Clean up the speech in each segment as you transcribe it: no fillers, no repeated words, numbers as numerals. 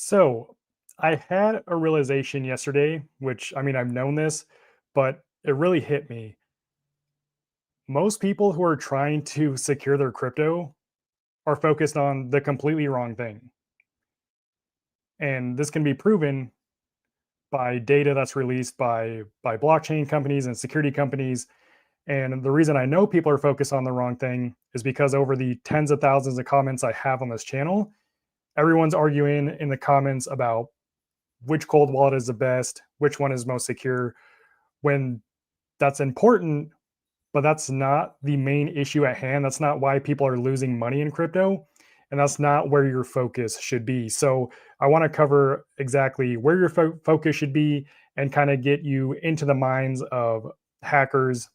So I had a realization yesterday, which I've known this, but it really hit me. Most people who are trying to secure their crypto are focused on the completely wrong thing. And this can be proven by data that's released by blockchain companies and security companies. And the reason I know people are focused on the wrong thing is because over the tens of thousands of comments I have on this channel, everyone's arguing in the comments about which cold wallet is the best, which one is most secure, when that's important, but that's not the main issue at hand. That's not why people are losing money in crypto. And that's not where your focus should be. So I want to cover exactly where your focus should be and kind of get you into the minds of hackers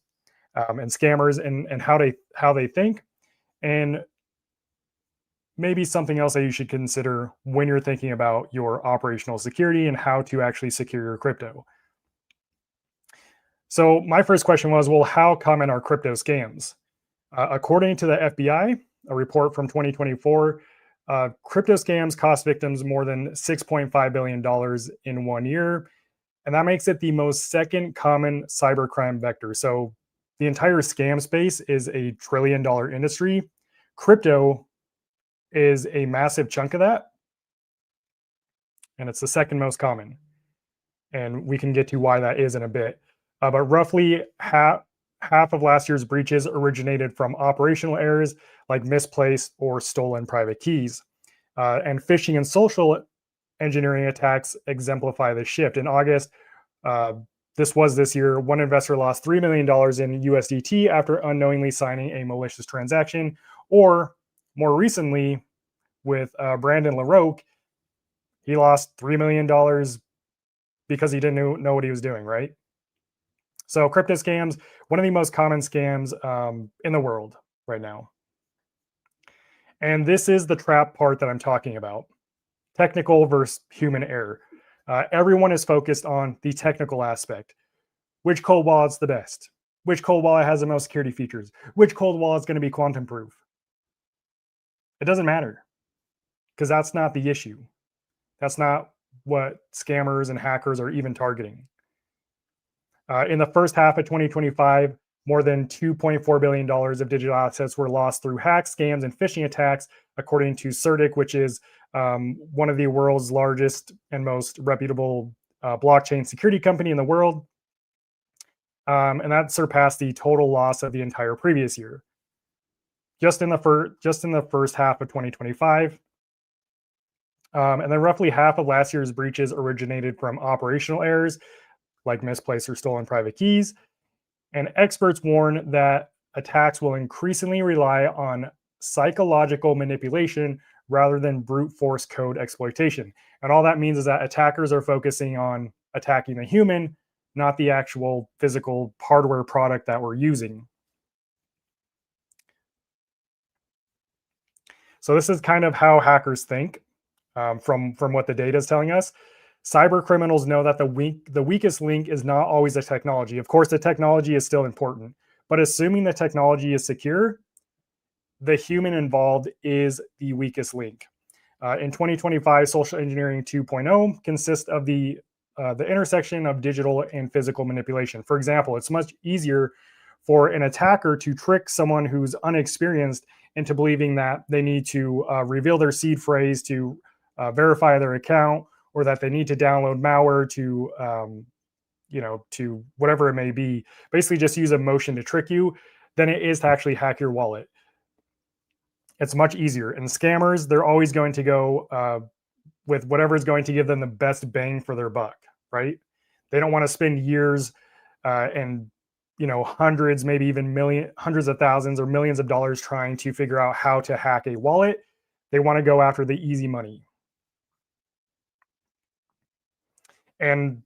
and scammers and how they think, and maybe something else that you should consider when you're thinking about your operational security and how to actually secure your crypto. So my first question was, well, how common are crypto scams? According to the FBI, a report from 2024, crypto scams cost victims more than $6.5 billion in 1 year. And that makes it the most second common cybercrime vector. So the entire scam space is a $1 trillion industry. Crypto is a massive chunk of that, and it's the second most common. And we can get to why that is in a bit. But roughly half of last year's breaches originated from operational errors like misplaced or stolen private keys. And phishing and social engineering attacks exemplify this shift. In August, this year, one investor lost $3 million in USDT after unknowingly signing a malicious transaction. Or more recently, with Brandon LaRoque, he lost $3 million because he didn't know what he was doing, right? So crypto scams, one of the most common scams in the world right now. And this is the trap part that I'm talking about. Technical versus human error. Everyone is focused on the technical aspect. Which cold wallet's the best? Which cold wallet has the most security features? Which cold wallet's going to be quantum proof? It doesn't matter, because that's not the issue. That's not what scammers and hackers are even targeting. In the first half of 2025, more than $2.4 billion of digital assets were lost through hacks, scams, and phishing attacks, according to CertiK, which is one of the world's largest and most reputable blockchain security company in the world. And that surpassed the total loss of the entire previous year. Just in the first half of 2025. And then roughly half of last year's breaches originated from operational errors, like misplaced or stolen private keys. And experts warn that attacks will increasingly rely on psychological manipulation rather than brute force code exploitation. And all that means is that attackers are focusing on attacking the human, not the actual physical hardware product that we're using. So this is kind of how hackers think, from what the data is telling us. Cyber criminals know that the weakest link is not always the technology. Of course, the technology is still important, but assuming the technology is secure, the human involved is the weakest link. In 2025, social engineering 2.0 consists of the intersection of digital and physical manipulation. For example, it's much easier for an attacker to trick someone who's unexperienced into believing that they need to reveal their seed phrase to verify their account, or that they need to download malware to, to whatever it may be. Basically, just use emotion to trick you, than it is to actually hack your wallet. It's much easier. And scammers, they're always going to go with whatever is going to give them the best bang for their buck, right? They don't want to spend years and hundreds, maybe even hundreds of thousands or millions of dollars trying to figure out how to hack a wallet. They want to go after the easy money. And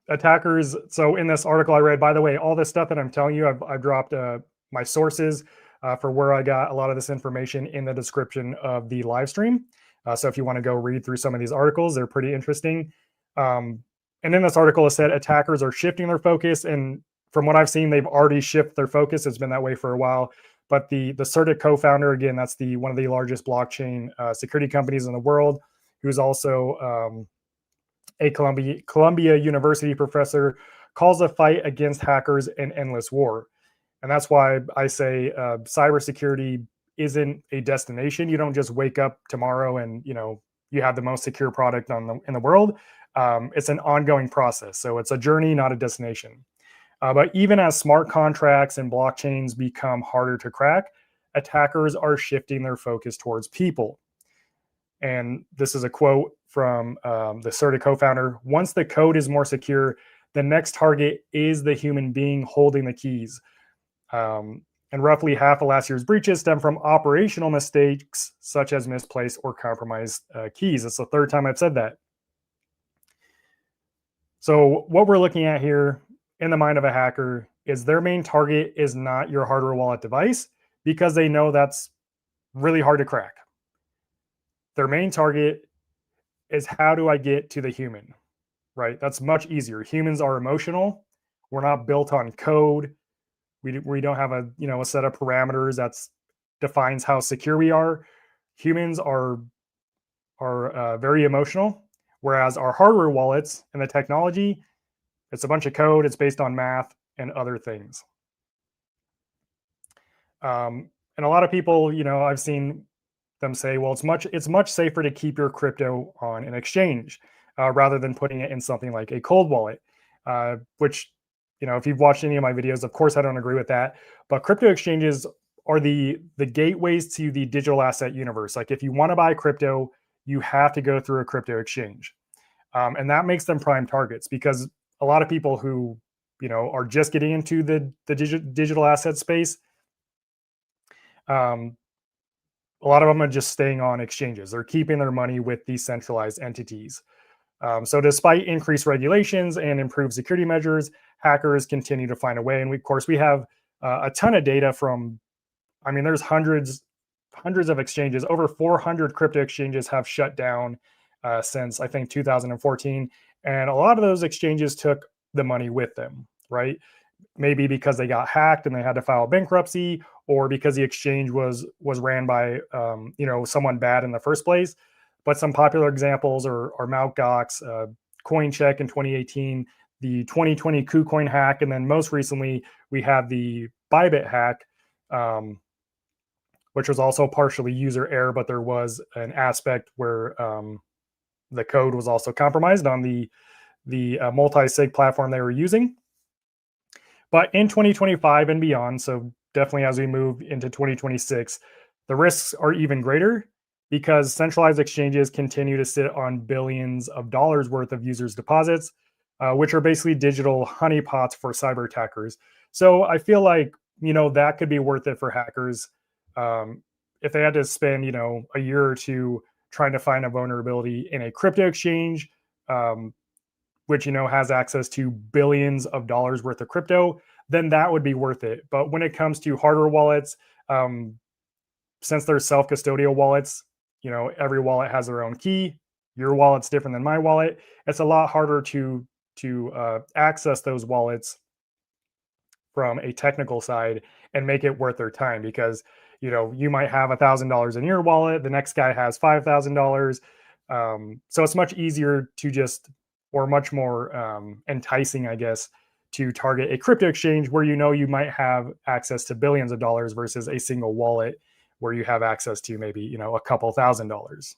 attackers, so in this article I read, by the way, all this stuff that I'm telling you, I've dropped my sources for where I got a lot of this information in the description of the live stream. So if you want to go read through some of these articles, they're pretty interesting. And in this article, it said attackers are shifting their focus. And from what I've seen, they've already shifted their focus. It's been that way for a while. But the CertiK co-founder, again, that's one of the largest blockchain security companies in the world. who's also a Columbia University professor, calls the fight against hackers an endless war. And that's why I say cybersecurity isn't a destination. You don't just wake up tomorrow and you have the most secure product in the world. It's an ongoing process. So it's a journey, not a destination. But even as smart contracts and blockchains become harder to crack, attackers are shifting their focus towards people. And this is a quote from the Certa co-founder. Once the code is more secure, the next target is the human being holding the keys. And roughly half of last year's breaches stem from operational mistakes, such as misplaced or compromised keys. It's the third time I've said that. So what we're looking at here in the mind of a hacker is their main target is not your hardware wallet device, because they know that's really hard to crack. Their main target is, how do I get to the human, right? That's much easier. Humans are emotional. We're not built on code. We don't have a set of parameters that defines how secure we are. Humans are very emotional, whereas our hardware wallets and the technology, it's a bunch of code. It's based on math and other things. And a lot of people, I've seen them say, well, it's much safer to keep your crypto on an exchange rather than putting it in something like a cold wallet, which, if you've watched any of my videos, of course, I don't agree with that. But crypto exchanges are the gateways to the digital asset universe. Like, if you want to buy crypto, you have to go through a crypto exchange. And that makes them prime targets, because a lot of people who, are just getting into the digital asset space, a lot of them are just staying on exchanges. They're keeping their money with these centralized entities. So despite increased regulations and improved security measures, hackers continue to find a way. And of course, we have a ton of data from, there's hundreds of exchanges. Over 400 crypto exchanges have shut down since, I think, 2014. And a lot of those exchanges took the money with them, right? Maybe because they got hacked and they had to file bankruptcy, or because the exchange was ran by someone bad in the first place. But some popular examples are Mt. Gox, CoinCheck in 2018, the 2020 KuCoin hack, and then most recently we had the Bybit hack, which was also partially user error, but there was an aspect where the code was also compromised on the multi-sig platform they were using. But in 2025 and beyond, so definitely as we move into 2026, the risks are even greater, because centralized exchanges continue to sit on billions of dollars worth of users' deposits, which are basically digital honeypots for cyber attackers. So I feel like, that could be worth it for hackers. If they had to spend, a year or two trying to find a vulnerability in a crypto exchange, which, has access to billions of dollars worth of crypto, then that would be worth it. But when it comes to hardware wallets, since they're self-custodial wallets, every wallet has their own key. Your wallet's different than my wallet. It's a lot harder to access those wallets from a technical side and make it worth their time, because you might have $1,000 in your wallet, the next guy has $5,000. So it's much easier to just, or much more enticing, I guess, to target a crypto exchange where you might have access to billions of dollars versus a single wallet where you have access to maybe a couple $1,000s.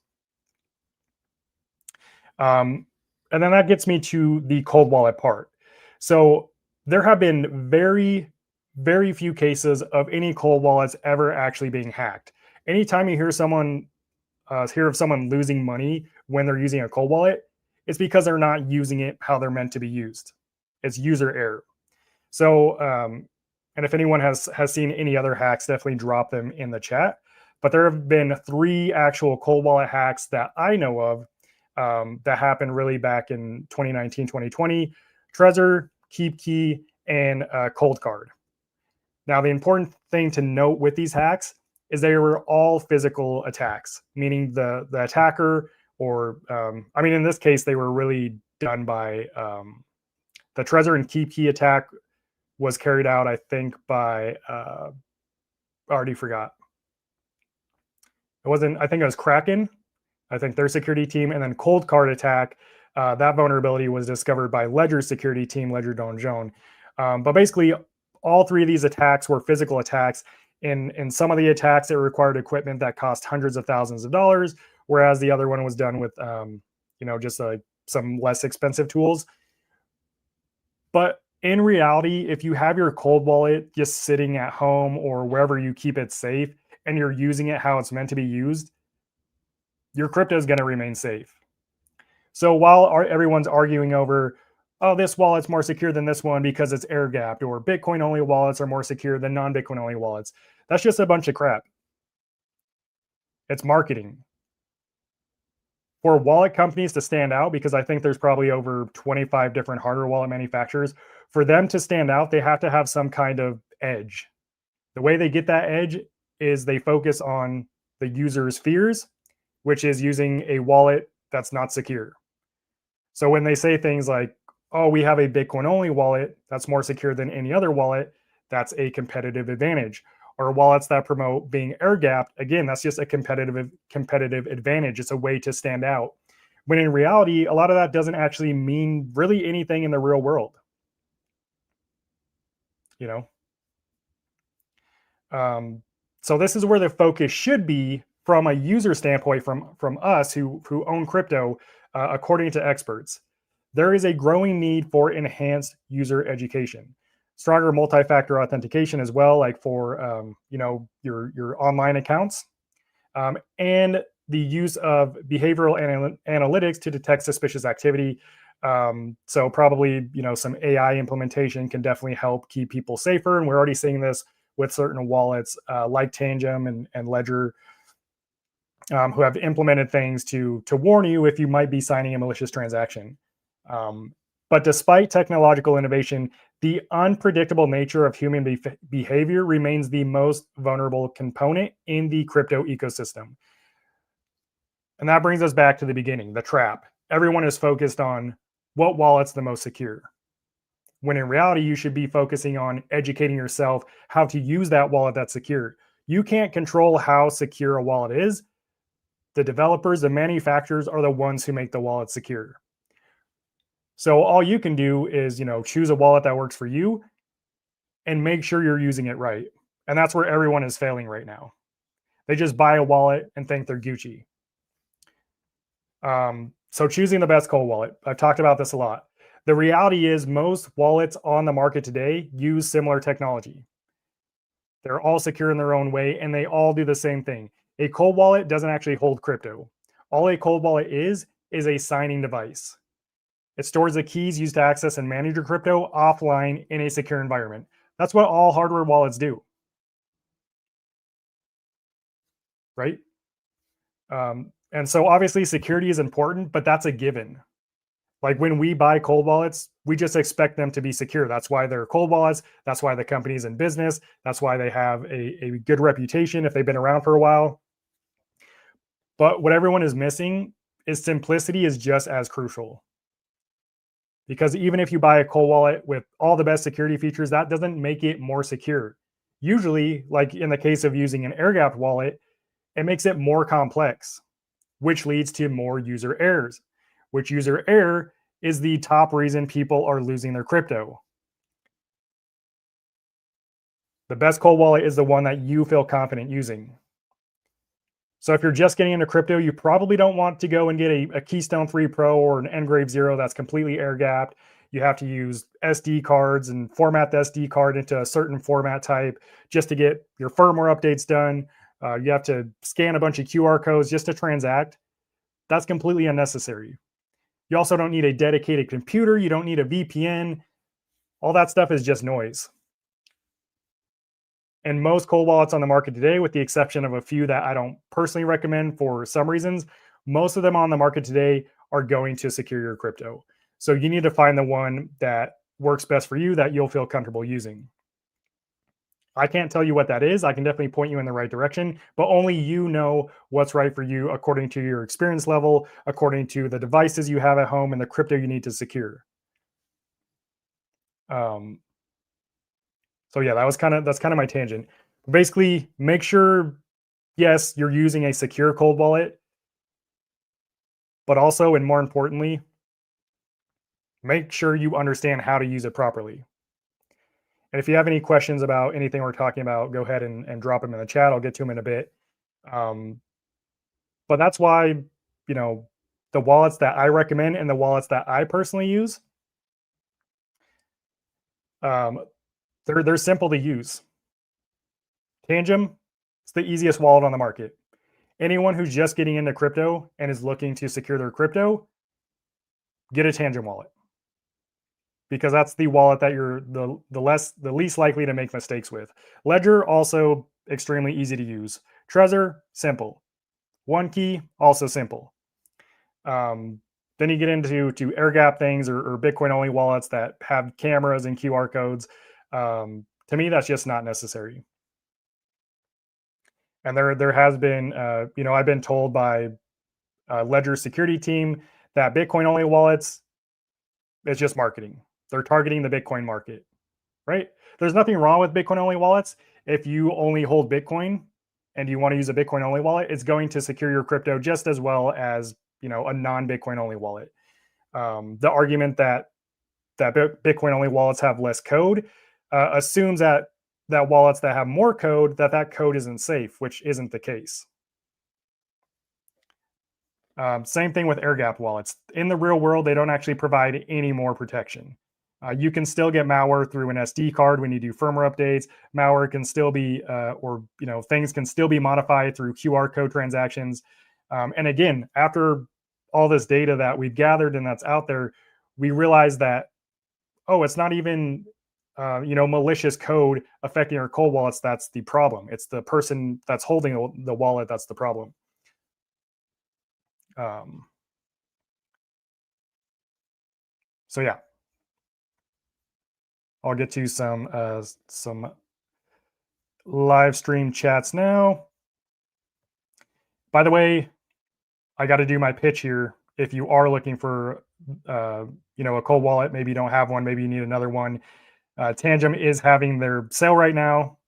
And then that gets me to the cold wallet part. So there have been very, very few cases of any cold wallets ever actually being hacked. Anytime you hear of someone losing money when they're using a cold wallet, it's because they're not using it how they're meant to be used. It's user error. So, and if anyone has seen any other hacks, definitely drop them in the chat. But there have been 3 actual cold wallet hacks that I know of that happened really back in 2019, 2020. Trezor, KeepKey, and Cold Card. Now, the important thing to note with these hacks is they were all physical attacks, meaning the attacker, or in this case, they were really done by the Trezor and KeepKey attack was carried out, I think, by already forgot. I think it was Kraken. I think their security team, and then Cold Card Attack. That vulnerability was discovered by Ledger's security team, Ledger Donjon. But basically, all three of these attacks were physical attacks. In some of the attacks, it required equipment that cost hundreds of thousands of dollars, whereas the other one was done with, just like some less expensive tools. But in reality, if you have your cold wallet just sitting at home or wherever you keep it safe and you're using it how it's meant to be used, your crypto is going to remain safe. So while everyone's arguing over, oh, this wallet's more secure than this one because it's air gapped, or Bitcoin only wallets are more secure than non Bitcoin only wallets, that's just a bunch of crap. It's marketing. For wallet companies to stand out, because I think there's probably over 25 different hardware wallet manufacturers, for them to stand out, they have to have some kind of edge. The way they get that edge is they focus on the user's fears, which is using a wallet that's not secure. So when they say things like, oh, we have a Bitcoin only wallet that's more secure than any other wallet, that's a competitive advantage. Or wallets that promote being air gapped, again, that's just a competitive advantage. It's a way to stand out. When in reality, a lot of that doesn't actually mean really anything in the real world. You know, so this is where the focus should be from a user standpoint, from us who own crypto, according to experts. There is a growing need for enhanced user education, stronger multi-factor authentication as well, like for your online accounts, and the use of behavioral analytics to detect suspicious activity. So probably some AI implementation can definitely help keep people safer, and we're already seeing this with certain wallets like Tangem and Ledger, who have implemented things to warn you if you might be signing a malicious transaction. But despite technological innovation, the unpredictable nature of human behavior remains the most vulnerable component in the crypto ecosystem. And that brings us back to the beginning, the trap. Everyone is focused on what wallet's the most secure, when in reality, you should be focusing on educating yourself how to use that wallet that's secure. You can't control how secure a wallet is. The developers, the manufacturers are the ones who make the wallet secure. So all you can do is, choose a wallet that works for you and make sure you're using it right. And that's where everyone is failing right now. They just buy a wallet and think they're Gucci. So choosing the best cold wallet. I've talked about this a lot. The reality is most wallets on the market today use similar technology. They're all secure in their own way, and they all do the same thing. A cold wallet doesn't actually hold crypto. All a cold wallet is a signing device. It stores the keys used to access and manage your crypto offline in a secure environment. That's what all hardware wallets do, right? And so obviously security is important, but that's a given. Like when we buy cold wallets, we just expect them to be secure. That's why they're cold wallets. That's why the company's in business. That's why they have a good reputation if they've been around for a while. But what everyone is missing is simplicity is just as crucial. Because even if you buy a cold wallet with all the best security features, that doesn't make it more secure. Usually, like in the case of using an air gapped wallet, it makes it more complex, which leads to more user errors, which user error is the top reason people are losing their crypto. The best cold wallet is the one that you feel confident using. So if you're just getting into crypto, you probably don't want to go and get a Keystone 3 Pro or an Engrave Zero that's completely air gapped. You have to use SD cards and format the SD card into a certain format type just to get your firmware updates done. You have to scan a bunch of QR codes just to transact. That's completely unnecessary. You also don't need a dedicated computer. You don't need a VPN. All that stuff is just noise. And most cold wallets on the market today, with the exception of a few that I don't personally recommend for some reasons, most of them on the market today are going to secure your crypto. So you need to find the one that works best for you, that you'll feel comfortable using. I can't tell you what that is. I can definitely point you in the right direction, but only you know what's right for you according to your experience level, according to the devices you have at home and the crypto you need to secure. So yeah, that's kind of my tangent. Basically, make sure, yes, you're using a secure cold wallet, but also, and more importantly, make sure you understand how to use it properly. And if you have any questions about anything we're talking about, go ahead and drop them in the chat. I'll get to them in a bit. Um, but that's why, the wallets that I recommend and the wallets that I personally use, um, they're simple to use. Tangem, it's the easiest wallet on the market. Anyone who's just getting into crypto and is looking to secure their crypto, get a Tangem wallet, because that's the wallet that you're the least likely to make mistakes with. Ledger, also extremely easy to use. Trezor, simple. One key, also simple. Then you get into air gap things or Bitcoin only wallets that have cameras and QR codes. To me, that's just not necessary. And there has been, I've been told by Ledger security team that Bitcoin only wallets, it's just marketing. They're targeting the Bitcoin market, right? There's nothing wrong with Bitcoin only wallets. If you only hold Bitcoin and you want to use a Bitcoin only wallet, it's going to secure your crypto just as well as, a non-Bitcoin only wallet. The argument that Bitcoin only wallets have less code assumes that wallets that have more code, that code isn't safe, which isn't the case. Same thing with air gap wallets. In the real world, they don't actually provide any more protection. You can still get malware through an SD card when you do firmware updates. Malware can still be, things can still be modified through QR code transactions. And again, after all this data that we've gathered and that's out there, we realize that, it's not even, malicious code affecting our cold wallets. That's the problem. It's the person that's holding the wallet that's the problem. So yeah, I'll get to some live stream chats now. By the way, I got to do my pitch here. If you are looking for, a cold wallet, maybe you don't have one, maybe you need another one. Tangem is having their sale right now.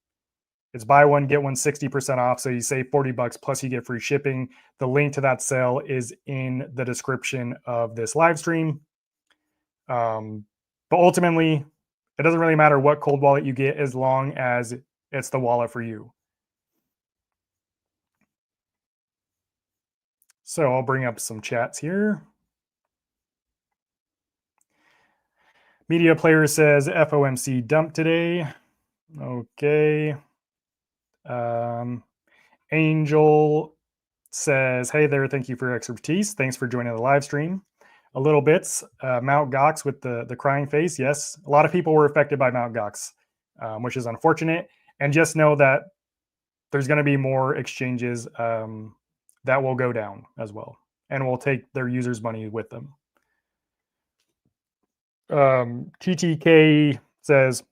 It's buy one, get one 60% off. So you save $40 plus you get free shipping. The link to that sale is in the description of this live stream. But ultimately, it doesn't really matter what cold wallet you get as long as it's the wallet for you. So I'll bring up some chats here. Media Player says FOMC dump today. Okay. Angel says, hey there, thank you for your expertise. Thanks for joining the live stream. A little bits, Mt. Gox with the crying face. Yes, a lot of people were affected by Mt. Gox, which is unfortunate. And just know that there's going to be more exchanges that will go down as well, and will take their users' money with them. TTK says,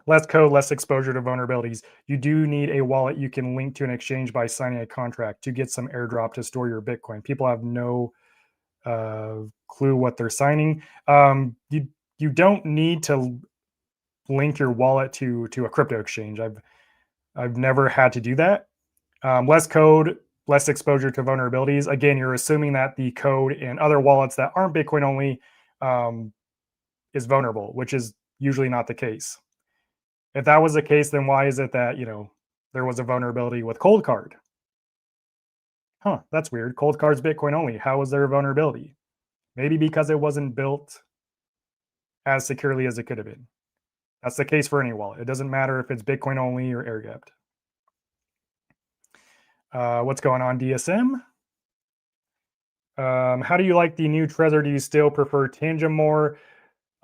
less code, less exposure to vulnerabilities. You do need a wallet you can link to an exchange by signing a contract to get some airdrop to store your Bitcoin. People have no clue what they're signing. You don't need to link your wallet to a crypto exchange. I've never had to do that. Less code, less exposure to vulnerabilities. Again, you're assuming that the code in other wallets that aren't Bitcoin only is vulnerable, which is usually not the case. If that was the case, then why is it that, there was a vulnerability with Cold Card? Huh, that's weird. Cold Card's Bitcoin only. How was there a vulnerability? Maybe because it wasn't built as securely as it could have been. That's the case for any wallet. It doesn't matter if it's Bitcoin only or air gapped. What's going on, DSM? How do you like the new Trezor? Do you still prefer Tangem more?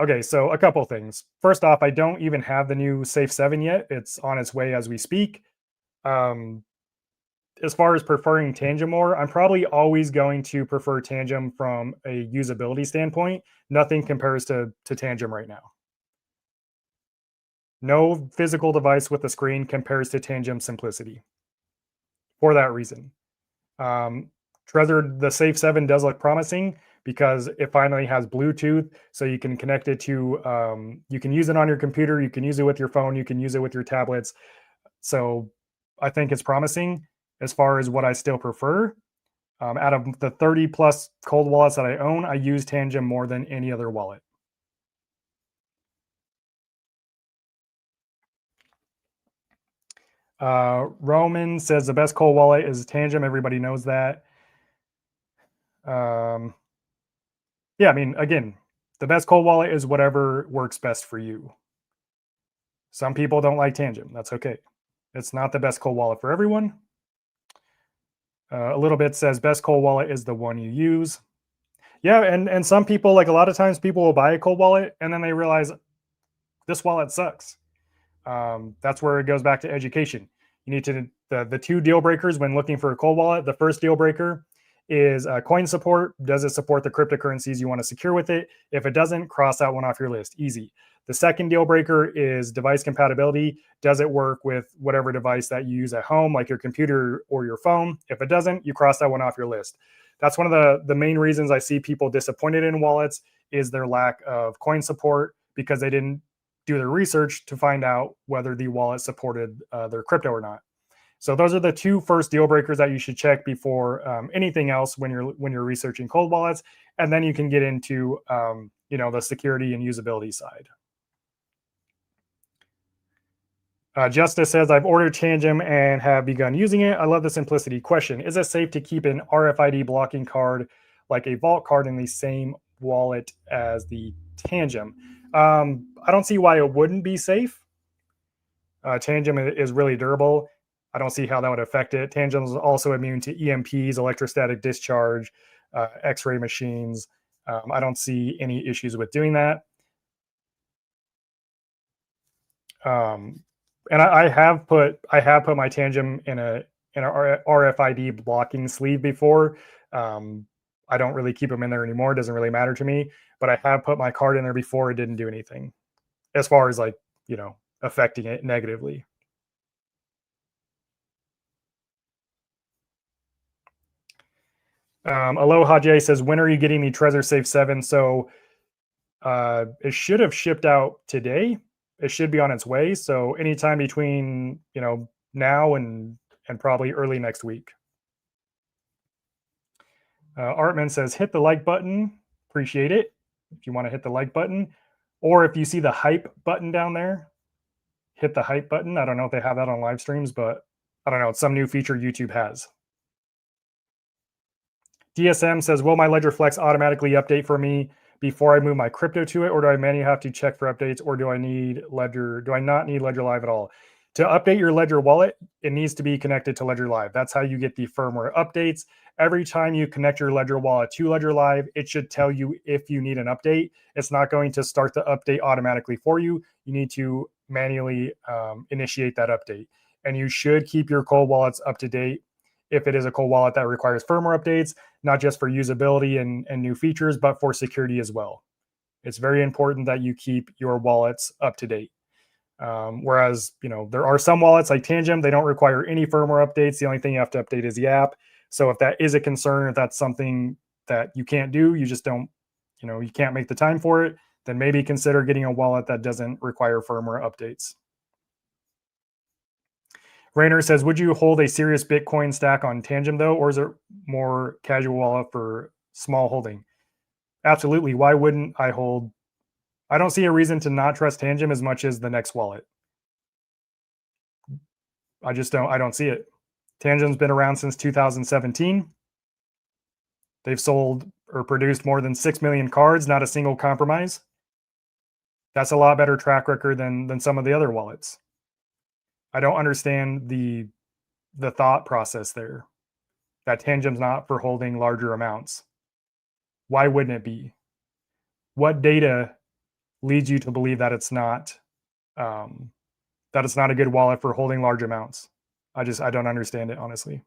Okay, so a couple things. First off, I don't even have the new Safe 7 yet. It's on its way as we speak. As far as preferring Tangem more, I'm probably always going to prefer Tangem from a usability standpoint. Nothing compares to Tangem right now. No physical device with a screen compares to Tangem simplicity. For that reason. Trezor, the Safe 7 does look promising because it finally has Bluetooth, so you can connect it to, you can use it on your computer, you can use it with your phone, you can use it with your tablets. So I think it's promising. As far as what I still prefer, Out of the 30 plus cold wallets that I own, I use Tangem more than any other wallet. Roman says the best cold wallet is Tangem. Everybody knows that. Yeah, I mean, again, the best cold wallet is whatever works best for you. Some people don't like Tangem. That's okay. It's not the best cold wallet for everyone. A little bit says best cold wallet is the one you use. Yeah, and some people, like a lot of times people will buy a cold wallet and then they realize this wallet sucks. That's where it goes back to education. You need to the two deal breakers when looking for a cold wallet. The first deal breaker is coin support. Does it support the cryptocurrencies you want to secure with it? If it doesn't, cross that one off your list. Easy. The second deal breaker is device compatibility. Does it work with whatever device that you use at home, like your computer or your phone? If it doesn't, you cross that one off your list. That's one of the main reasons I see people disappointed in wallets is their lack of coin support because they didn't do their research to find out whether the wallet supported their crypto or not. So those are the two first deal breakers that you should check before anything else when you're researching cold wallets, and then you can get into the security and usability side. Justice says, I've ordered Tangem and have begun using it. I love the simplicity. Question, is it safe to keep an RFID blocking card like a vault card in the same wallet as the Tangem? I don't see why it wouldn't be safe. Tangem is really durable. I don't see how that would affect it. Tangem is also immune to EMPs, electrostatic discharge, X-ray machines. I don't see any issues with doing that. And I have put my Tangem in a RFID blocking sleeve before. I don't really keep them in there anymore. It doesn't really matter to me. But I have put my card in there before. It didn't do anything, as far as affecting it negatively. Aloha Jay says, when are you getting the Trezor Safe 7? So it should have shipped out today. It should be on its way. So anytime between now and probably early next week. Artman says, hit the like button. Appreciate it. If you want to hit the like button, or if you see the hype button down there, hit the hype button. I don't know if they have that on live streams, but I don't know. It's some new feature YouTube has. DSM says, will my Ledger Flex automatically update for me before I move my crypto to it, or do I manually have to check for updates, or do I not need Ledger Live at all? To update your Ledger wallet, it needs to be connected to Ledger Live. That's how you get the firmware updates. Every time you connect your Ledger wallet to Ledger Live, it should tell you if you need an update. It's not going to start the update automatically for you. You need to manually initiate that update. And you should keep your cold wallets up to date if it is a cold wallet that requires firmware updates, not just for usability and new features, but for security as well. It's very important that you keep your wallets up to date. Whereas, there are some wallets like Tangem, they don't require any firmware updates. The only thing you have to update is the app. So if that is a concern, if that's something that you can't do, you just don't, you can't make the time for it, then maybe consider getting a wallet that doesn't require firmware updates. Rainer says, would you hold a serious Bitcoin stack on Tangem though, or is it more casual wallet for small holding? Absolutely. Why wouldn't I hold? I don't see a reason to not trust Tangem as much as the next wallet. I don't see it. Tangem's been around since 2017. They've sold or produced more than 6 million cards, not a single compromise. That's a lot better track record than some of the other wallets. I don't understand the thought process there, that Tangem's not for holding larger amounts. Why wouldn't it be? What data leads you to believe that it's not a good wallet for holding large amounts? I don't understand it, honestly.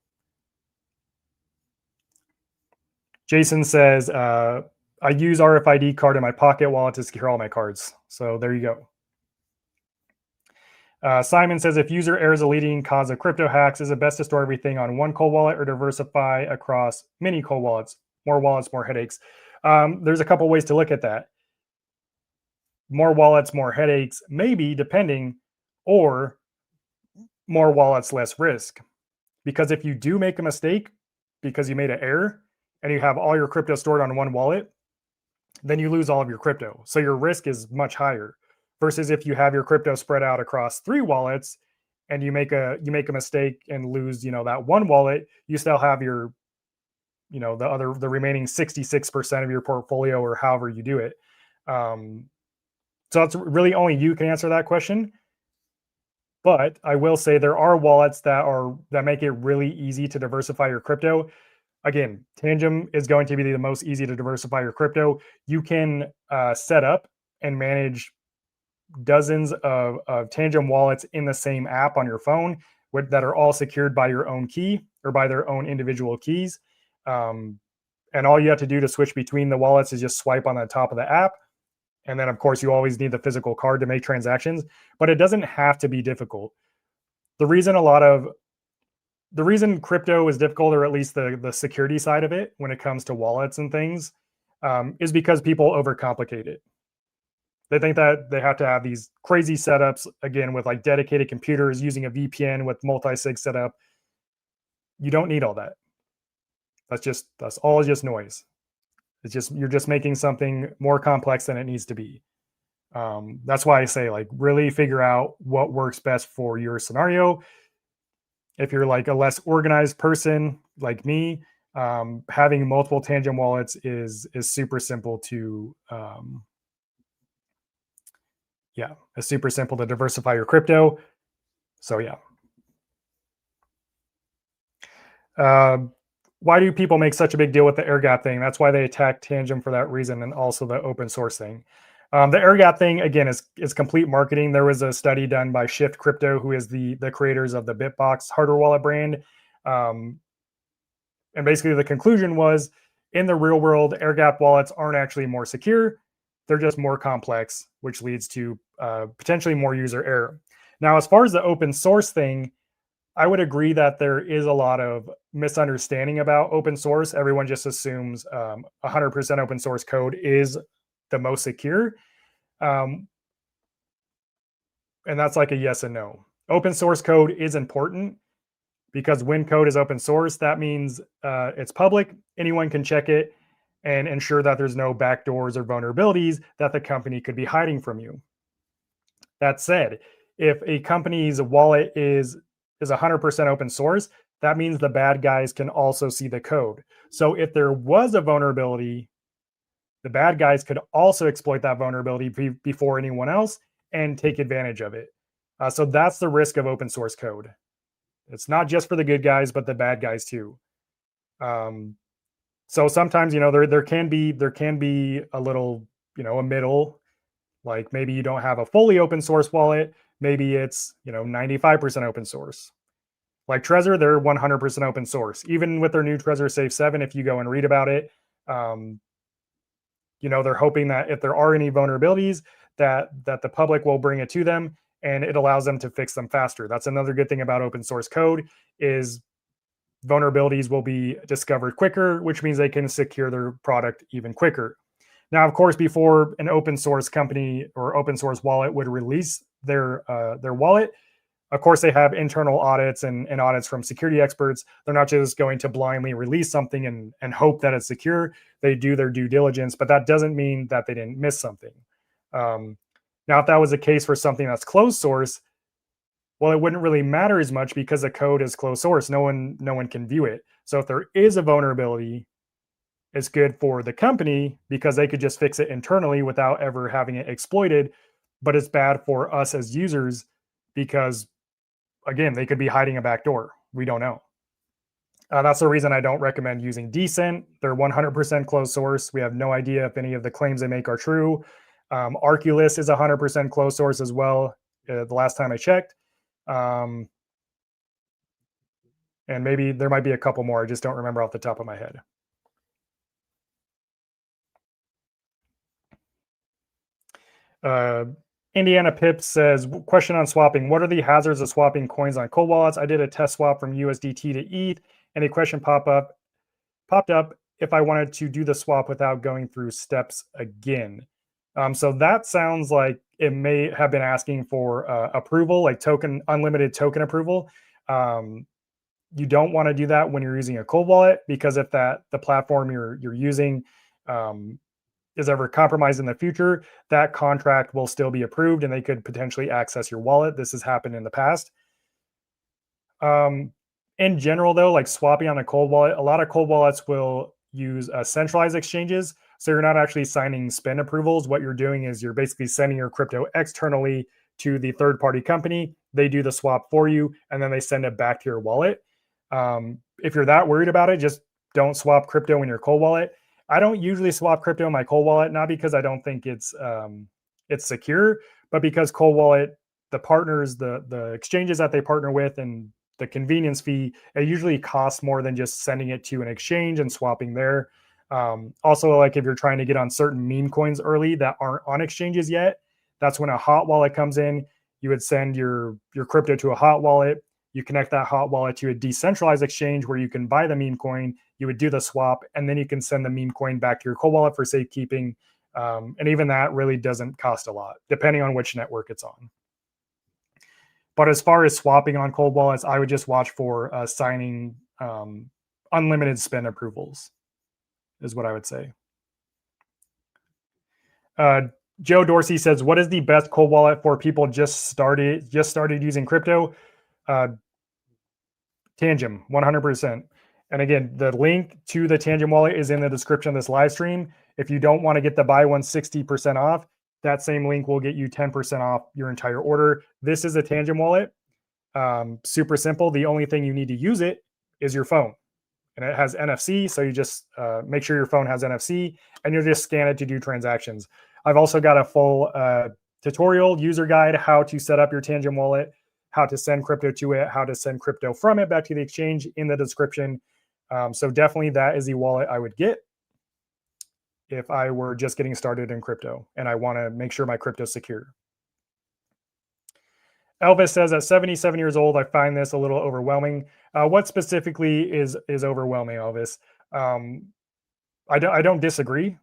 Jason says, I use RFID card in my pocket wallet to secure all my cards. So there you go. Simon says, if user error is a leading cause of crypto hacks, is it best to store everything on one cold wallet or diversify across many cold wallets? More wallets, more headaches. There's a couple ways to look at that. More wallets, more headaches, maybe, depending, or more wallets, less risk. Because if you do make a mistake, because you made an error and you have all your crypto stored on one wallet, then you lose all of your crypto. So your risk is much higher versus if you have your crypto spread out across 3 wallets and you make a mistake and lose, that one wallet, you still have your, the remaining 66% of your portfolio or however you do it. So that's really only you can answer that question. But I will say there are wallets that make it really easy to diversify your crypto. Again, Tangem is going to be the most easy to diversify your crypto. You can set up and manage dozens of Tangem wallets in the same app on your phone that are all secured by your own key or by their own individual keys. And all you have to do to switch between the wallets is just swipe on the top of the app. And then, of course, you always need the physical card to make transactions, but it doesn't have to be difficult. The reason crypto is difficult, or at least the security side of it when it comes to wallets and things, is because people overcomplicate it. They think that they have to have these crazy setups, again, with like dedicated computers using a VPN with multi-sig setup. You don't need all that. That's all just noise. You're just making something more complex than it needs to be. That's why I say, like, really figure out what works best for your scenario. If you're like a less organized person like me, having multiple Tangem wallets is super simple to it's super simple to diversify your crypto. So yeah. Why do people make such a big deal with the air gap thing? That's why they attack Tangem for that reason, and also the open source thing. The air gap thing, again, is complete marketing. There was a study done by Shift Crypto, who is the creators of the Bitbox hardware wallet brand. And basically the conclusion was, in the real world, air gap wallets aren't actually more secure. They're just more complex, which leads to potentially more user error. Now, as far as the open source thing, I would agree that there is a lot of misunderstanding about open source. Everyone just assumes 100% open source code is the most secure. And that's like a yes and no. Open source code is important because when code is open source, that means it's public. Anyone can check it and ensure that there's no backdoors or vulnerabilities that the company could be hiding from you. That said, if a company's wallet is 100% open source, that means the bad guys can also see the code. So if there was a vulnerability, the bad guys could also exploit that vulnerability before anyone else and take advantage of it. So that's the risk of open source code. It's not just for the good guys, but the bad guys too. So sometimes, there can be a little, a middle, like maybe you don't have a fully open source wallet. Maybe it's 95% open source. Like Trezor, they're 100% open source. Even with their new Trezor Safe 7, if you go and read about it, they're hoping that if there are any vulnerabilities, that the public will bring it to them, and it allows them to fix them faster. That's another good thing about open source code, is vulnerabilities will be discovered quicker, which means they can secure their product even quicker. Now, of course, before an open source company or open source wallet would release their wallet, of course, they have internal audits and audits from security experts. They're not just going to blindly release something and hope that it's secure. They do their due diligence, but that doesn't mean that they didn't miss something. Now, if that was the case for something that's closed source, well, it wouldn't really matter as much because the code is closed source. No one can view it. So if there is a vulnerability, it's good for the company because they could just fix it internally without ever having it exploited. But it's bad for us as users because, again, they could be hiding a backdoor. We don't know. That's the reason I don't recommend using Decent. They're 100% closed source. We have no idea if any of the claims they make are true. Arculus is 100% closed source as well, the last time I checked. And maybe there might be a couple more. I just don't remember off the top of my head. Indiana Pip says, question on swapping. What are the hazards of swapping coins on cold wallets? I did a test swap from USDT to ETH, and a question popped up if I wanted to do the swap without going through steps again. So that sounds like it may have been asking for approval, like unlimited token approval. you don't want to do that when you're using a cold wallet, because if the platform you're using is ever compromised in the future, that contract will still be approved and they could potentially access your wallet. This has happened in the past. In general, though, like swapping on a cold wallet, a lot of cold wallets will use centralized exchanges. So you're not actually signing spend approvals. What you're doing is you're basically sending your crypto externally to the third party company. They do the swap for you, and then they send it back to your wallet. If you're that worried about it, just don't swap crypto in your cold wallet. I don't usually swap crypto in my cold wallet, not because I don't think it's secure, but because cold wallet, the partners, the exchanges that they partner with, and the convenience fee, it usually costs more than just sending it to an exchange and swapping there. Also, like if you're trying to get on certain meme coins early that aren't on exchanges yet, that's when a hot wallet comes in. You would send your crypto to a hot wallet. You connect that hot wallet to a decentralized exchange where you can buy the meme coin. You would do the swap, and then you can send the meme coin back to your cold wallet for safekeeping. And even that really doesn't cost a lot, depending on which network it's on. But as far as swapping on cold wallets, I would just watch for signing unlimited spend approvals, is what I would say. Joe Dorsey says, "What is the best cold wallet for people just started using crypto?" Tangem, 100%. And again, the link to the Tangem wallet is in the description of this live stream. If you don't want to get the buy one 60% off, that same link will get you 10% off your entire order. This is a Tangem wallet. Super simple. The only thing you need to use it is your phone. And it has NFC, so you just make sure your phone has NFC, and you'll just scan it to do transactions. I've also got a full tutorial user guide how to set up your Tangem wallet, how to send crypto to it, how to send crypto from it back to the exchange in the description. So definitely that is the wallet I would get if I were just getting started in crypto and I want to make sure my crypto is secure. Elvis says, at 77 years old, I find this a little overwhelming. What specifically is overwhelming, Elvis? I don't disagree.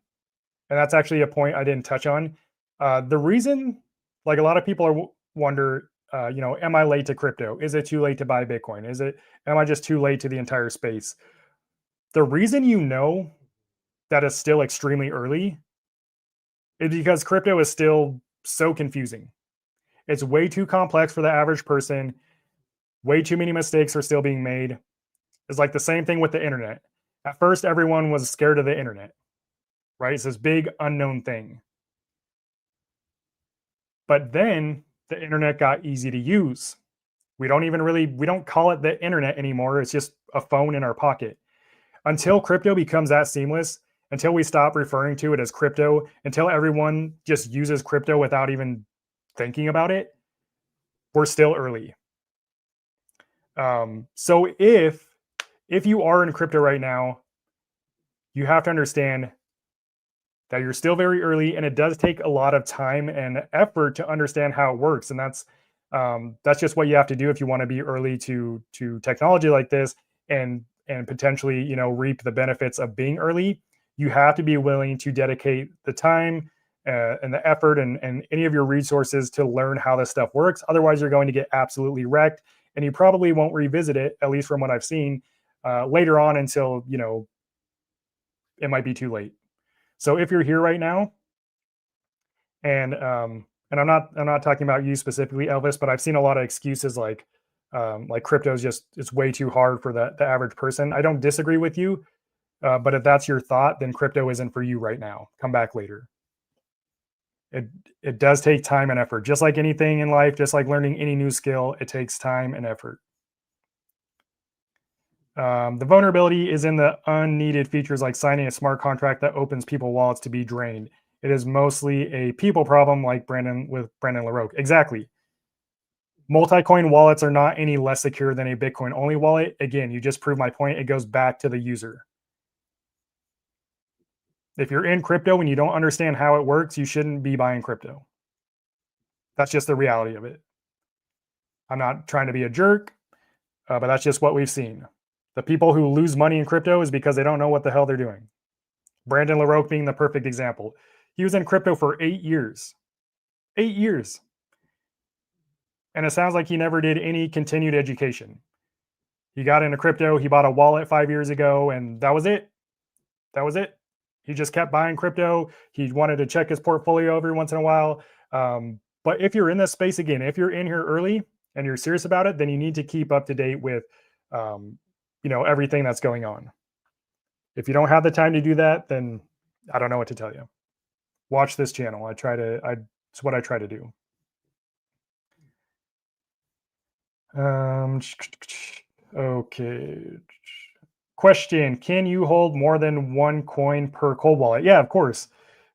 And that's actually a point I didn't touch on. The reason, like a lot of people wonder, am I late to crypto? Is it too late to buy Bitcoin? Am I just too late to the entire space? The reason you know that it's still extremely early is because crypto is still so confusing. It's way too complex for the average person. Way too many mistakes are still being made. It's like the same thing with the internet. At first, everyone was scared of the internet, right? It's this big unknown thing. But then the internet got easy to use. We don't call it the internet anymore. It's just a phone in our pocket. Until crypto becomes that seamless, until we stop referring to it as crypto, until everyone just uses crypto without even thinking about it, we're still early. So if you are in crypto right now, you have to understand that you're still very early, and it does take a lot of time and effort to understand how it works. And that's just what you have to do if you want to be early to technology like this, and potentially reap the benefits of being early. You have to be willing to dedicate the time and the effort and any of your resources to learn how this stuff works. Otherwise, you're going to get absolutely wrecked, and you probably won't revisit it, at least from what I've seen, later on, until it might be too late. So if you're here right now, and I'm not talking about you specifically, Elvis, but I've seen a lot of excuses like crypto is it's way too hard for the average person. I don't disagree with you, but if that's your thought, then crypto isn't for you right now. Come back later. It does take time and effort, just like anything in life, just like learning any new skill. It takes time and effort. The vulnerability is in the unneeded features like signing a smart contract that opens people wallets to be drained. It is mostly a people problem, like Brandon LaRoque. Exactly. Multi-coin wallets are not any less secure than a Bitcoin only wallet. Again, you just proved my point. It goes back to the user. If you're in crypto and you don't understand how it works, you shouldn't be buying crypto. That's just the reality of it. I'm not trying to be a jerk, but that's just what we've seen. The people who lose money in crypto is because they don't know what the hell they're doing. Brandon LaRoque being the perfect example. He was in crypto for 8 years. 8 years. And it sounds like he never did any continued education. He got into crypto. He bought a wallet 5 years ago, and that was it. That was it. He just kept buying crypto. He wanted to check his portfolio every once in a while. But if you're in this space again, if you're in here early and you're serious about it, then you need to keep up to date with, everything that's going on. If you don't have the time to do that, then I don't know what to tell you. Watch this channel. It's what I try to do. Okay. Question: can you hold more than one coin per cold wallet? Yeah, of course.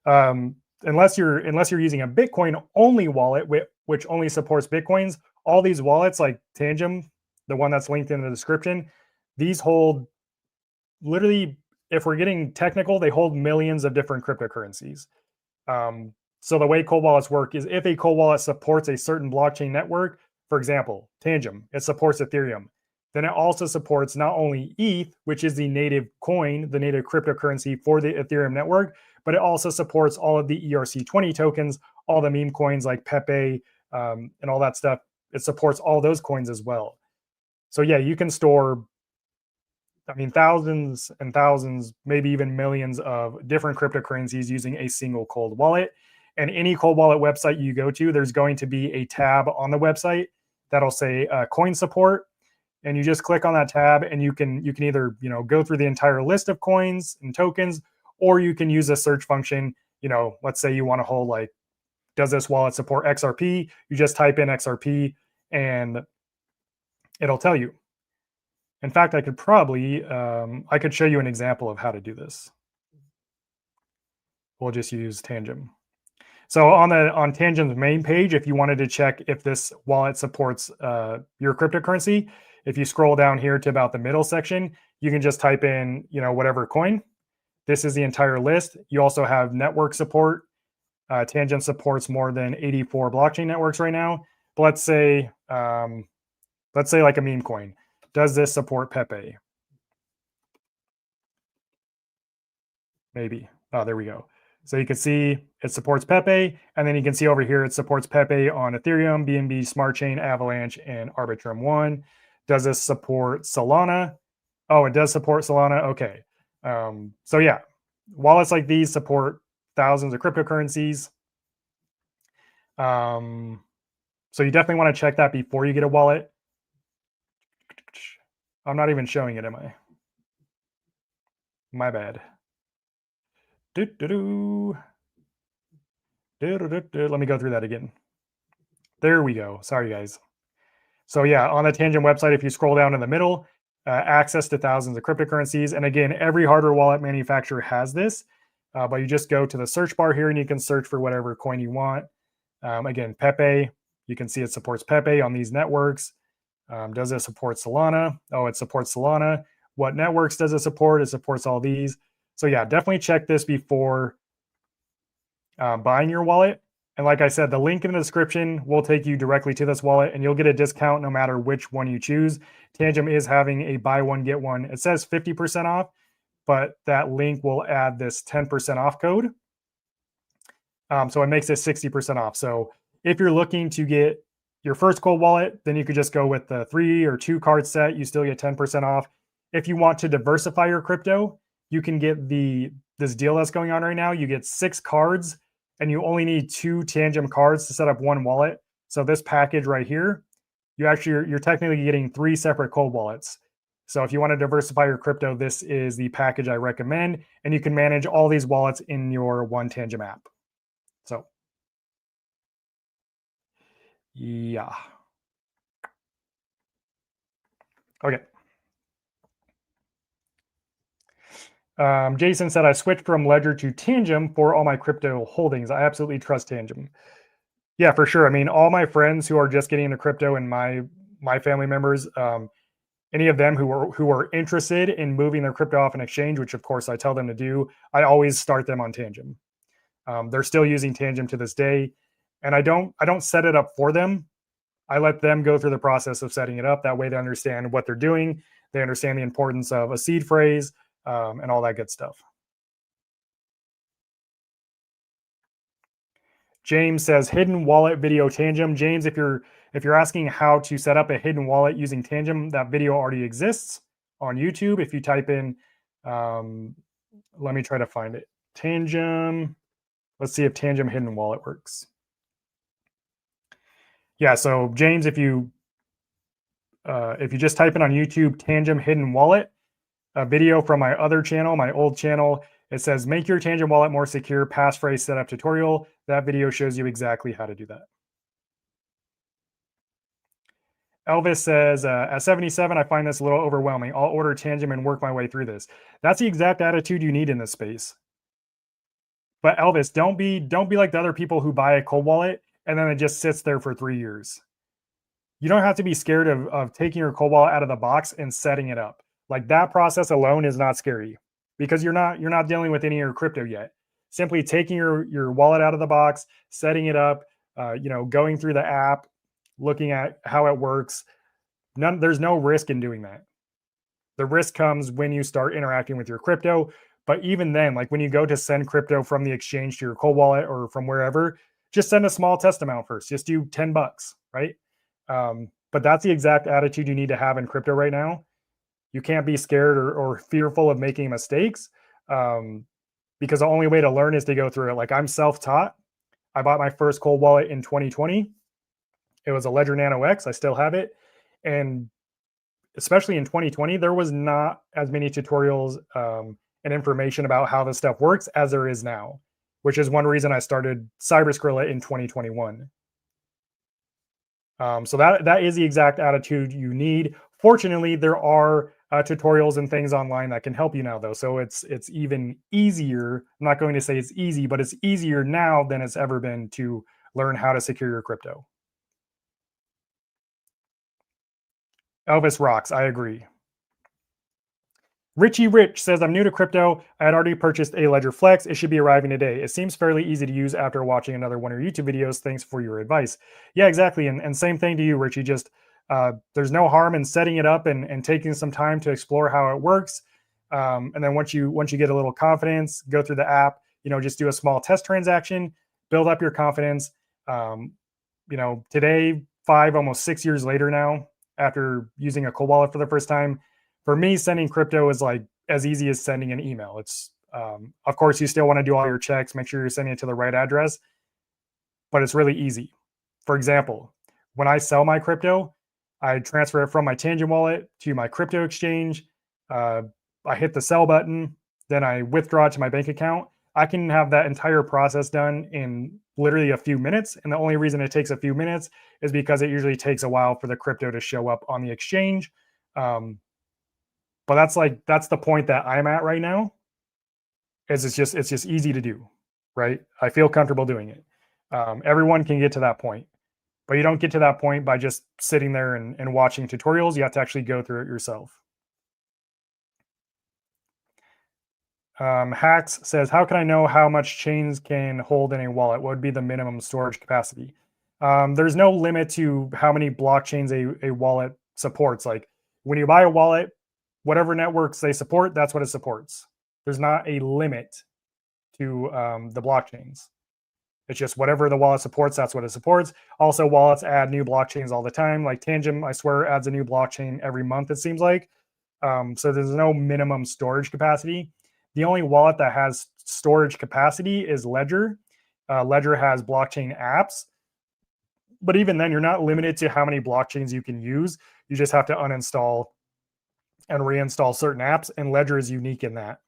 Unless you're using a Bitcoin only wallet, which only supports Bitcoins, all these wallets like Tangem, the one that's linked in the description, these hold literally, if we're getting technical, they hold millions of different cryptocurrencies. So the way cold wallets work is if a cold wallet supports a certain blockchain network, for example, Tangem, it supports Ethereum. Then it also supports not only ETH, which is the native coin, the native cryptocurrency for the Ethereum network, but it also supports all of the ERC20 tokens, all the meme coins like Pepe, and all that stuff. It supports all those coins as well. So yeah, you can store, thousands and thousands, maybe even millions of different cryptocurrencies using a single cold wallet. And any cold wallet website you go to, there's going to be a tab on the website that'll say coin support. And you just click on that tab, and you can either go through the entire list of coins and tokens, or you can use a search function. Let's say you want to hold, like, does this wallet support XRP? You just type in XRP, and it'll tell you. In fact, I could probably I could show you an example of how to do this. We'll just use Tangem. So on Tangem's main page, if you wanted to check if this wallet supports your cryptocurrency, if you scroll down here to about the middle section, you can just type in, whatever coin. This is the entire list. You also have network support. Tangem supports more than 84 blockchain networks right now. But let's say like a meme coin. Does this support Pepe? Maybe. Oh, there we go. So you can see it supports Pepe, and then you can see over here it supports Pepe on Ethereum, BNB Smart Chain, Avalanche, and Arbitrum One. Does this support Solana? Oh, it does support Solana. Okay. So yeah, wallets like these support thousands of cryptocurrencies. So you definitely want to check that before you get a wallet. I'm not even showing it, am I? My bad. Let me go through that again. There we go. Sorry, guys. So yeah, on the Tangem website, if you scroll down in the middle, access to thousands of cryptocurrencies. And again, every hardware wallet manufacturer has this, but you just go to the search bar here and you can search for whatever coin you want. Again, Pepe, you can see it supports Pepe on these networks. Does it support Solana? Oh, it supports Solana. What networks does it support? It supports all these. So yeah, definitely check this before buying your wallet. And like I said, the link in the description will take you directly to this wallet, and you'll get a discount no matter which one you choose. Tangem is having a buy one, get one. It says 50% off, but that link will add this 10% off code. So it makes it 60% off. So if you're looking to get your first cold wallet, then you could just go with the 3 or 2 card set. You still get 10% off. If you want to diversify your crypto, you can get this deal that's going on right now. You get 6 cards, and you only need 2 Tangem cards to set up one wallet. So this package right here, you're technically getting 3 separate cold wallets. So if you want to diversify your crypto, this is the package I recommend, and you can manage all these wallets in your one Tangem app. So yeah. Okay. Jason said, I switched from Ledger to Tangem for all my crypto holdings. I absolutely trust Tangem. Yeah, for sure. I mean, all my friends who are just getting into crypto and my family members, any of them who are interested in moving their crypto off an exchange, which of course I tell them to do, I always start them on Tangem. They're still using Tangem to this day, and I don't set it up for them. I let them go through the process of setting it up. That way they understand what they're doing. They understand the importance of a seed phrase, and all that good stuff. James says hidden wallet video Tangem. James, if you're If you're asking how to set up a hidden wallet using Tangem, that video already exists on YouTube. If you type in, let me try to find it. Tangem. Let's see if Tangem hidden wallet works. Yeah, so James, if you just type in on YouTube Tangem hidden wallet, a video from my other channel, my old channel, it says make your Tangem wallet more secure, passphrase setup tutorial. That video shows you exactly how to do that. Elvis says, at 77, I find this a little overwhelming. I'll order Tangem and work my way through this. That's the exact attitude you need in this space. But Elvis, don't be like the other people who buy a cold wallet and then it just sits there for 3 years. You don't have to be scared of taking your cold wallet out of the box and setting it up. Like that process alone is not scary because you're not dealing with any of your crypto yet. Simply taking your wallet out of the box, setting it up, going through the app, looking at how it works. There's no risk in doing that. The risk comes when you start interacting with your crypto. But even then, like when you go to send crypto from the exchange to your cold wallet or from wherever, just send a small test amount first. Just do $10, right? But that's the exact attitude you need to have in crypto right now. You can't be scared or fearful of making mistakes, because the only way to learn is to go through it. Like I'm self-taught. I bought my first cold wallet in 2020. It was a Ledger Nano X. I still have it. And especially in 2020, there was not as many tutorials and information about how this stuff works as there is now, which is one reason I started Cyberskrilla in 2021. So that is the exact attitude you need. Fortunately, there are tutorials and things online that can help you now, though. So it's even easier. I'm not going to say it's easy, but it's easier now than it's ever been to learn how to secure your crypto. Elvis rocks. I agree. Richie Rich says, I'm new to crypto. I had already purchased a Ledger Flex. It should be arriving today. It seems fairly easy to use after watching another one of your YouTube videos. Thanks for your advice. Yeah, exactly. And same thing to you, Richie. Just there's no harm in setting it up and taking some time to explore how it works. And then once you get a little confidence, go through the app, just do a small test transaction, build up your confidence. Today, almost 6 years later now, after using a cold wallet for the first time, for me, sending crypto is like as easy as sending an email. It's, of course, you still want to do all your checks, make sure you're sending it to the right address, but it's really easy. For example, when I sell my crypto, I transfer it from my Tangem wallet to my crypto exchange. I hit the sell button, then I withdraw it to my bank account. I can have that entire process done in literally a few minutes. And the only reason it takes a few minutes is because it usually takes a while for the crypto to show up on the exchange. But that's the point that I'm at right now. Is it's just easy to do, right? I feel comfortable doing it. Everyone can get to that point, but you don't get to that point by just sitting there and watching tutorials. You have to actually go through it yourself. Hacks says, how can I know how much chains can hold in a wallet? What would be the minimum storage capacity? There's no limit to how many blockchains a wallet supports. Like when you buy a wallet, whatever networks they support, that's what it supports. There's not a limit to the blockchains. It's just whatever the wallet supports, that's what it supports. Also, wallets add new blockchains all the time. Like Tangem, I swear, adds a new blockchain every month, it seems like. So there's no minimum storage capacity. The only wallet that has storage capacity is Ledger. Ledger has blockchain apps. But even then, you're not limited to how many blockchains you can use. You just have to uninstall and reinstall certain apps, and Ledger is unique in that.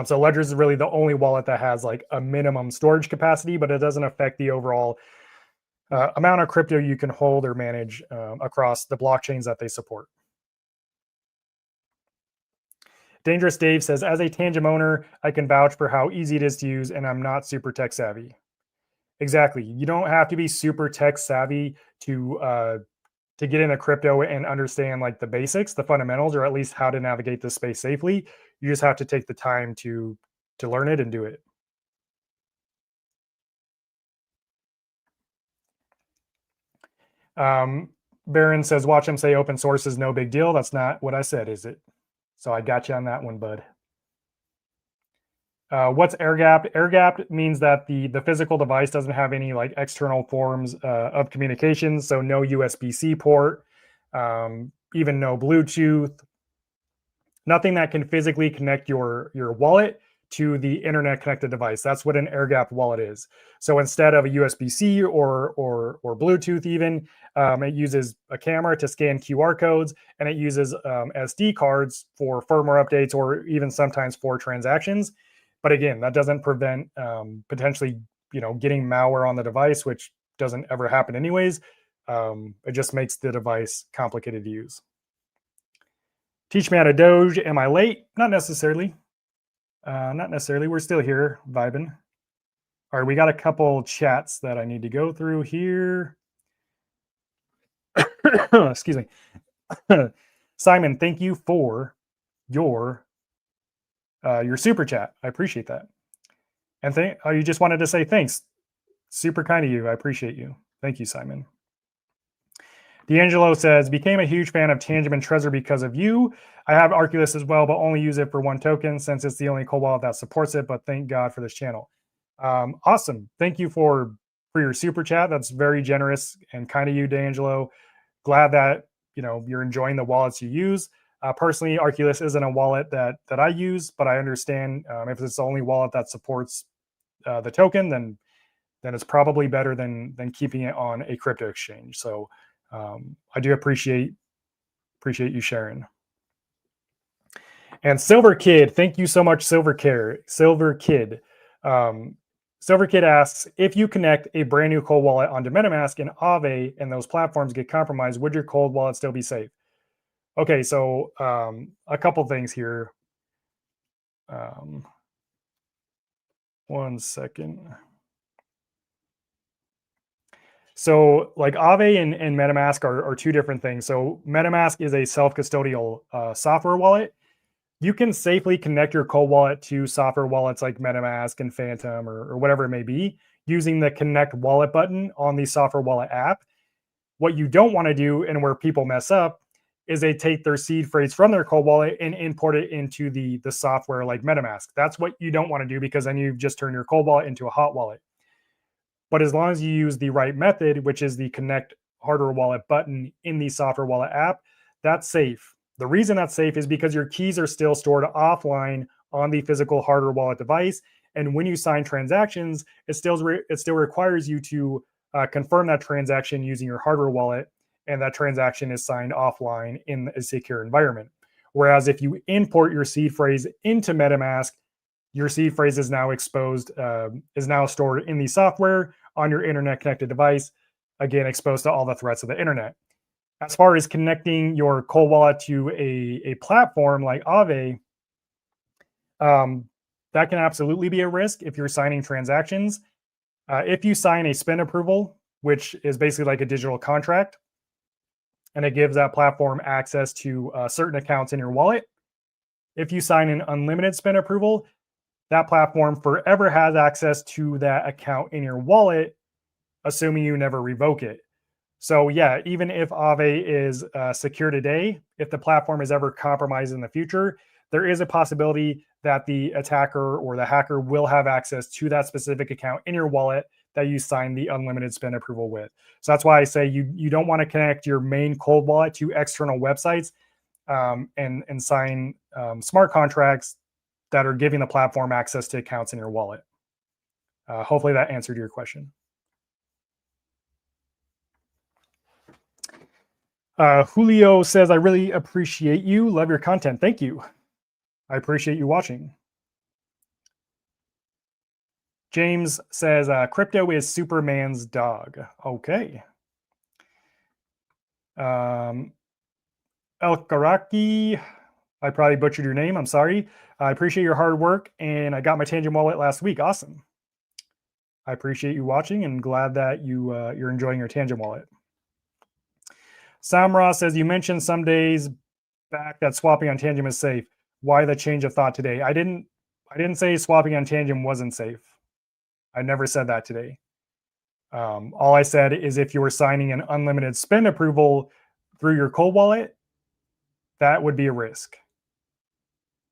So Ledger is really the only wallet that has like a minimum storage capacity, but it doesn't affect the overall amount of crypto you can hold or manage across the blockchains that they support. Dangerous Dave says, as a Tangem owner, I can vouch for how easy it is to use, and I'm not super tech savvy. Exactly. You don't have to be super tech savvy to get into crypto and understand like the basics, the fundamentals, or at least how to navigate this space safely. You just have to take the time to learn it and do it. Baron says, watch him say open source is no big deal. That's not what I said, is it? So I got you on that one, bud. What's air gapped? Air gapped means that the physical device doesn't have any like external forms of communication. So no USB-C port, even no Bluetooth, nothing that can physically connect your wallet to the internet connected device. That's what an air gapped wallet is. So instead of a USB-C or Bluetooth, even it uses a camera to scan QR codes, and it uses SD cards for firmware updates or even sometimes for transactions. But again, that doesn't prevent potentially getting malware on the device, which doesn't ever happen anyways. It just makes the device complicated to use. Teach me how to Doge. Am I late? Not necessarily. Not necessarily. We're still here vibing. All right, we got a couple chats that I need to go through here. Excuse me. Simon, thank you for your super chat. I appreciate that. And you just wanted to say thanks. Super kind of you. I appreciate you. Thank you, Simon. D'Angelo says, became a huge fan of Tangem and Trezor because of you. I have Arculus as well, but only use it for one token since it's the only cold wallet that supports it. But thank God for this channel. Awesome. Thank you for your super chat. That's very generous and kind of you, D'Angelo. Glad that you're enjoying the wallets you use. Personally, Arculus isn't a wallet that I use, but I understand if it's the only wallet that supports the token, then it's probably better than keeping it on a crypto exchange. So I do appreciate you sharing. And Silver Kid, thank you so much, Silver Kid. Silver Kid asks, if you connect a brand new cold wallet onto MetaMask and Aave and those platforms get compromised, would your cold wallet still be safe? Okay, so a couple things here. One second. So like Aave and MetaMask are two different things. So MetaMask is a self-custodial software wallet. You can safely connect your cold wallet to software wallets like MetaMask and Phantom or whatever it may be using the Connect Wallet button on the software wallet app. What you don't want to do, and where people mess up, is they take their seed phrase from their cold wallet and import it into the software like MetaMask. That's what you don't want to do, because then you've just turned your cold wallet into a hot wallet. But as long as you use the right method, which is the Connect Hardware Wallet button in the software wallet app, that's safe. The reason that's safe is because your keys are still stored offline on the physical hardware wallet device. And when you sign transactions, it still requires you to confirm that transaction using your hardware wallet, and that transaction is signed offline in a secure environment. Whereas if you import your seed phrase into MetaMask, your seed phrase is now exposed, is now stored in the software on your internet connected device, again, exposed to all the threats of the internet. As far as connecting your cold wallet to a platform like Aave, that can absolutely be a risk if you're signing transactions. If you sign a spend approval, which is basically like a digital contract, and it gives that platform access to certain accounts in your wallet. If you sign an unlimited spend approval, that platform forever has access to that account in your wallet, assuming you never revoke it. So yeah, even if Aave is secure today, if the platform is ever compromised in the future, there is a possibility that the attacker or the hacker will have access to that specific account in your wallet that you signed the unlimited spend approval with. So that's why I say you don't want to connect your main cold wallet to external websites and sign smart contracts that are giving the platform access to accounts in your wallet. Hopefully that answered your question. Julio says, I really appreciate you. Love your content. Thank you. I appreciate you watching. James says, crypto is Superman's dog. Okay. El Karaki, I probably butchered your name. I'm sorry. I appreciate your hard work, and I got my Tangem wallet last week. Awesome. I appreciate you watching and glad that you're enjoying your Tangem wallet. Samra says, you mentioned some days back that swapping on Tangem is safe. Why the change of thought today? I didn't say swapping on Tangem wasn't safe. I never said that today. All I said is if you were signing an unlimited spend approval through your cold wallet, that would be a risk.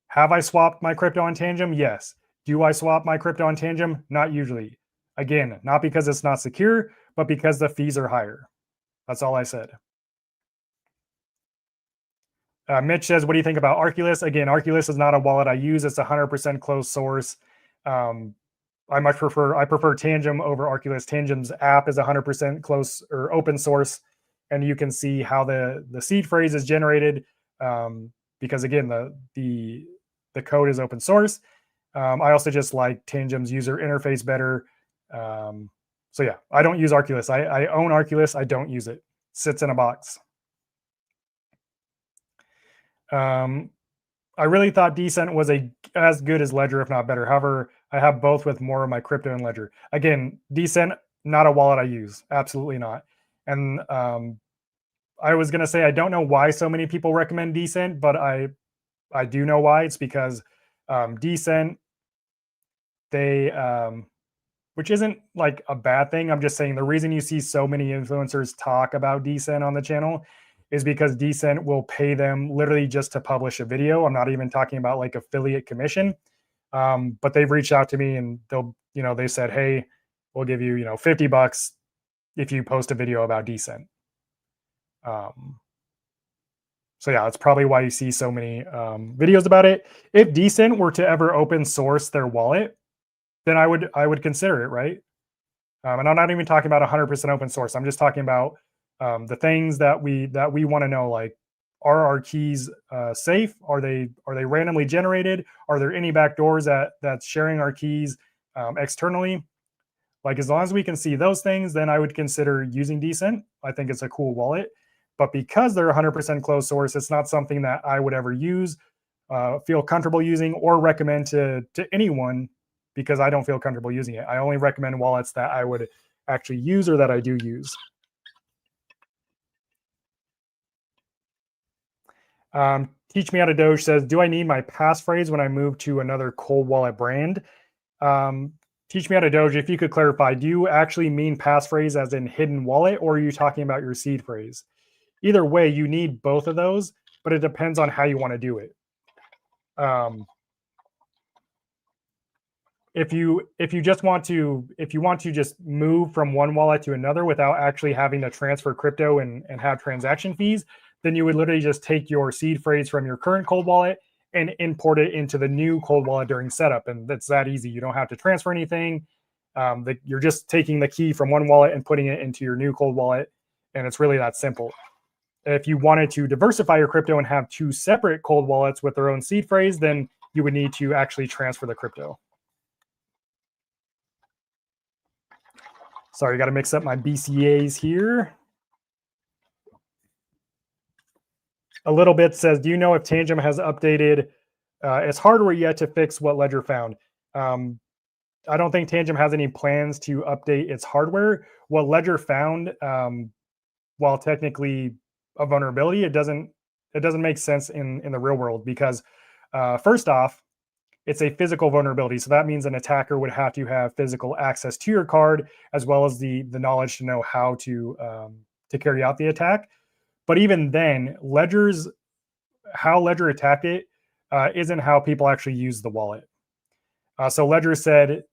Have I swapped my crypto on Tangem? Yes. Do I swap my crypto on Tangem? Not usually. Again, not because it's not secure, but because the fees are higher. That's all I said. Mitch says, what do you think about Arculus? Again, Arculus is not a wallet I use. It's 100% closed source. I prefer Tangem over Arculus. Tangem's app is 100% close or open source, and you can see how the seed phrase is generated, because again, the code is open source. I also just like Tangem's user interface better. So yeah, I don't use Arculus. I own Arculus. I don't use it. Sits in a box. I really thought Decent was as good as Ledger, if not better. However, I have both with more of my crypto and Ledger. Again, Decent, not a wallet I use. Absolutely not. And I was going to say, I don't know why so many people recommend Decent, but I do know why. It's because Decent, they, which isn't like a bad thing. I'm just saying the reason you see so many influencers talk about Decent on the channel is because Decent will pay them literally just to publish a video. I'm not even talking about like affiliate commission. But they've reached out to me and they said, hey, we'll give you, $50 if you post a video about Decent. So yeah, that's probably why you see so many videos about it. If Decent were to ever open source their wallet, then I would consider it, right? And I'm not even talking about 100% open source. I'm just talking about the things that we want to know, like, are our keys safe? Are they randomly generated? Are there any backdoors that's sharing our keys externally? Like, as long as we can see those things, then I would consider using Decent. I think it's a cool wallet. But because they're 100% closed source, it's not something that I would ever use, feel comfortable using, or recommend to anyone, because I don't feel comfortable using it. I only recommend wallets that I would actually use or that I do use. Teach Me How to Doge says, do I need my passphrase when I move to another cold wallet brand? Teach Me How to Doge, if you could clarify, do you actually mean passphrase as in hidden wallet, or are you talking about your seed phrase? Either way, you need both of those, but it depends on how you want to do it. If you want to just move from one wallet to another without actually having to transfer crypto and have transaction fees, then you would literally just take your seed phrase from your current cold wallet and import it into the new cold wallet during setup. And that's that easy. You don't have to transfer anything. You're just taking the key from one wallet and putting it into your new cold wallet. And it's really that simple. If you wanted to diversify your crypto and have two separate cold wallets with their own seed phrase, then you would need to actually transfer the crypto. Sorry, got to mix up my BCAs here. A little bit says, do you know if Tangem has updated its hardware yet to fix what Ledger found? I don't think Tangem has any plans to update its hardware. What Ledger found, while technically a vulnerability, it doesn't make sense in the real world, because first off, it's a physical vulnerability. So that means an attacker would have to have physical access to your card, as well as the knowledge to know how to carry out the attack. But even then, how Ledger attacked it isn't how people actually use the wallet. So Ledger said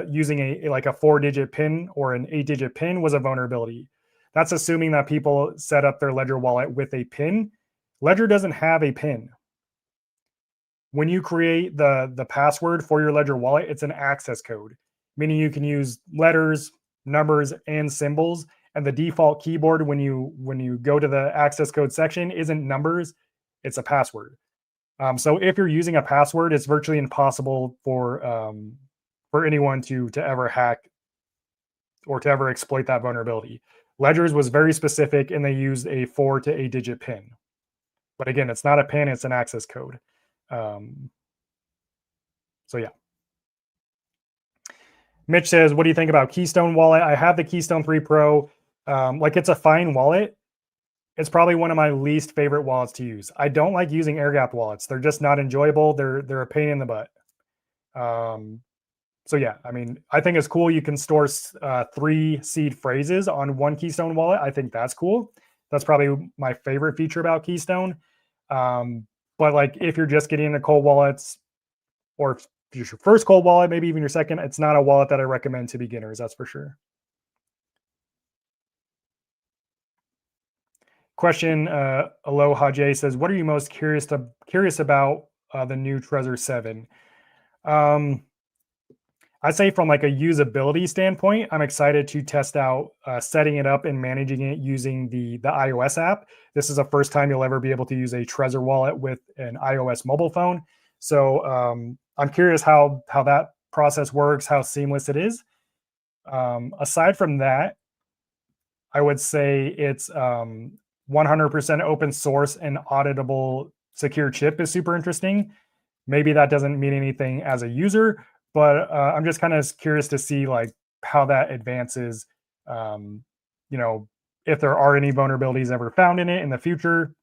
using a 4-digit PIN or an 8-digit PIN was a vulnerability. That's assuming that people set up their Ledger wallet with a PIN. Ledger doesn't have a PIN. When you create the password for your Ledger wallet, it's an access code, meaning you can use letters, numbers, and symbols. And the default keyboard when you go to the access code section isn't numbers, it's a password. So if you're using a password, it's virtually impossible for anyone to ever hack or to ever exploit that vulnerability. Ledger's was very specific, and they used a 4 to 8-digit PIN. But again, it's not a PIN, it's an access code. So yeah. Mitch says, what do you think about Keystone Wallet? I have the Keystone 3 Pro. It's a fine wallet. It's probably one of my least favorite wallets to use. I don't like using air-gapped wallets. They're just not enjoyable. They're a pain in the butt. So yeah, I mean, I think it's cool you can store 3 seed phrases on one Keystone wallet. I think that's cool. That's probably my favorite feature about Keystone. But like, if you're just getting into cold wallets, or it's your first cold wallet, maybe even your second, it's not a wallet that I recommend to beginners. That's for sure. Question, Aloha J says, "What are you most curious about the new Trezor 7?" Um, I'd say from like a usability standpoint, I'm excited to test out setting it up and managing it using the iOS app. This is the first time you'll ever be able to use a Trezor wallet with an iOS mobile phone. So I'm curious how that process works, how seamless it is. Aside from that, I would say it's 100% open source and auditable secure chip is super interesting. Maybe that doesn't mean anything as a user, but I'm just kind of curious to see like how that advances. Um, you know, if there are any vulnerabilities ever found in it in the future.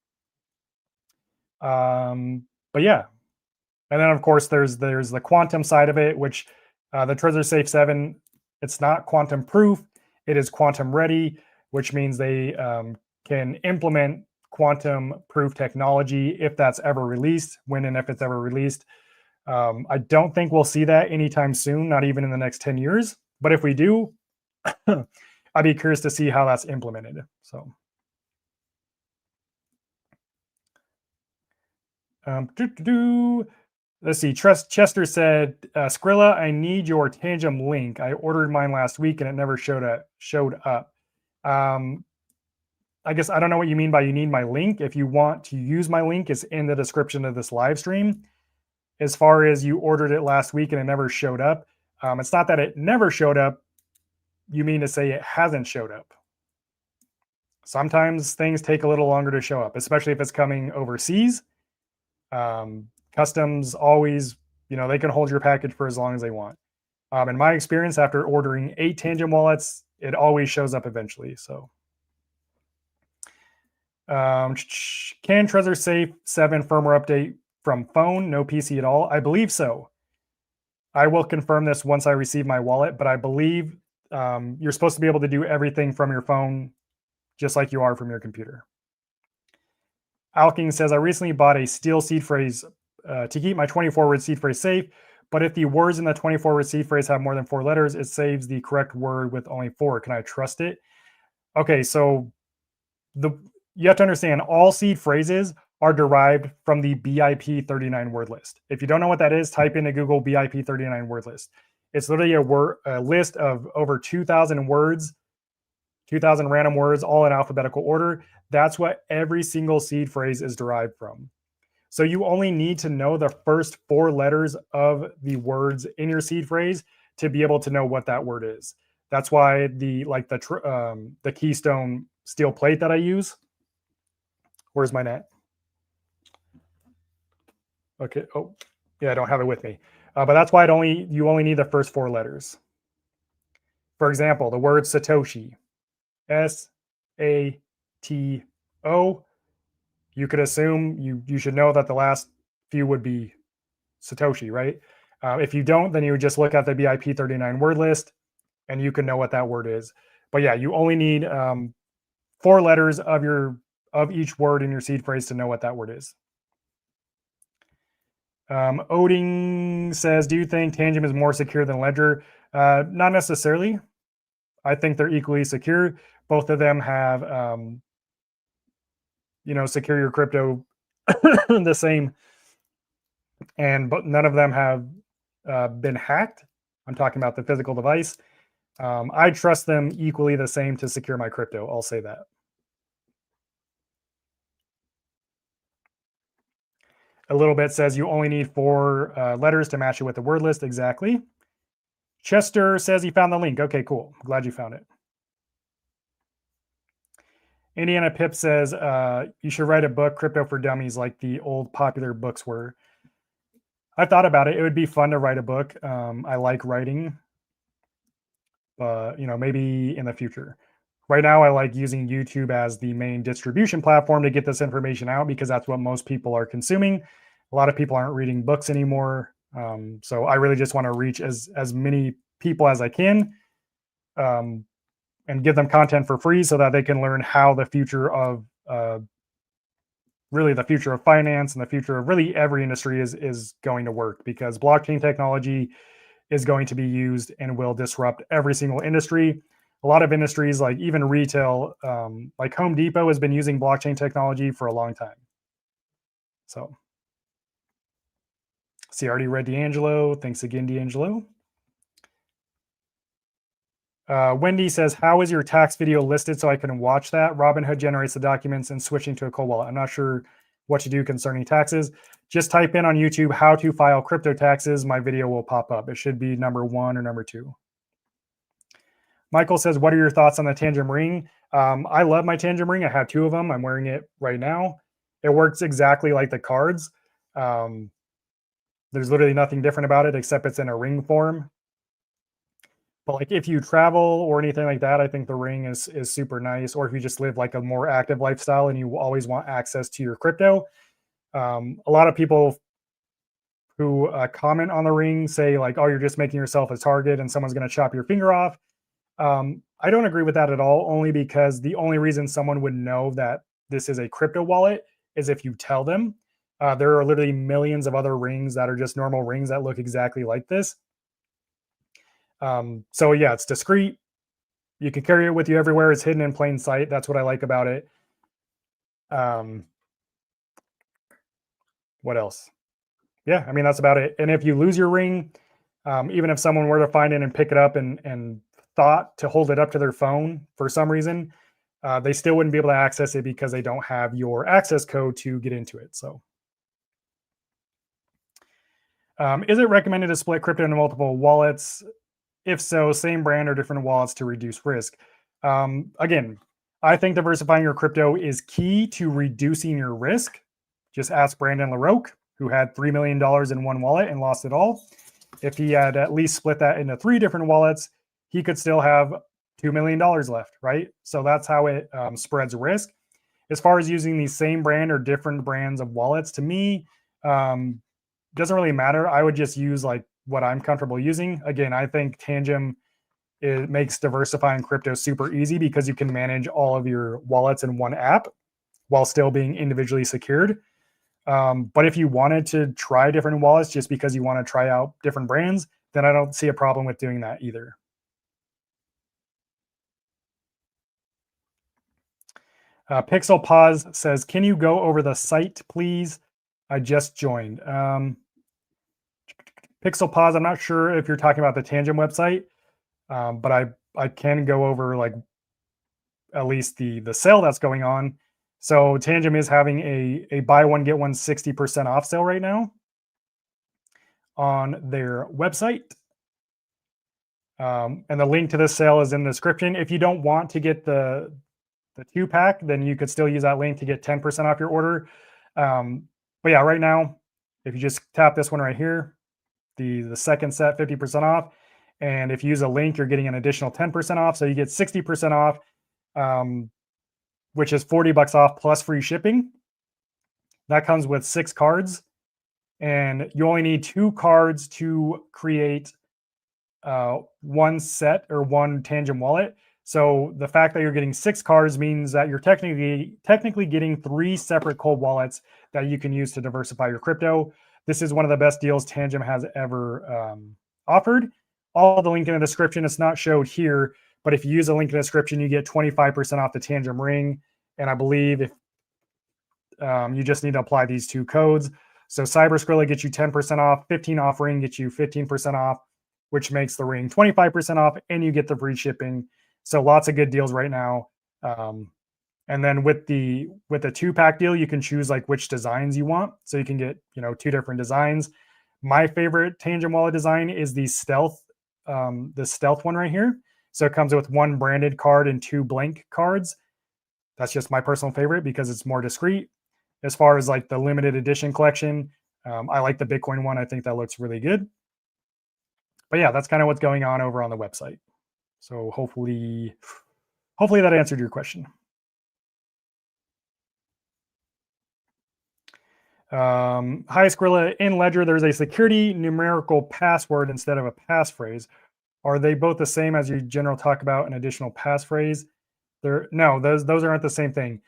But yeah, and then of course there's the quantum side of it, which the Trezor Safe 7, it's not quantum proof, it is quantum ready, which means they can implement quantum proof technology if that's ever released, when and if it's ever released. I don't think we'll see that anytime soon, not even in the next 10 years. But if we do, I'd be curious to see how that's implemented. So, let's see. Chester said, "Skrilla, I need your Tangem link. I ordered mine last week and it never showed up." Um, I guess I don't know what you mean by you need my link. If you want to use my link, it's in the description of this live stream. As far as you ordered it last week and it never showed up, it's not that it never showed up. You mean to say it hasn't showed up. Sometimes things take a little longer to show up, especially if it's coming overseas. Customs always, they can hold your package for as long as they want. In my experience, after ordering 8 Tangem wallets, it always shows up eventually. So, can Trezor Safe 7 firmware update from phone, no PC at all? I believe so. I will confirm this once I receive my wallet, but I believe you're supposed to be able to do everything from your phone, just like you are from your computer. Alking says, "I recently bought a steel seed phrase to keep my 24-word seed phrase safe, but if the words in the 24-word seed phrase have more than 4 letters, it saves the correct word with only 4. Can I trust it?" Okay, so you have to understand all seed phrases are derived from the BIP 39 word list. If you don't know what that is, type into Google BIP 39 word list. It's literally a list of over 2,000 words, 2,000 random words, all in alphabetical order. That's what every single seed phrase is derived from. So you only need to know the first 4 letters of the words in your seed phrase to be able to know what that word is. That's why the Keystone steel plate that I use. Where's my net? Okay. Oh, yeah, I don't have it with me. But that's why you only need the first 4 letters. For example, the word Satoshi, SATO. You could assume you should know that the last few would be Satoshi, right? If you don't, then you would just look at the BIP 39 word list, and you can know what that word is. But yeah, you only need 4 letters of each word in your seed phrase to know what that word is. Oding says, "Do you think Tangem is more secure than Ledger?" Not necessarily. I think they're equally secure. Both of them have, secure your crypto the same, but none of them have been hacked. I'm talking about the physical device. I trust them equally the same to secure my crypto. I'll say that. A little bit says you only need 4 letters to match it with the word list. Exactly. Chester says he found the link. Okay, cool. Glad you found it. Indiana Pip says you should write a book, Crypto for Dummies, like the old popular books were. I thought about it. It would be fun to write a book. I like writing, but maybe in the future. Right now, I like using YouTube as the main distribution platform to get this information out because that's what most people are consuming. A lot of people aren't reading books anymore. So I really just want to reach as many people as I can and give them content for free so that they can learn how the future of really the future of finance and the future of really every industry is going to work, because blockchain technology is going to be used and will disrupt every single industry. A lot of industries, like even retail, like Home Depot, has been using blockchain technology for a long time. So, see, I already read D'Angelo. Thanks again, D'Angelo. Wendy says, "How is your tax video listed so I can watch that?" Robinhood generates the documents and switching to a cold wallet. I'm not sure what to do concerning taxes. Just type in on YouTube "how to file crypto taxes." My video will pop up. It should be number 1 or number 2. Michael says, "What are your thoughts on the Tangem ring?" I love my Tangem ring. I have 2 of them. I'm wearing it right now. It works exactly like the cards. Um, there's literally nothing different about it except it's in a ring form. But like if you travel or anything like that, I think the ring is super nice. Or if you just live like a more active lifestyle and you always want access to your crypto, a lot of people who comment on the ring say like, "Oh, you're just making yourself a target and someone's going to chop your finger off." I don't agree with that at all. Only because the only reason someone would know that this is a crypto wallet is if you tell them. There are literally millions of other rings that are just normal rings that look exactly like this. So yeah, it's discreet. You can carry it with you everywhere. It's hidden in plain sight. That's what I like about it. Um, what else? Yeah, I mean that's about it. And if you lose your ring, even if someone were to find it and pick it up and thought to hold it up to their phone for some reason, they still wouldn't be able to access it because they don't have your access code to get into it. So, is it recommended to split crypto into multiple wallets? If so, same brand or different wallets to reduce risk? Again, I think diversifying your crypto is key to reducing your risk. Just ask Brandon LaRoque, who had $3 million in one wallet and lost it all. If he had at least split that into 3 different wallets, he could still have $2 million left, right? So that's how it spreads risk. As far as using the same brand or different brands of wallets, to me, doesn't really matter. I would just use like what I'm comfortable using. Again, I think Tangem, it makes diversifying crypto super easy because you can manage all of your wallets in one app while still being individually secured. But if you wanted to try different wallets just because you want to try out different brands, then I don't see a problem with doing that either. Pixel Pause says, "Can you go over the site, please? I just joined." Pixel Pause, I'm not sure if you're talking about the Tangem website, but I can go over like at least the sale that's going on. So Tangem is having a buy one get one 60% off sale right now on their website. And the link to this sale is in the description. If you don't want to get the 2-pack, then you could still use that link to get 10% off your order. But yeah, right now, if you just tap this one right here, the second set 50% off, and if you use a link, you're getting an additional 10% off. So you get 60% off, which is $40 off plus free shipping. That comes with 6 cards, and you only need 2 cards to create one set or one Tangem wallet. So the fact that you're getting 6 cards means that you're technically getting 3 separate cold wallets that you can use to diversify your crypto. This is one of the best deals Tangem has ever offered. All the link in the description. It's not showed here, but if you use a link in the description, you get 25% off the Tangem ring. And I believe if you just need to apply these 2 codes. So Cyber Skrilla gets you 10% off, 15 off ring gets you 15% off, which makes the ring 25% off, and you get the free shipping. So lots of good deals right now. And then with the 2-pack deal, you can choose like which designs you want. So you can get 2 different designs. My favorite Tangem wallet design is the stealth one right here. So it comes with 1 branded card and 2 blank cards. That's just my personal favorite because it's more discreet. As far as like the limited edition collection, I like the Bitcoin one. I think that looks really good. But yeah, that's kind of what's going on over on the website. So hopefully that answered your question. Hi Skrilla, in Ledger, there's a security numerical password instead of a passphrase. Are they both the same as you general talk about an additional passphrase? No, those aren't the same thing.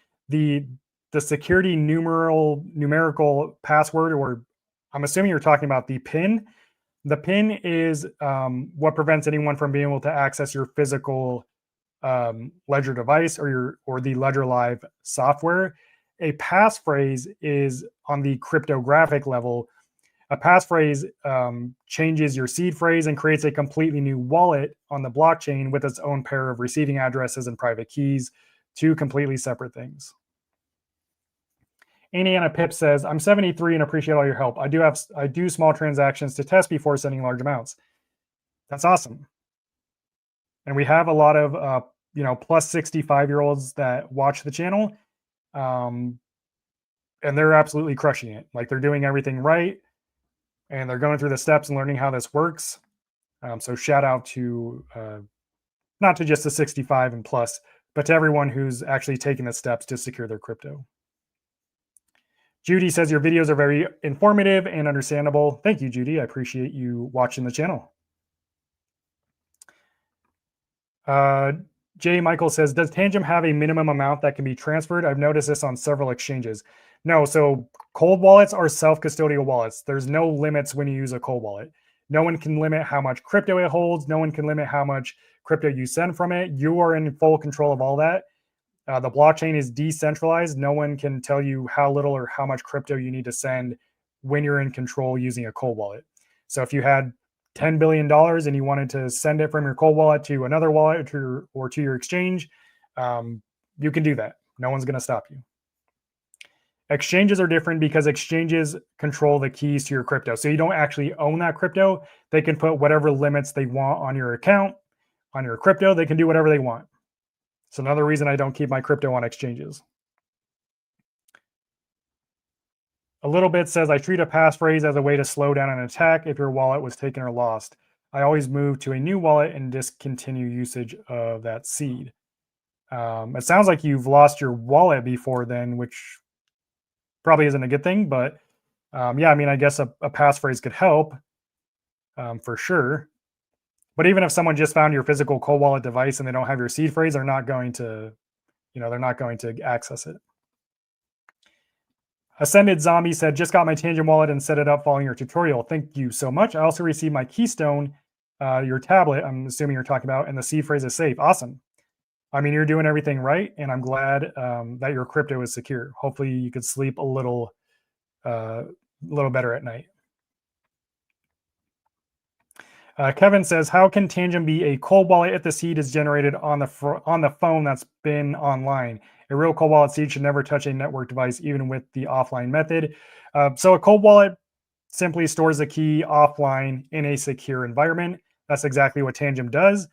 the security numerical password, or I'm assuming you're talking about the PIN. The PIN is what prevents anyone from being able to access your physical Ledger device or the Ledger Live software. A passphrase is on the cryptographic level. A passphrase changes your seed phrase and creates a completely new wallet on the blockchain with its own pair of receiving addresses and private keys, two completely separate things. Anna Pip says, I'm 73 and appreciate all your help. I do small transactions to test before sending large amounts. That's awesome. And we have a lot of plus 65-year-olds that watch the channel. And they're absolutely crushing it. Like, they're doing everything right, and they're going through the steps and learning how this works. So shout out to not to just the 65 and plus, but to everyone who's actually taking the steps to secure their crypto. Judy says your videos are very informative and understandable. Thank you, Judy. I appreciate you watching the channel. Jay Michael says, does Tangem have a minimum amount that can be transferred? I've noticed this on several exchanges. No, so cold wallets are self-custodial wallets. There's no limits when you use a cold wallet. No one can limit how much crypto it holds. No one can limit how much crypto you send from it. You are in full control of all that. The blockchain is decentralized. No one can tell you how little or how much crypto you need to send when you're in control using a cold wallet. So if you had $10 billion and you wanted to send it from your cold wallet to another wallet or to your exchange, you can do that. No one's going to stop you. Exchanges are different because exchanges control the keys to your crypto. So you don't actually own that crypto. They can put whatever limits they want on your account, on your crypto. They can do whatever they want. It's another reason I don't keep my crypto on exchanges. A little bit says, I treat a passphrase as a way to slow down an attack if your wallet was taken or lost. I always move to a new wallet and discontinue usage of that seed. It sounds like you've lost your wallet before then, which probably isn't a good thing. But yeah, I mean, I guess a passphrase could help for sure. But even if someone just found your physical cold wallet device and they don't have your seed phrase, they're not going to, they're not going to access it. Ascended Zombie said, just got my Tangem wallet and set it up following your tutorial. Thank you so much. I also received my Keystone, your tablet, I'm assuming you're talking about, and the seed phrase is safe. Awesome. I mean, you're doing everything right, and I'm glad that your crypto is secure. Hopefully you could sleep a little better at night. Kevin says, how can Tangem be a cold wallet if the seed is generated on the phone that's been online? A real cold wallet seed should never touch a network device, even with the offline method. So a cold wallet simply stores the key offline in a secure environment. That's exactly what Tangem does.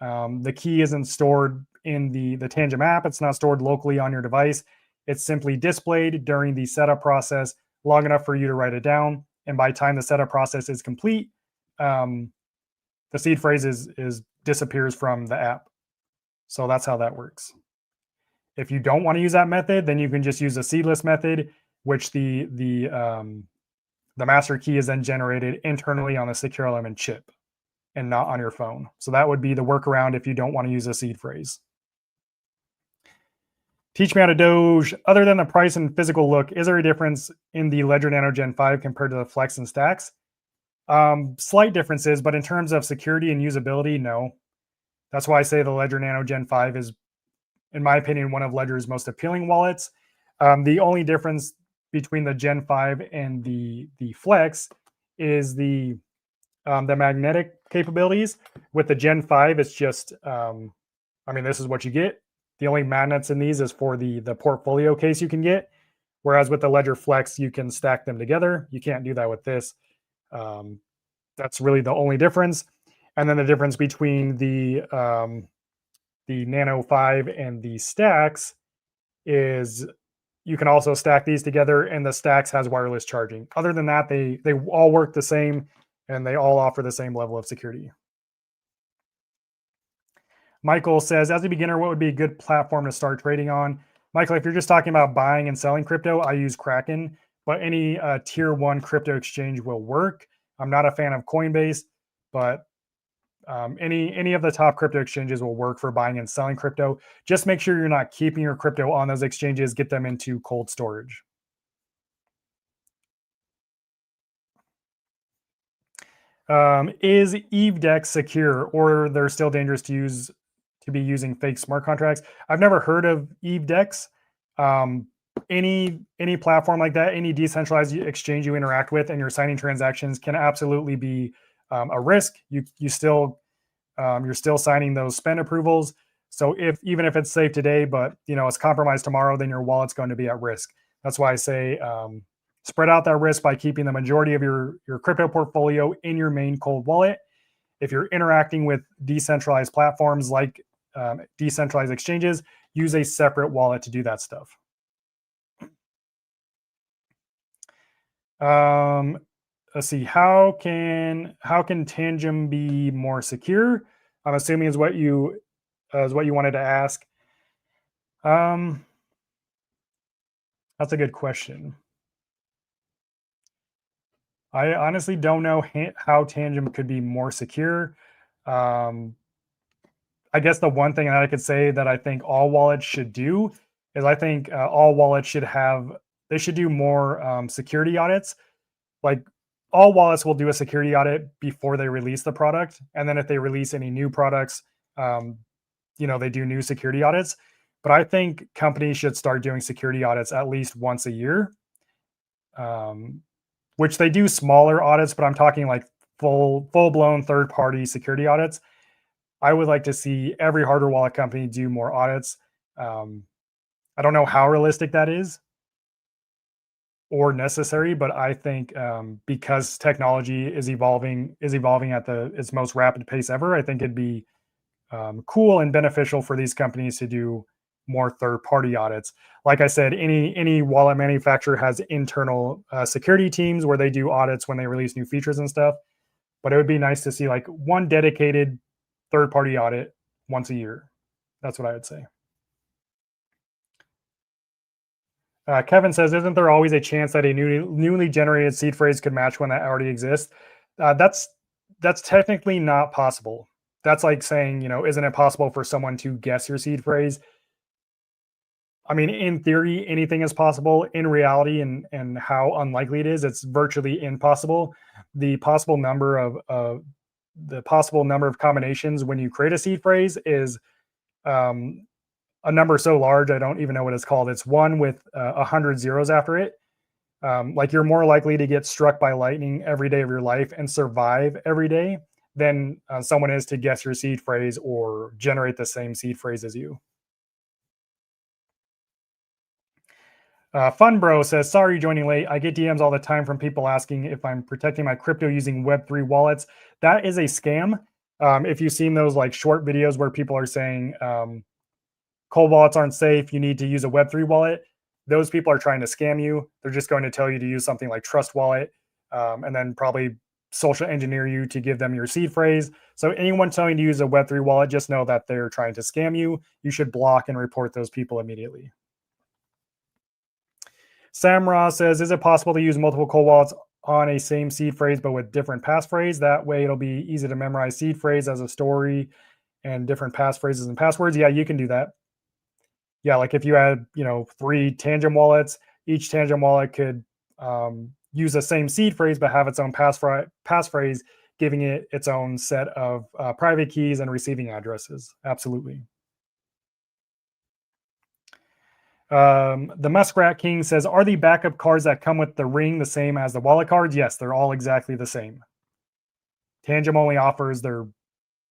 The key isn't stored in the Tangem app. It's not stored locally on your device. It's simply displayed during the setup process long enough for you to write it down. And by the time the setup process is complete, the seed phrase disappears from the app. So that's how that works. If you don't want to use that method, then you can just use a seedless method, which the master key is then generated internally on the secure element chip and not on your phone. So that would be the workaround if you don't want to use a seed phrase. Teach me how to Doge. Other than the price and physical look, is there a difference in the Ledger Nano Gen 5 compared to the Flex and Stacks? Slight differences, but in terms of security and usability, no. That's why I say the Ledger Nano Gen 5 is, in my opinion, one of Ledger's most appealing wallets. The only difference between the Gen 5 and the Flex is the magnetic capabilities. With the Gen 5, it's just, I mean, this is what you get. The only magnets in these is for the portfolio case you can get. Whereas with the Ledger Flex, you can stack them together. You can't do that with this. That's really the only difference. And then the difference between the Nano 5 and the Stacks is you can also stack these together, and the Stacks has wireless charging. Other than that, they all work the same, and they all offer the same level of security. Michael says, as a beginner, what would be a good platform to start trading on? Michael, if you're just talking about buying and selling crypto, I use Kraken, but any tier 1 crypto exchange will work. I'm not a fan of Coinbase, but Any of the top crypto exchanges will work for buying and selling crypto. Just make sure you're not keeping your crypto on those exchanges. Get them into cold storage. Is EveDex secure, or they're still dangerous to be using fake smart contracts? I've never heard of EveDex. Um, any platform like that, any decentralized exchange you interact with, and you're signing transactions can absolutely be a risk. You still you're still signing those spend approvals. So if even if it's safe today, but it's compromised tomorrow, then your wallet's going to be at risk. That's why I say spread out that risk by keeping the majority of your crypto portfolio in your main cold wallet. If you're interacting with decentralized platforms like decentralized exchanges, use a separate wallet to do that stuff. Um, let's see. How can Tangem be more secure? I'm assuming is what you wanted to ask. Um, that's a good question. I honestly don't know how Tangem could be more secure. Um, I guess the one thing that I could say that I think all wallets should do is I think all wallets should do more security audits. Like all wallets will do a security audit before they release the product, and then if they release any new products, um, they do new security audits. But I think companies should start doing security audits at least once a year, um, which they do smaller audits. But I'm talking like full blown third party security audits. I would like to see every hardware wallet company do more audits. Um, I don't know how realistic that is or necessary, but I think because technology is evolving at its most rapid pace ever, I think it'd be cool and beneficial for these companies to do more third-party audits. Like I said, any wallet manufacturer has internal security teams where they do audits when they release new features and stuff. But it would be nice to see like one dedicated third-party audit once a year. That's what I would say. Kevin says, "Isn't there always a chance that a newly generated seed phrase could match one that already exists?" That's technically not possible. That's like saying, isn't it possible for someone to guess your seed phrase? I mean, in theory, anything is possible. In reality, and how unlikely it is, it's virtually impossible. The possible number of combinations when you create a seed phrase is um, a number so large I don't even know what it's called. It's one with 100 zeros after it. Like you're more likely to get struck by lightning every day of your life and survive every day than someone is to guess your seed phrase or generate the same seed phrase as you. Fun Bro says, "Sorry joining late. I get DMs all the time from people asking if I'm protecting my crypto using Web3 wallets. That is a scam. If you've seen those like short videos where people are saying cold wallets aren't safe, you need to use a Web3 wallet, those people are trying to scam you. They're just going to tell you to use something like Trust Wallet and then probably social engineer you to give them your seed phrase. So anyone telling you to use a Web3 wallet, just know that they're trying to scam you. You should block and report those people immediately." Samra says, "Is it possible to use multiple cold wallets on a same seed phrase but with different passphrase? That way it'll be easy to memorize seed phrase as a story and different passphrases and passwords." Yeah, you can do that. Yeah, like if you had, three Tangem wallets, each Tangem wallet could use the same seed phrase but have its own passphrase, giving it its own set of private keys and receiving addresses. Absolutely. The Muskrat King says, "Are the backup cards that come with the ring the same as the wallet cards?" Yes, they're all exactly the same. Tangem only offers their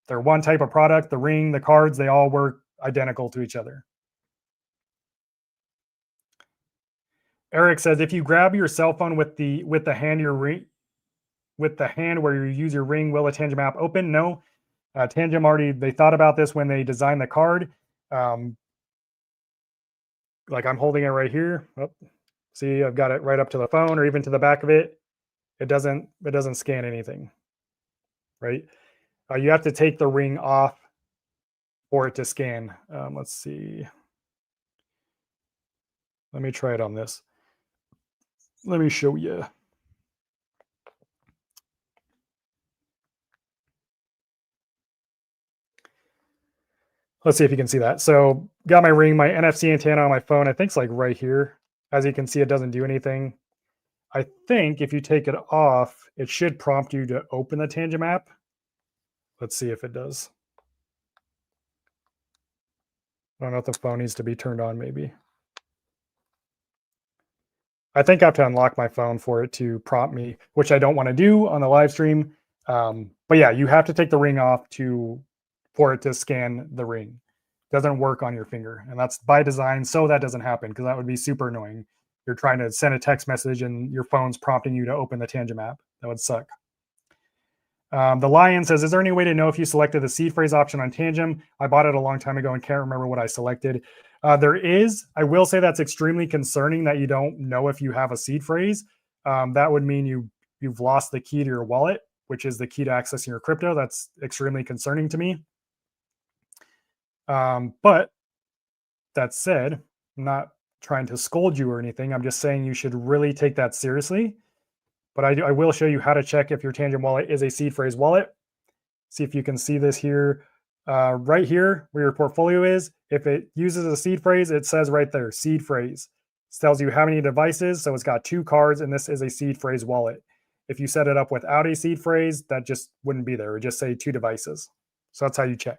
one type of product. The ring, the cards, they all work identical to each other. Eric says, "If you grab your cell phone with the hand your ring with the hand where you use your ring, will a Tangem app open?" No. Tangem already they thought about this when they designed the card. Um, like I'm holding it right here. Oh, see, I've got it right up to the phone or even to the back of it. It doesn't scan anything, right? You have to take the ring off for it to scan. Let's see. Let me try it on this. Let me show you. Let's see if you can see that. So got my ring, my NFC antenna on my phone. I think it's like right here. As you can see, it doesn't do anything. I think if you take it off, it should prompt you to open the Tangem app. Let's see if it does. I don't know if the phone needs to be turned on, maybe. I think I have to unlock my phone for it to prompt me, which I don't want to do on the live stream. But yeah, you have to take the ring off for it to scan the ring. It doesn't work on your finger, and that's by design, so that doesn't happen, because that would be super annoying. You're trying to send a text message and your phone's prompting you to open the Tangem app. That would suck. The Lion says, is there any way to know if you selected the seed phrase option on Tangem? I bought it a long time ago and can't remember what I selected. There is. I will say that's extremely concerning that you don't know if you have a seed phrase. That would mean you've lost the key to your wallet, which is the key to accessing your crypto. That's extremely concerning to me. But that said, I'm not trying to scold you or anything. I'm just saying you should really take that seriously. But I will show you how to check if your Tangem wallet is a seed phrase wallet. See if you can see this here. Right here where your portfolio is, if it uses a seed phrase, it says right there, seed phrase. It tells you how many devices, so it's got 2 cards, and this is a seed phrase wallet. If you set it up without a seed phrase, that just wouldn't be there. It would just say 2 devices. So that's how you check.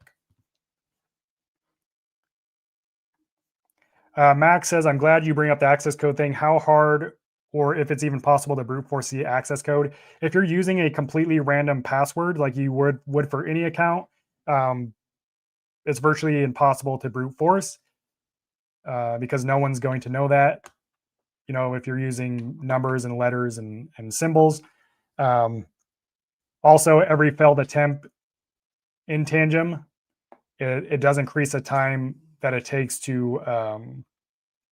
Max says, I'm glad you bring up the access code thing. How hard, or if it's even possible, to brute force the access code? If you're using a completely random password like you would for any account, it's virtually impossible to brute force because no one's going to know that. You know, if you're using numbers and letters and symbols. Also, every failed attempt in Tangem, it does increase the time that it takes to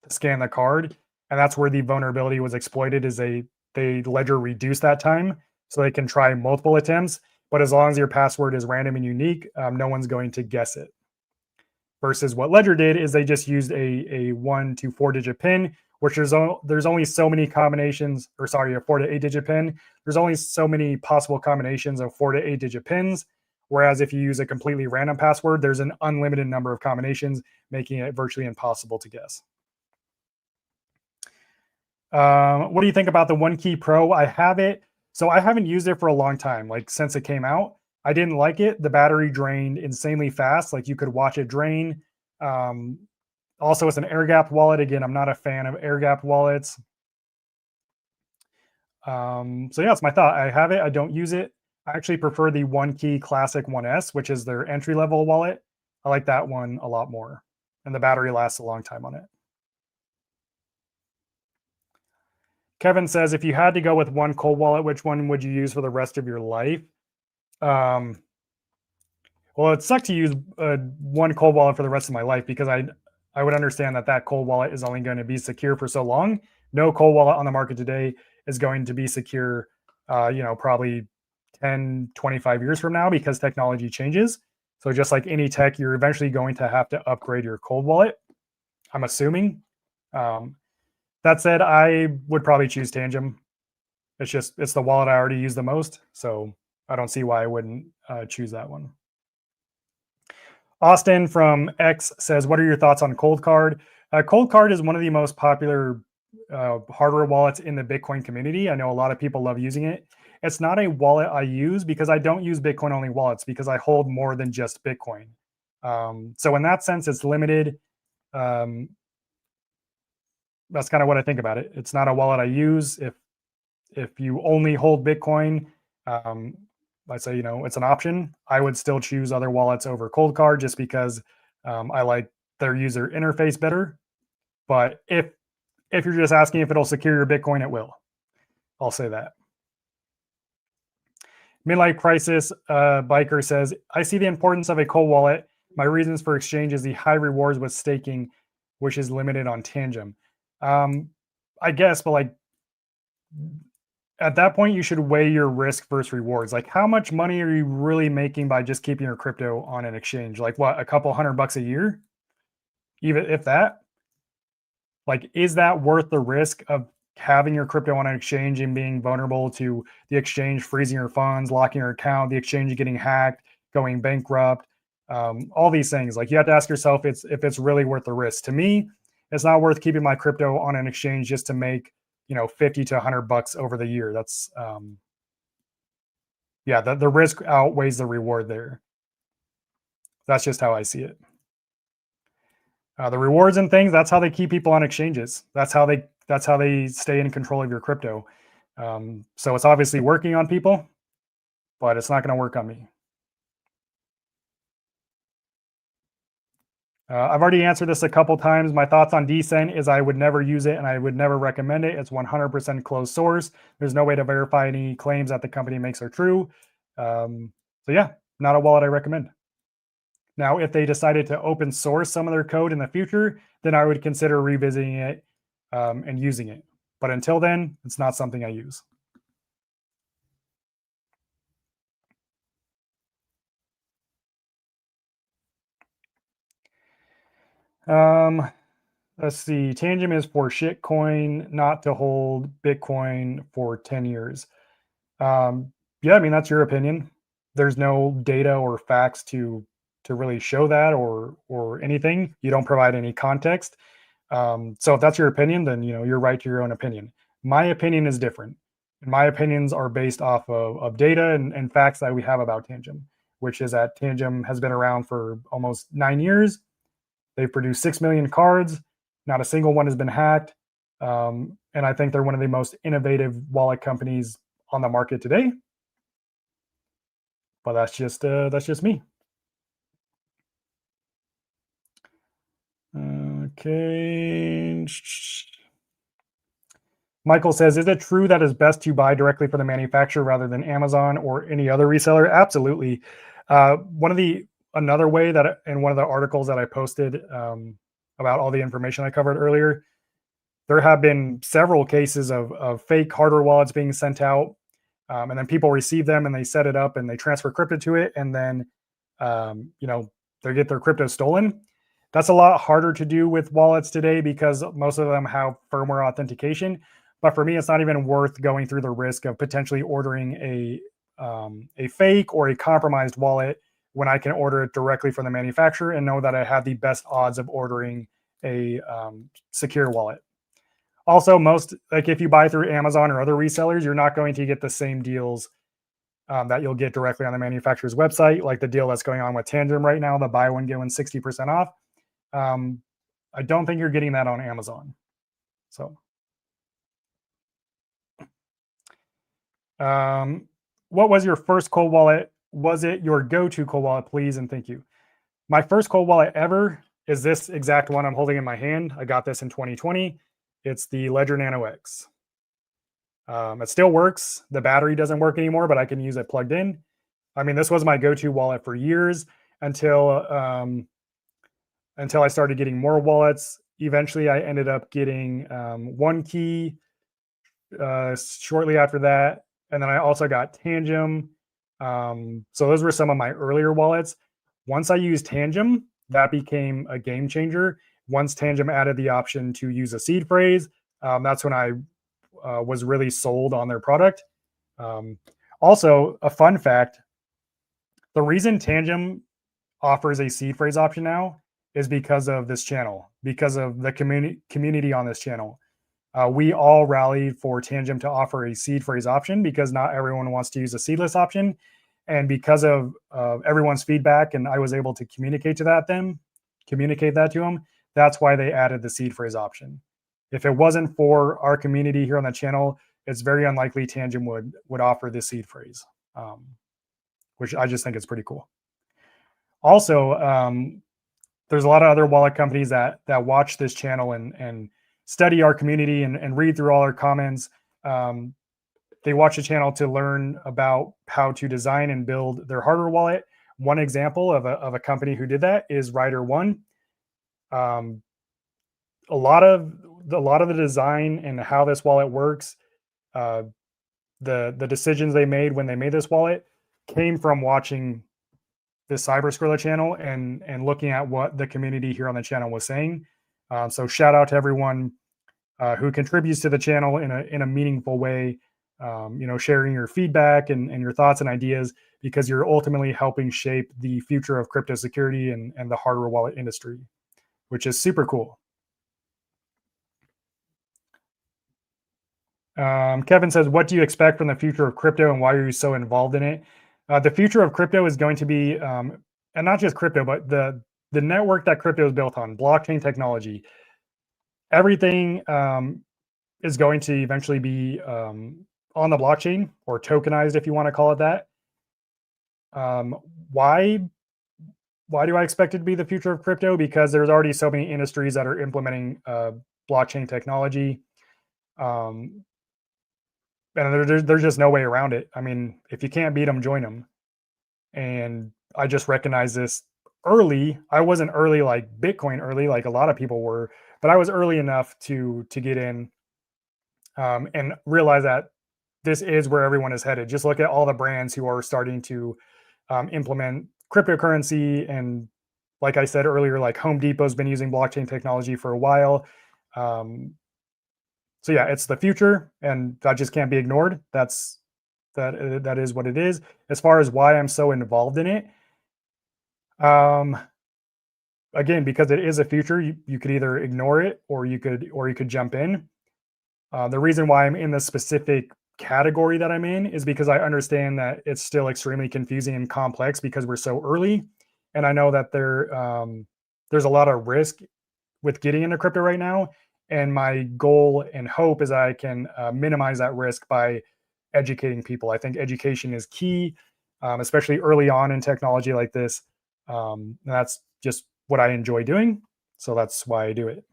scan the card, and that's where the vulnerability was exploited. Is they Ledger reduced that time so they can try multiple attempts, but as long as your password is random and unique, no one's going to guess it. Versus what Ledger did is they just used a 1 to 4 digit pin, which there's only so many combinations, or sorry, a 4 to 8 digit pin. There's only so many possible combinations of 4 to 8 digit pins. Whereas if you use a completely random password, there's an unlimited number of combinations, making it virtually impossible to guess. What do you think about the One Key Pro? I have it. So I haven't used it for a long time, like since it came out. I didn't like it. The battery drained insanely fast. Like you could watch it drain. Also, it's an air-gapped wallet. Again, I'm not a fan of air-gapped wallets. So yeah, it's my thought. I have it. I don't use it. I actually prefer the One Key Classic 1S, which is their entry-level wallet. I like that one a lot more. And the battery lasts a long time on it. Kevin says, if you had to go with one cold wallet, which one would you use for the rest of your life? Well, it sucked to use one cold wallet for the rest of my life because I would understand that cold wallet is only going to be secure for so long. No cold wallet on the market today is going to be secure, probably 10, 25 years from now because technology changes. So just like any tech, you're eventually going to have to upgrade your cold wallet, I'm assuming. That said, I would probably choose Tangem. It's the wallet I already use the most. So I don't see why I wouldn't choose that one. Austin from X says, what are your thoughts on Cold Card? Cold Card is one of the most popular hardware wallets in the Bitcoin community. I know a lot of people love using it. It's not a wallet I use because I don't use Bitcoin only wallets because I hold more than just Bitcoin. So in that sense, it's limited. That's kind of what I think about it. It's not a wallet I use. If you only hold Bitcoin, I say, it's an option. I would still choose other wallets over Cold Card just because I like their user interface better. But if you're just asking if it'll secure your Bitcoin, it will. I'll say that. Midlife Crisis Biker says, I see the importance of a cold wallet. My reasons for exchange is the high rewards with staking, which is limited on Tangem. I guess, but like at that point, you should weigh your risk versus rewards. Like, how much money are you really making by just keeping your crypto on an exchange? Like, what, a couple $100 a year? Even if that? Like, is that worth the risk of having your crypto on an exchange and being vulnerable to the exchange freezing your funds, locking your account, the exchange getting hacked, going bankrupt, all these things. Like you have to ask yourself if it's really worth the risk. To me, it's not worth keeping my crypto on an exchange just to make 50 to $100 over the year. That's yeah, the risk outweighs the reward there. That's just how I see it. The rewards and things, that's how they keep people on exchanges. That's how they stay in control of your crypto. So it's obviously working on people, but it's not going to work on me. I've already answered this a couple times. My thoughts on Decent is I would never use it and I would never recommend it. It's 100% closed source. There's no way to verify any claims that the company makes are true. So yeah, not a wallet I recommend. Now, if they decided to open source some of their code in the future, then I would consider revisiting it and using it. But until then, it's not something I use. Let's see. Tangem is for shitcoin, not to hold Bitcoin for 10 years. Yeah, I mean, that's your opinion. There's no data or facts to really show that or anything. You don't provide any context. So if that's your opinion, then you're right to your own opinion. My opinion is different. My opinions are based off of data and facts that we have about Tangem, which is that Tangem has been around for almost 9 years. They've produced 6 million cards. Not a single one has been hacked. And I think they're one of the most innovative wallet companies on the market today. But that's just me. Okay. Michael says, is it true that it's best to buy directly from the manufacturer rather than Amazon or any other reseller? Absolutely. Another way that in one of the articles that I posted about all the information I covered earlier, there have been several cases of fake hardware wallets being sent out, and then people receive them and they set it up and they transfer crypto to it, and then they get their crypto stolen. That's a lot harder to do with wallets today because most of them have firmware authentication. But for me, it's not even worth going through the risk of potentially ordering a fake or a compromised wallet when I can order it directly from the manufacturer and know that I have the best odds of ordering a secure wallet. Also, if you buy through Amazon or other resellers, you're not going to get the same deals that you'll get directly on the manufacturer's website, like the deal that's going on with Tangem right now, the buy one, get one 60% off. I don't think you're getting that on Amazon. So, what was your first cold wallet? Was it your go-to cold wallet, please? And thank you. My first cold wallet ever is this exact one I'm holding in my hand. I got this in 2020. It's the Ledger Nano X. It still works. The battery doesn't work anymore, but I can use it plugged in. I mean, this was my go-to wallet for years until I started getting more wallets. Eventually, I ended up getting One Key shortly after that. And then I also got Tangem. So those were some of my earlier wallets. Once I used Tangem, that became a game changer. Once Tangem added the option to use a seed phrase, that's when I was really sold on their product. Also, a fun fact, the reason Tangem offers a seed phrase option now is because of this channel, because of the community on this channel. We all rallied for Tangem to offer a seed phrase option because not everyone wants to use a seedless option. And because of everyone's feedback, and I was able to communicate that to them, that's why they added the seed phrase option. If it wasn't for our community here on the channel, it's very unlikely Tangem would offer this seed phrase, which I just think is pretty cool. Also, there's a lot of other wallet companies that watch this channel and study our community and read through all our comments. They watch the channel to learn about how to design and build their hardware wallet. One example of a company who did that is Rider One. A lot of the design and how this wallet works, the decisions they made when they made this wallet came from watching the Cyber Skrilla channel and looking at what the community here on the channel was saying. So shout out to everyone who contributes to the channel in a meaningful way. Sharing your feedback and your thoughts and ideas, because you're ultimately helping shape the future of crypto security and the hardware wallet industry, which is super cool. Kevin says, "What do you expect from the future of crypto, and why are you so involved in it?" The future of crypto is going to be, and not just crypto, but the network that crypto is built on, blockchain technology. Everything is going to eventually be on the blockchain or tokenized, if you want to call it that. Um, why? Why do I expect it to be the future of crypto? Because there's already so many industries that are implementing blockchain technology. Um, and there's just no way around it. I mean, if you can't beat them, join them. And I just recognize this early. I wasn't early like Bitcoin early, like a lot of people were, but I was early enough to get in and realize that this is where everyone is headed. Just look at all the brands who are starting to implement cryptocurrency, and like I said earlier, like Home Depot's been using blockchain technology for a while. Um, so yeah, it's the future, and that just can't be ignored. That is what it is. As far as why I'm so involved in it, um, again, because it is a future, you could either ignore it or you could jump in. The reason why I'm in the specific category that I'm in is because I understand that it's still extremely confusing and complex because we're so early, and I know that there's a lot of risk with getting into crypto right now. And my goal and hope is I can minimize that risk by educating people. I think education is key, especially early on in technology like this. And that's just what I enjoy doing. So that's why I do it.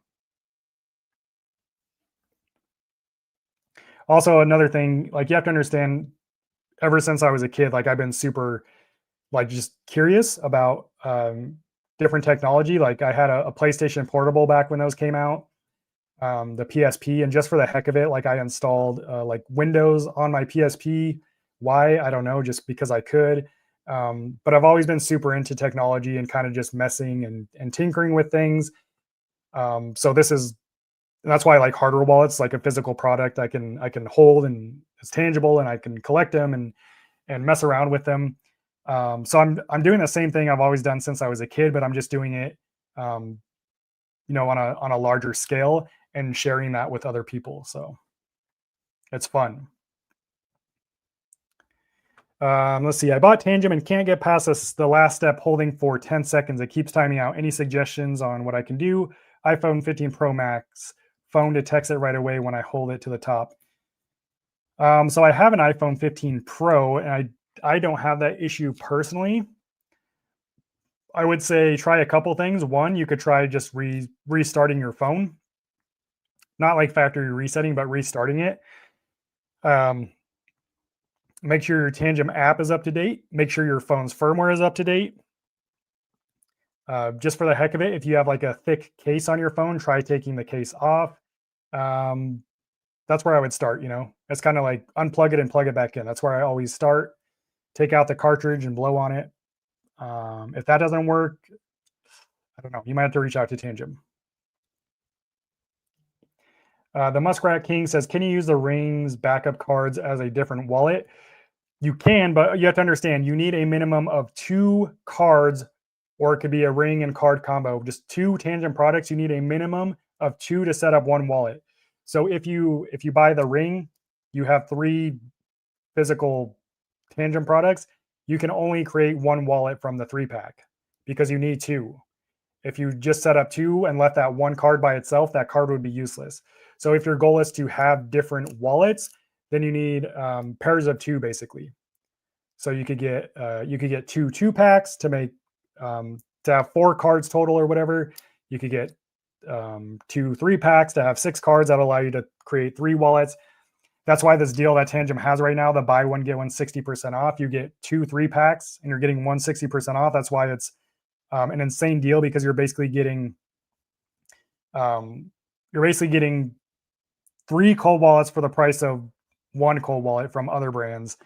Also, another thing, like you have to understand, ever since I was a kid, like I've been super, like just curious about different technology. Like I had a PlayStation Portable back when those came out, the PSP, and just for the heck of it, like I installed like Windows on my PSP. Why? I don't know, just because I could. But I've always been super into technology and kind of just messing and tinkering with things. So this is and that's why I like hardware wallets, like a physical product I can hold and it's tangible and I can collect them and mess around with them. So I'm doing the same thing I've always done since I was a kid, but I'm just doing it, um, on a larger scale and sharing that with other people. So it's fun. Let's see. I bought Tangem and can't get past this, the last step, holding for 10 seconds. It keeps timing out. Any suggestions on what I can do? iPhone 15 Pro Max phone detects it right away when I hold it to the top. So I have an iPhone 15 Pro, and I don't have that issue personally. I would say try a couple things. One, you could try just restarting your phone, not like factory resetting, but restarting it. Um, Make sure your Tangem app is up to date. Make sure your phone's firmware is up to date. Just for the heck of it, if you have like a thick case on your phone, try taking the case off. Um, that's where I would start. It's kind of like unplug it and plug it back in. That's where I always start. Take out the cartridge and blow on it. If that doesn't work, I don't know. You might have to reach out to Tangem. The Muskrat King says, "Can you use the Rings backup cards as a different wallet?" You can, but you have to understand you need a minimum of 2 cards, or it could be a ring and card combo. Just 2 Tangem products. You need a minimum of 2 to set up one wallet. So if you buy the ring, you have 3 physical Tangem products. You can only create one wallet from the 3 pack because you need 2. If you just set up 2 and left that one card by itself, that card would be useless. So if your goal is to have different wallets, then you need pairs of 2 basically. So you could get 2 2 packs to make to have 4 cards total or whatever. You could get 2 3 packs to have 6 cards that allow you to create 3 wallets. That's why this deal that Tangem has right now, the buy one get one 60% off. You get 2 3 packs and you're getting 160% off. That's why it's an insane deal, because um, you're basically getting 3 cold wallets for the price of 1 cold wallet from other brands.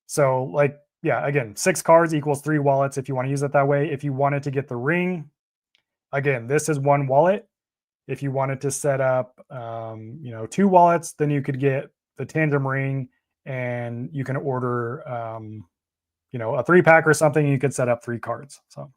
So like, yeah, again, 6 cards equals 3 wallets if you want to use it that way. If you wanted to get the ring, again, this is 1 wallet. If you wanted to set up, 2 wallets, then you could get the Tandem ring, and you can order a 3-pack or something, you could set up 3 cards. So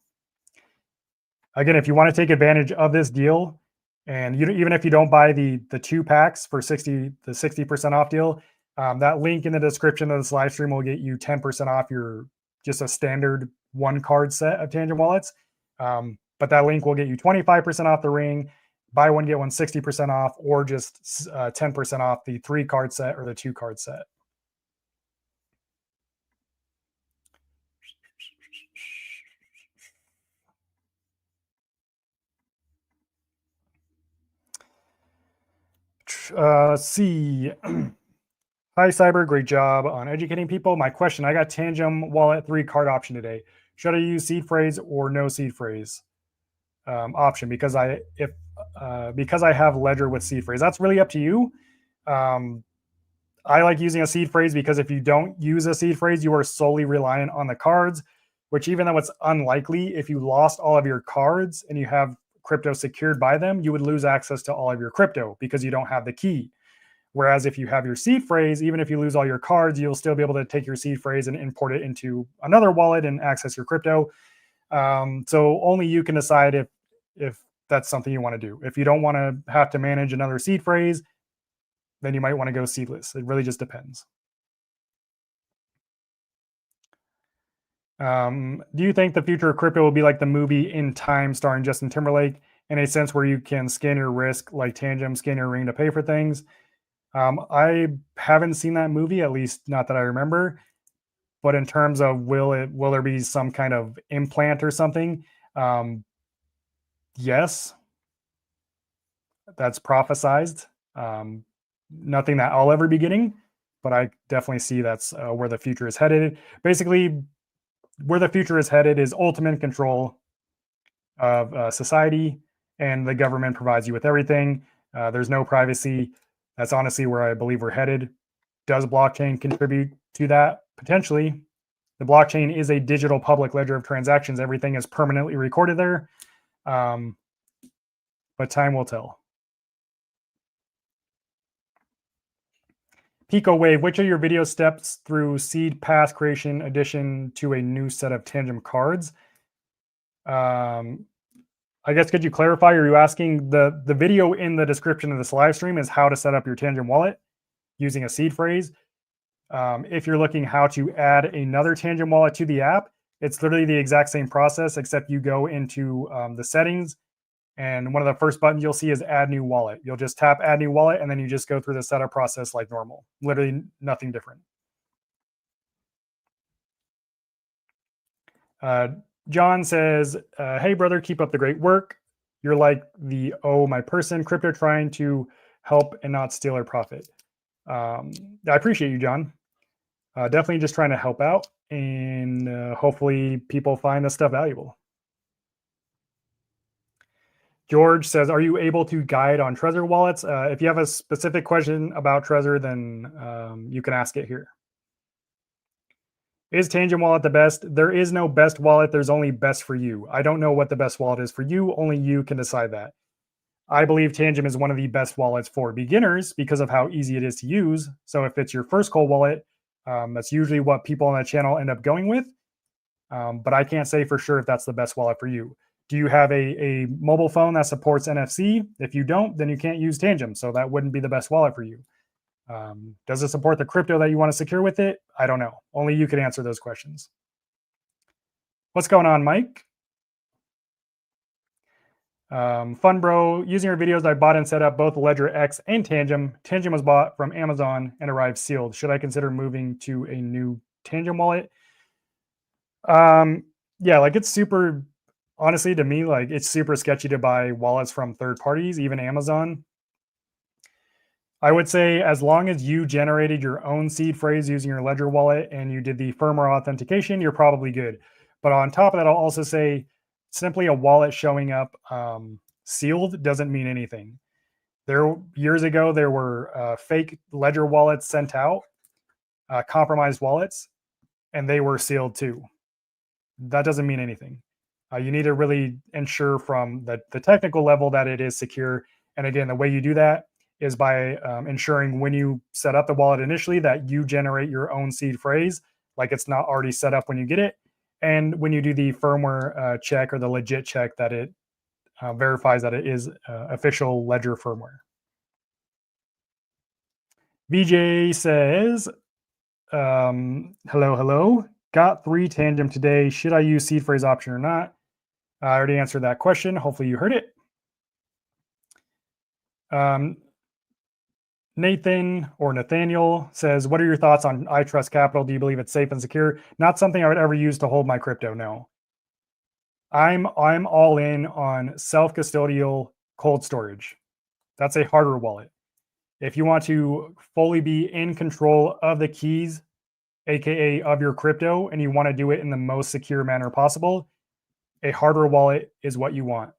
again, if you want to take advantage of this deal, and even if you don't buy the 2 packs for 60% off deal, that link in the description of this live stream will get you 10% off your just a standard 1 card set of Tangem wallets. But that link will get you 25% off the ring, buy one get one 60% off, or just 10% off the 3 card set or the 2 card set. Let's see. Hi, Cyber. Great job on educating people. My question, I got Tangem wallet 3 card option today. Should I use seed phrase or no seed phrase option? Because I have Ledger with seed phrase. That's really up to you. I like using a seed phrase because if you don't use a seed phrase, you are solely reliant on the cards, which even though it's unlikely, if you lost all of your cards and you have crypto secured by them, you would lose access to all of your crypto because you don't have the key. Whereas if you have your seed phrase, even if you lose all your cards, you'll still be able to take your seed phrase and import it into another wallet and access your crypto. So only you can decide if that's something you want to do. If you don't want to have to manage another seed phrase, then you might want to go seedless. It really just depends. Do you think the future of crypto will be like the movie In Time starring Justin Timberlake, in a sense where you can scan your risk like Tangem, scan your ring to pay for things? I haven't seen that movie, at least not that I remember. But in terms of will there be some kind of implant or something? Yes, that's prophesized. Nothing that I'll ever be getting, but I definitely see that's where the future is headed. Basically, where the future is headed is ultimate control of society, and the government provides you with everything. There's no privacy. That's honestly where I believe we're headed. Does blockchain contribute to that? Potentially. The blockchain is a digital public ledger of transactions. Everything is permanently recorded there. But time will tell. Pico Wave, which are your video steps through seed pass creation addition to a new set of Tangem cards? I guess, could you clarify? Are you asking the video in the description of this live stream is how to set up your Tangem wallet using a seed phrase? If you're looking how to add another Tangem wallet to the app, it's literally the exact same process, except you go into the settings, and one of the first buttons you'll see is add new wallet. You'll just tap add new wallet, and then you just go through the setup process like normal. Literally nothing different. John says, hey, brother, keep up the great work. You're like the my person, crypto trying to help and not steal or profit. I appreciate you, John. Definitely just trying to help out, and hopefully people find this stuff valuable. George says, are you able to guide on Trezor wallets? If you have a specific question about Trezor, then you can ask it here. Is Tangem wallet the best? There is no best wallet. There's only best for you. I don't know what the best wallet is for you. Only you can decide that. I believe Tangem is one of the best wallets for beginners because of how easy it is to use. So if it's your first cold wallet, that's usually what people on the channel end up going with. But I can't say for sure if that's the best wallet for you. Do you have a mobile phone that supports NFC? If you don't, then you can't use Tangem. So that wouldn't be the best wallet for you. Does it support the crypto that you want to secure with it? I don't know. Only you can answer those questions. What's going on, Mike? Fun bro, using your videos, I bought and set up both Ledger X and Tangem. Tangem was bought from Amazon and arrived sealed. Should I consider moving to a new Tangem wallet? Yeah, like it's super, honestly, to me, like it's super sketchy to buy wallets from third parties, even Amazon. I would say as long as you generated your own seed phrase using your Ledger wallet and you did the firmware authentication, you're probably good. But on top of that, I'll also say simply a wallet showing up sealed doesn't mean anything. Years ago, there were fake Ledger wallets sent out, compromised wallets, and they were sealed too. That doesn't mean anything. You need to really ensure from the technical level that it is secure. And again, the way you do that is by ensuring when you set up the wallet initially that you generate your own seed phrase, like it's not already set up when you get it. And when you do the firmware check or the legit check, that it verifies that it is official Ledger firmware. VJ says, hello. Got 3 Tangem today. Should I use seed phrase option or not? I already answered that question. Hopefully you heard it. Nathan or Nathaniel says, what are your thoughts on I Trust Capital? Do you believe it's safe and secure? Not something I would ever use to hold my crypto, no. I'm all in on self-custodial cold storage. That's a hardware wallet. If you want to fully be in control of the keys, aka of your crypto, and you want to do it in the most secure manner possible, a hardware wallet is what you want.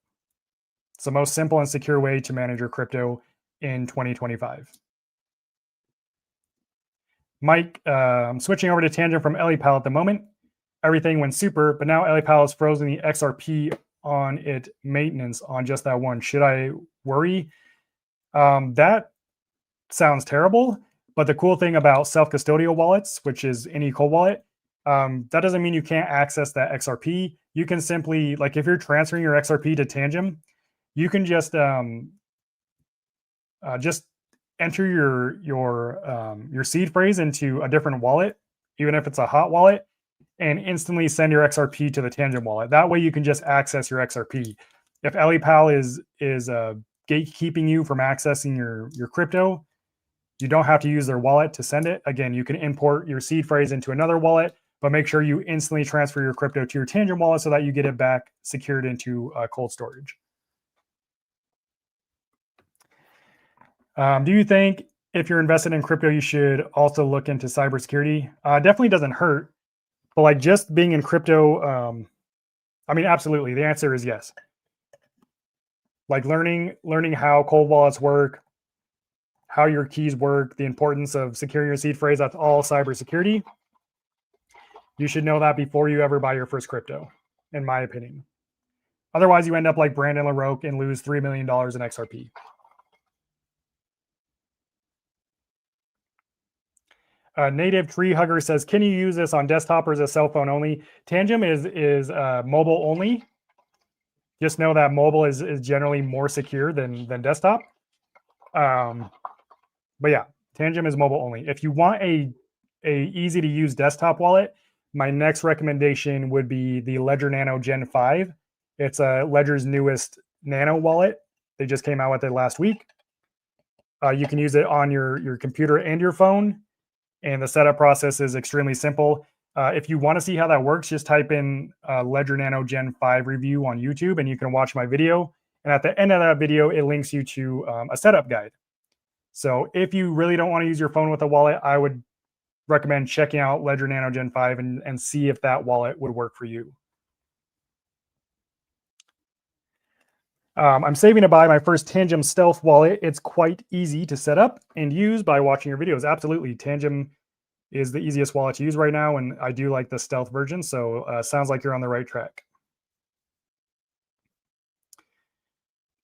It's the most simple and secure way to manage your crypto in 2025. Mike, I'm switching over to Tangem from EliPal at the moment. Everything went super, but now EliPal is frozen the XRP on it maintenance on just that one. Should I worry? That sounds terrible, but the cool thing about self-custodial wallets, which is any cold wallet, that doesn't mean you can't access that XRP. You can simply, like if you're transferring your XRP to Tangem, you can just enter your seed phrase into a different wallet, even if it's a hot wallet, and instantly send your XRP to the Tangem wallet. That way you can just access your XRP. If EliPal is gatekeeping you from accessing your crypto, you don't have to use their wallet to send it. Again, you can import your seed phrase into another wallet, but make sure you instantly transfer your crypto to your Tangem wallet so that you get it back secured into cold storage. Do you think if you're invested in crypto, you should also look into cybersecurity? Definitely doesn't hurt, but like just being in crypto, I mean, absolutely. The answer is yes. Like learning how cold wallets work, how your keys work, the importance of securing your seed phrase, that's all cybersecurity. You should know that before you ever buy your first crypto, in my opinion. Otherwise, you end up like Brandon LaRoque and lose $3 million in XRP. Native Tree Hugger says, can you use this on desktop or is it cell phone only? Tangem is mobile only. Just know that mobile is generally more secure than desktop. But yeah, Tangem is mobile only. If you want a easy to use desktop wallet, my next recommendation would be the Ledger Nano Gen 5. It's Ledger's newest Nano wallet. They just came out with it last week. You can use it on your computer and your phone, and the setup process is extremely simple. If you want to see how that works, just type in Ledger Nano Gen 5 review on YouTube, and you can watch my video. And at the end of that video, it links you to a setup guide. So if you really don't want to use your phone with a wallet, I would recommend checking out Ledger Nano Gen 5 and see if that wallet would work for you. I'm saving to buy my first Tangem Stealth wallet. It's quite easy to set up and use by watching your videos. Absolutely. Tangem is the easiest wallet to use right now, and I do like the Stealth version, so sounds like you're on the right track.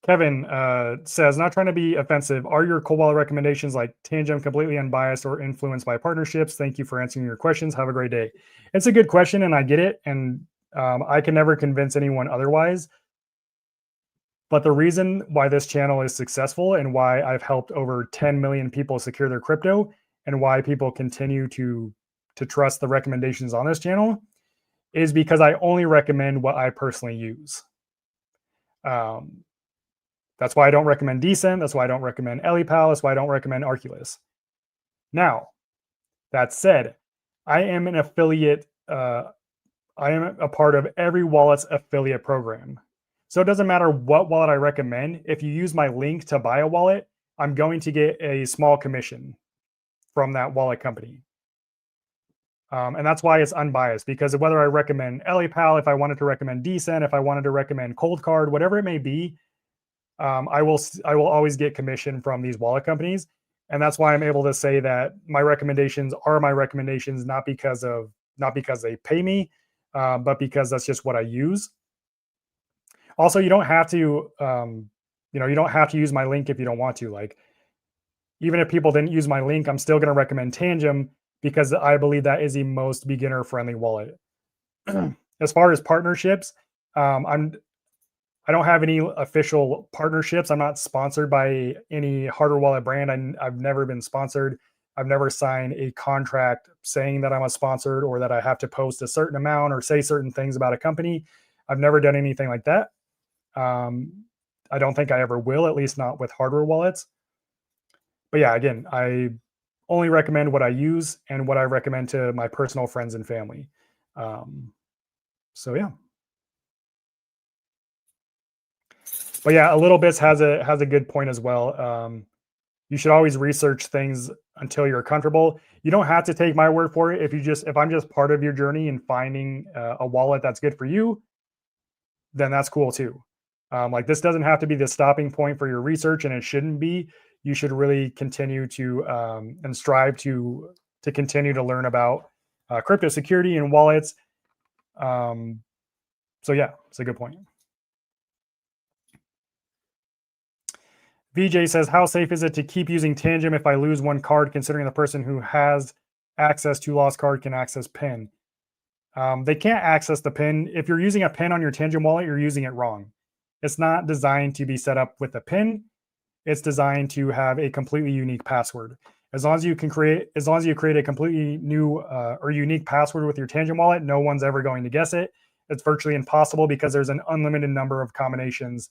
Kevin says, not trying to be offensive, are your cold wallet recommendations like Tangem completely unbiased or influenced by partnerships? Thank you for answering your questions. Have a great day. It's a good question, and I get it, and I can never convince anyone otherwise. But the reason why this channel is successful and why I've helped over 10 million people secure their crypto and why people continue to trust the recommendations on this channel is because I only recommend what I personally use. That's why I don't recommend Decent. That's why I don't recommend EliPal. That's why I don't recommend Arculus. Now, that said, I am an affiliate. I am a part of every wallet's affiliate program. So it doesn't matter what wallet I recommend. If you use my link to buy a wallet, I'm going to get a small commission from that wallet company. And that's why it's unbiased, because whether I recommend EliPal, if I wanted to recommend Decent, if I wanted to recommend Cold Card, whatever it may be, I will always get commission from these wallet companies. And that's why I'm able to say that my recommendations are my recommendations, not because they pay me, but because that's just what I use. Also, you don't have to, you don't have to use my link if you don't want to. Like, even if people didn't use my link, I'm still going to recommend Tangem because I believe that is the most beginner friendly wallet. As far as partnerships, I'm I don't have any official partnerships. I'm not sponsored by any hardware wallet brand. I've never been sponsored. I've never signed a contract saying that I'm a sponsored or that I have to post a certain amount or say certain things about a company. I've never done anything like that. Um, I don't think I ever will, at least not with hardware wallets. But yeah, again, I only recommend what I use and what I recommend to my personal friends and family. Um, so yeah. But yeah, a little bits has a good point as well. You should always research things until you're comfortable. You don't have to take my word for it. If I'm just part of your journey in finding a wallet that's good for you, then that's cool too. Like this doesn't have to be the stopping point for your research, and it shouldn't be. You should really continue to and strive to continue to learn about crypto security and wallets. Um, so yeah, it's a good point. VJ says, how safe is it to keep using Tangem if I lose one card, considering the person who has access to lost card can access PIN? They can't access the PIN. If you're using a PIN on your Tangem wallet, you're using it wrong. It's not designed to be set up with a PIN. It's designed to have a completely unique password. As long as you create a completely new or unique password with your Tangem wallet, no one's ever going to guess it. It's virtually impossible because there's an unlimited number of combinations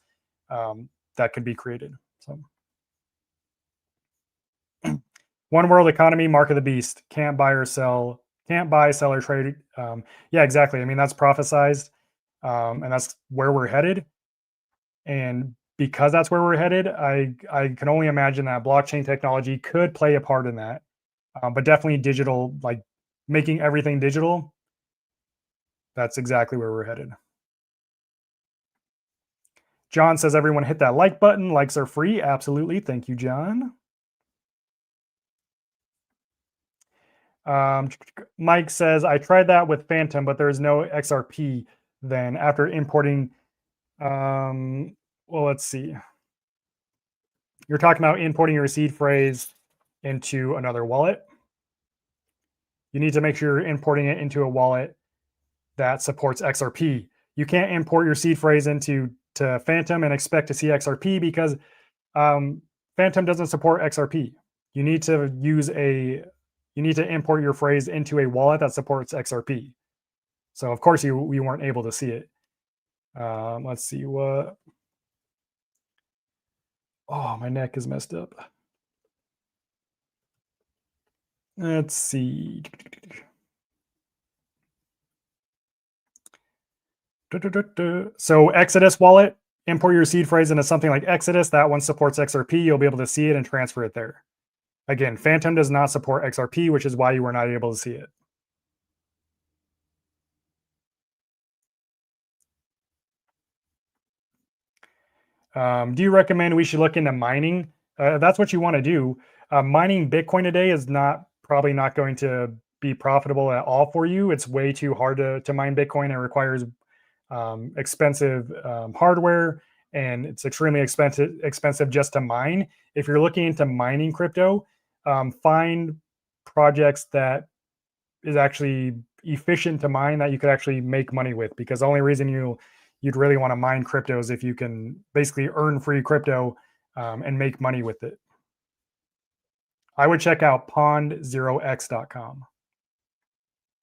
that could be created. So, one world economy, mark of the beast. Can't buy or sell. Can't buy, sell, or trade. Yeah, exactly. I mean, that's prophesized, and that's where we're headed. And because that's where we're headed, I can only imagine that blockchain technology could play a part in that. But definitely digital, like making everything digital. That's exactly where we're headed. John says everyone hit that like button. Likes are free. Absolutely. Thank you, John. Mike says, I tried that with Phantom, but there's no XRP then after importing. Well, let's see. You're talking about importing your seed phrase into another wallet. You need to make sure you're importing it into a wallet that supports XRP. You can't import your seed phrase into Phantom and expect to see XRP because Phantom doesn't support XRP. You need to import your phrase into a wallet that supports XRP. So of course you weren't able to see it. Let's see what. Oh, my neck is messed up. Let's see. So Exodus wallet, import your seed phrase into something like Exodus. That one supports XRP. You'll be able to see it and transfer it there. Again, Phantom does not support XRP, which is why you were not able to see it. Do you recommend we should look into mining? That's what you want to do. Mining Bitcoin today is probably not going to be profitable at all for you. It's way too hard to mine Bitcoin. It requires expensive hardware, and it's extremely expensive just to mine. If you're looking into mining crypto, find projects that is actually efficient to mine that you could actually make money with, because the only reason you'd really want to mine crypto is if you can basically earn free crypto and make money with it. I would check out pond0x.com.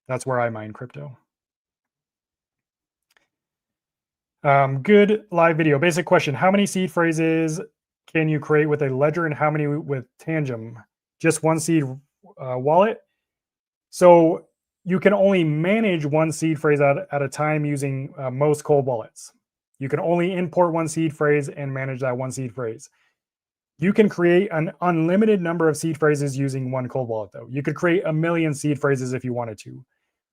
That's where I mine crypto. Good live video. Basic question. How many seed phrases can you create with a ledger and how many with Tangem? Just one seed wallet. So you can only manage one seed phrase at a time using most cold wallets. You can only import one seed phrase and manage that one seed phrase. You can create an unlimited number of seed phrases using one cold wallet, though. You could create 1 million seed phrases if you wanted to.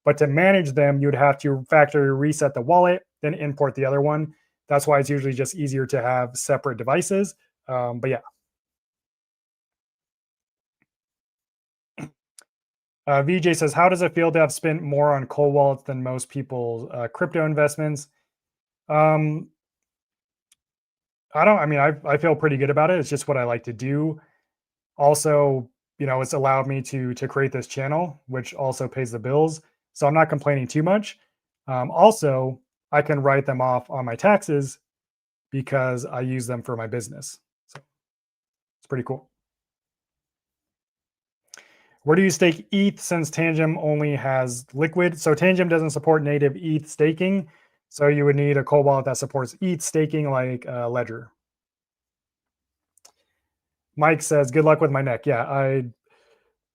But to manage them, you'd have to factory reset the wallet, then import the other one. That's why it's usually just easier to have separate devices. But yeah. VJ says, how does it feel to have spent more on cold wallets than most people's crypto investments? I feel pretty good about it. It's just what I like to do. Also, it's allowed me to create this channel, which also pays the bills. So I'm not complaining too much. Also, I can write them off on my taxes because I use them for my business. So it's pretty cool. Where do you stake ETH since Tangem only has liquid? So Tangem doesn't support native ETH staking. So you would need a cold wallet that supports ETH staking like Ledger. Mike says, good luck with my neck. Yeah,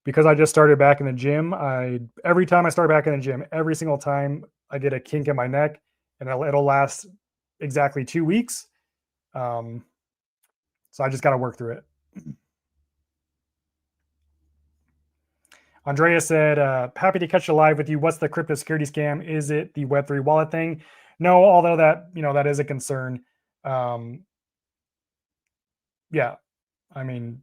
because I just started back in the gym, every time I start back in the gym, every single time I get a kink in my neck, and it'll last exactly 2 weeks. So I just got to work through it. Andrea said, happy to catch a live with you. What's the crypto security scam? Is it the Web3 wallet thing? No, although that is a concern. Yeah, I mean,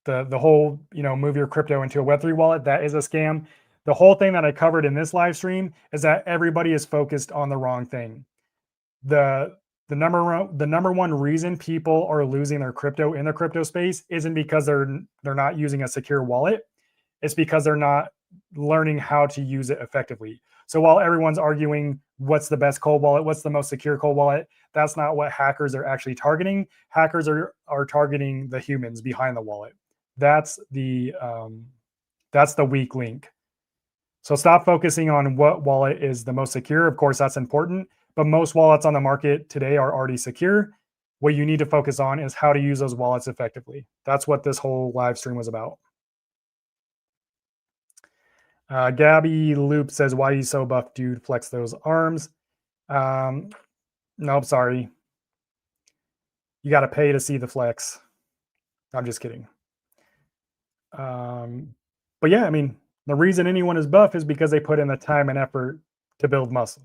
the whole, move your crypto into a Web3 wallet, that is a scam. The whole thing that I covered in this live stream is that everybody is focused on the wrong thing. The number one reason people are losing their crypto in the crypto space isn't because they're not using a secure wallet. It's because they're not learning how to use it effectively. So while everyone's arguing what's the best cold wallet, what's the most secure cold wallet, that's not what hackers are actually targeting. Hackers are targeting the humans behind the wallet. That's the weak link. So stop focusing on what wallet is the most secure. Of course, that's important, but most wallets on the market today are already secure. What you need to focus on is how to use those wallets effectively. That's what this whole live stream was about. Gabby Loop says, why are you so buff, dude? Flex those arms. Nope, sorry. You got to pay to see the flex. I'm just kidding. But yeah, I mean, the reason anyone is buff is because they put in the time and effort to build muscle.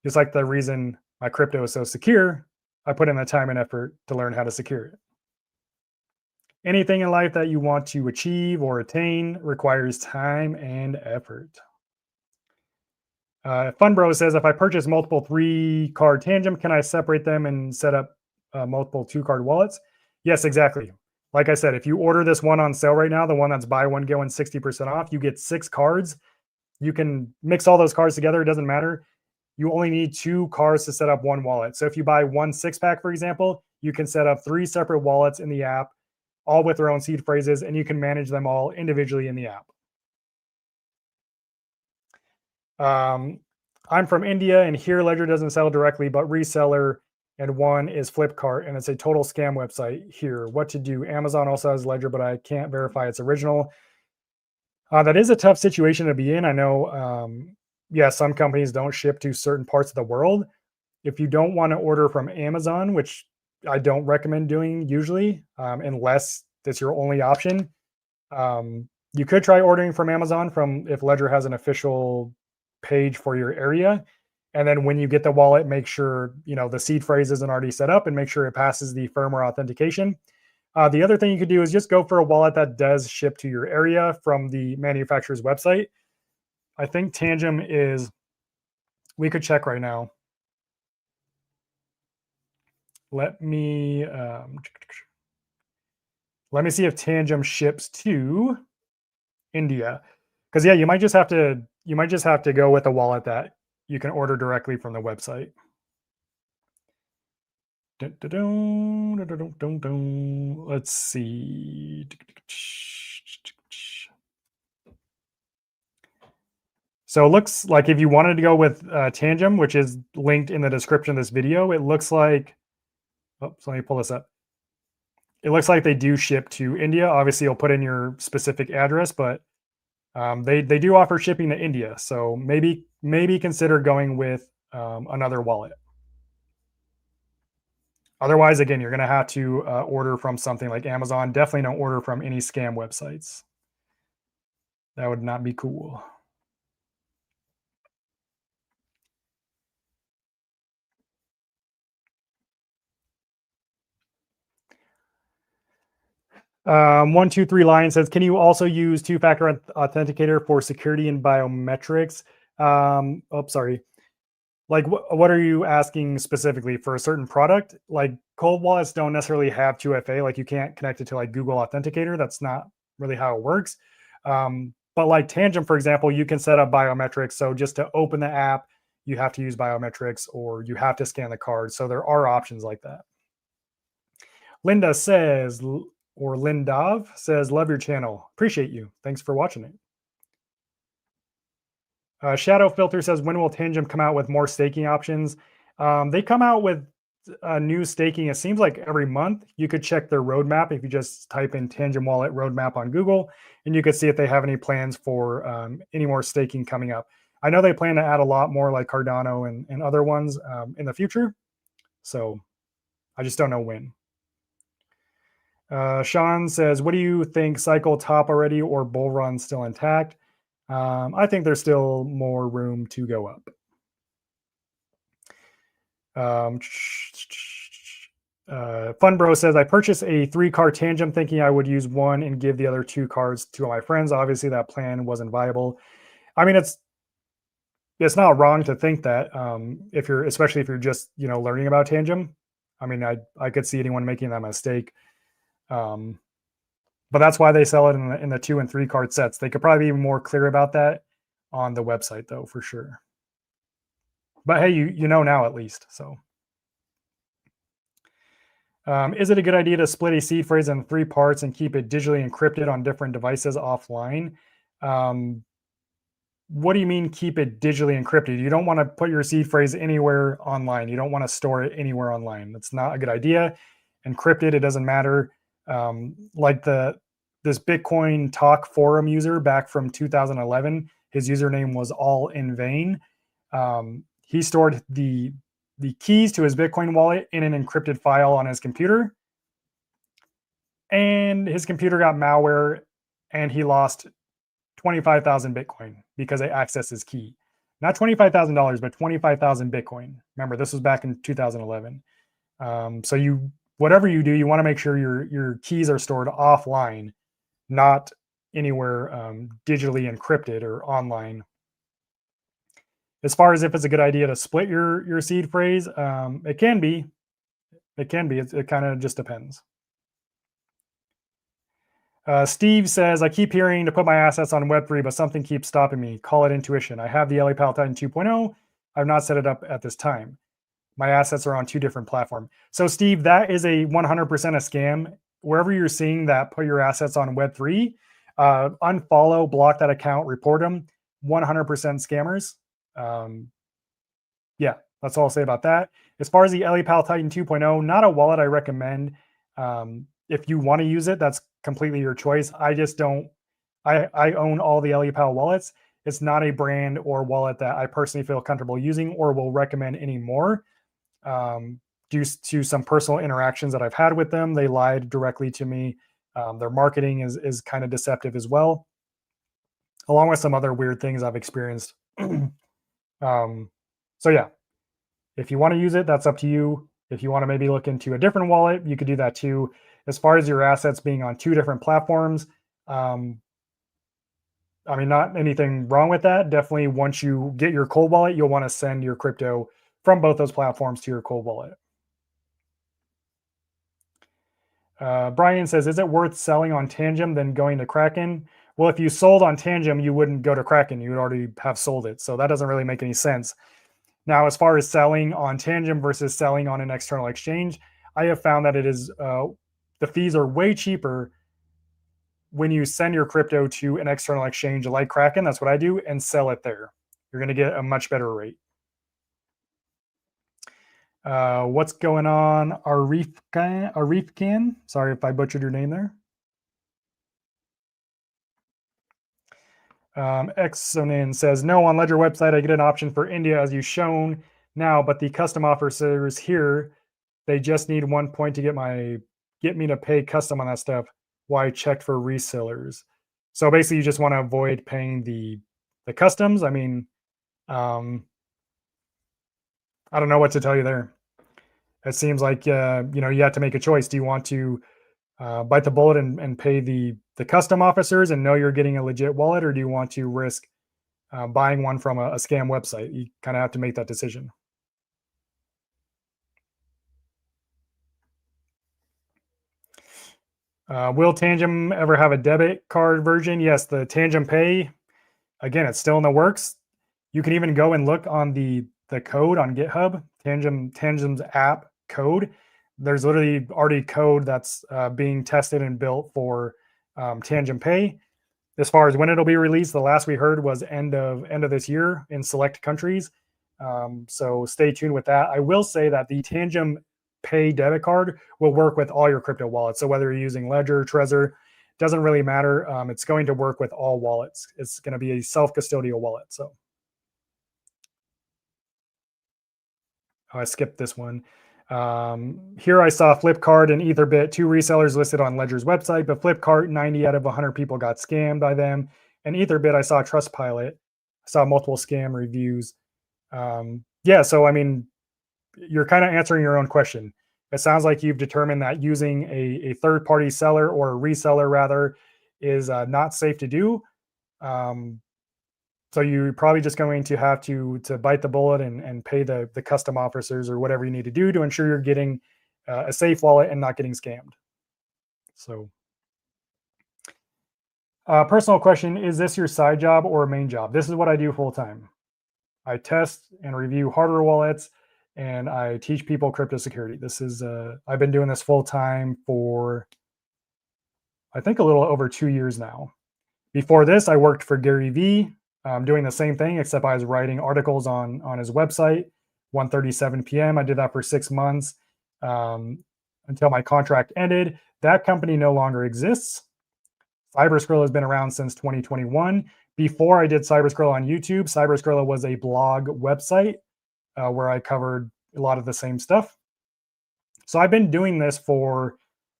Just like the reason my crypto is so secure, I put in the time and effort to learn how to secure it. Anything in life that you want to achieve or attain requires time and effort. Funbro says, if I purchase multiple 3-card Tangem, can I separate them and set up multiple 2-card wallets? Yes, exactly. Like I said, if you order this one on sale right now, the one that's buy one, get one 60% off, you get 6 cards. You can mix all those cards together. It doesn't matter. You only need 2 cards to set up one wallet. So if you buy one 6-pack, for example, you can set up 3 separate wallets in the app, all with their own seed phrases, and you can manage them all individually in the app. I'm from India, and here Ledger doesn't sell directly, but reseller, and one is Flipkart, and it's a total scam website here. What to do? Amazon also has Ledger, but I can't verify it's original. That is a tough situation to be in. I know, some companies don't ship to certain parts of the world. If you don't want to order from Amazon, which I don't recommend doing usually, unless that's your only option, you could try ordering from Amazon if Ledger has an official page for your area. And then when you get the wallet, make sure, the seed phrase isn't already set up and make sure it passes the firmware authentication. The other thing you could do is just go for a wallet that does ship to your area from the manufacturer's website. I think Tangem we could check right now. Let me see if Tangem ships to India. Because yeah, you might just have to go with a wallet that you can order directly from the website. Let's see. So it looks like if you wanted to go with Tangem, which is linked in the description of this video, it looks like, so let me pull this up. It looks like they do ship to India. Obviously, you'll put in your specific address, but they do offer shipping to India. So maybe consider going with another wallet. Otherwise, again, you're going to have to order from something like Amazon. Definitely don't order from any scam websites. That would not be cool. One, two, three line says, can you also use two-factor authenticator for security and biometrics? Sorry. Like, what are you asking specifically for a certain product? Like, cold wallets don't necessarily have 2FA. Like, you can't connect it to like Google Authenticator. That's not really how it works. But like Tangem, for example, you can set up biometrics. So just to open the app, you have to use biometrics or you have to scan the card. So there are options like that. Linda says, or Lindav says, love your channel. Appreciate you. Thanks for watching it. Shadow Filter says, when will Tangem come out with more staking options? They come out with new staking, it seems like every month. You could check their roadmap if you just type in Tangem Wallet roadmap on Google, and you could see if they have any plans for any more staking coming up. I know they plan to add a lot more like Cardano and other ones in the future. So I just don't know when. Sean says, what do you think, cycle top already or bull run still intact? I think there's still more room to go up. Funbro says, I purchased a 3-card Tangem thinking I would use one and give the other 2 cards to my friends. Obviously, that plan wasn't viable. I mean, it's not wrong to think that especially if you're just learning about Tangem. I mean, I could see anyone making that mistake. But that's why they sell it in the 2 and 3 card sets. They could probably be more clear about that on the website, though, for sure. But hey, you know now at least. So, is it a good idea to split a seed phrase in 3 parts and keep it digitally encrypted on different devices offline? What do you mean keep it digitally encrypted? You don't want to put your seed phrase anywhere online. You don't want to store it anywhere online. That's not a good idea. Encrypted, it doesn't matter. Like this Bitcoin Talk forum user back from 2011, his username was all in vain. He stored the keys to his Bitcoin wallet in an encrypted file on his computer, and his computer got malware, and he lost 25,000 Bitcoin because they accessed his key. Not $25,000, but 25,000 Bitcoin. Remember, this was back in 2011. So whatever you do, you want to make sure your keys are stored offline, not anywhere digitally encrypted or online. As far as if it's a good idea to split your seed phrase, it can be. It can be. It kind of just depends. Steve says, I keep hearing to put my assets on Web3, but something keeps stopping me. Call it intuition. I have the LA Titan 2.0. I've not set it up at this time. My assets are on 2 different platforms. So Steve, that is a 100% a scam. Wherever you're seeing that, put your assets on Web3, unfollow, block that account, report them. 100% scammers. Yeah, that's all I'll say about that. As far as the LA Titan 2.0, not a wallet I recommend. If you want to use it, that's completely your choice. I just don't. I own all the LA wallets. It's not a brand or wallet that I personally feel comfortable using or will recommend anymore. Due to some personal interactions that I've had with them, they lied directly to me. Their marketing is kind of deceptive as well, along with some other weird things I've experienced. So yeah, if you want to use it, that's up to you. If you want to maybe look into a different wallet, you could do that too. As far as your assets being on 2 different platforms, I mean, not anything wrong with that. Definitely, once you get your cold wallet, you'll want to send your crypto from both those platforms to your cold wallet. Brian says, is it worth selling on Tangem than going to Kraken? Well, if you sold on Tangem, you wouldn't go to Kraken. You would already have sold it. So that doesn't really make any sense. Now, as far as selling on Tangem versus selling on an external exchange, I have found that it is the fees are way cheaper when you send your crypto to an external exchange like Kraken. That's what I do, and sell it there. You're going to get a much better rate. What's going on, Arifkan? Sorry if I butchered your name there. Exonin says, no, on Ledger website, I get an option for India as you shown now, but the custom officers here, they just need 1 point to get me to pay custom on that stuff. Why I checked for resellers. So basically you just want to avoid paying the customs. I mean, I don't know what to tell you there. It seems like, you have to make a choice. Do you want to bite the bullet and pay the custom officers and know you're getting a legit wallet, or do you want to risk buying one from a scam website? You kind of have to make that decision. Will Tangem ever have a debit card version? Yes, the Tangem Pay, again, it's still in the works. You can even go and look on the code on GitHub, Tangem's app code. There's literally already code that's being tested and built for Tangem Pay. As far as when it'll be released, the last we heard was end of this year in select countries. So stay tuned with that. I will say that the Tangem Pay debit card will work with all your crypto wallets. So whether you're using Ledger, Trezor, doesn't really matter. It's going to work with all wallets. It's going to be a self-custodial wallet. So I skipped this one. Here I saw Flipkart and Etherbit, two resellers listed on Ledger's website, but Flipkart, 90 out of 100 people got scammed by them. And Etherbit, I saw Trustpilot. I saw multiple scam reviews. Yeah, so I mean, you're kind of answering your own question. It sounds like you've determined that using a third-party seller or a reseller rather is not safe to do. So you're probably just going to have to bite the bullet and pay the custom officers or whatever you need to do to ensure you're getting a safe wallet and not getting scammed. So, personal question: is this your side job or main job? This is what I do full time. I test and review hardware wallets, and I teach people crypto security. This is I've been doing this full time for I think a little over 2 years now. Before this, I worked for Gary Vee, doing the same thing, except I was writing articles on his website. 1:37 p.m. I did that for 6 months until my contract ended. That company no longer exists. Cyberscroll has been around since 2021. Before I did Cyberscroll on YouTube, Cyberscroll was a blog website where I covered a lot of the same stuff. So I've been doing this for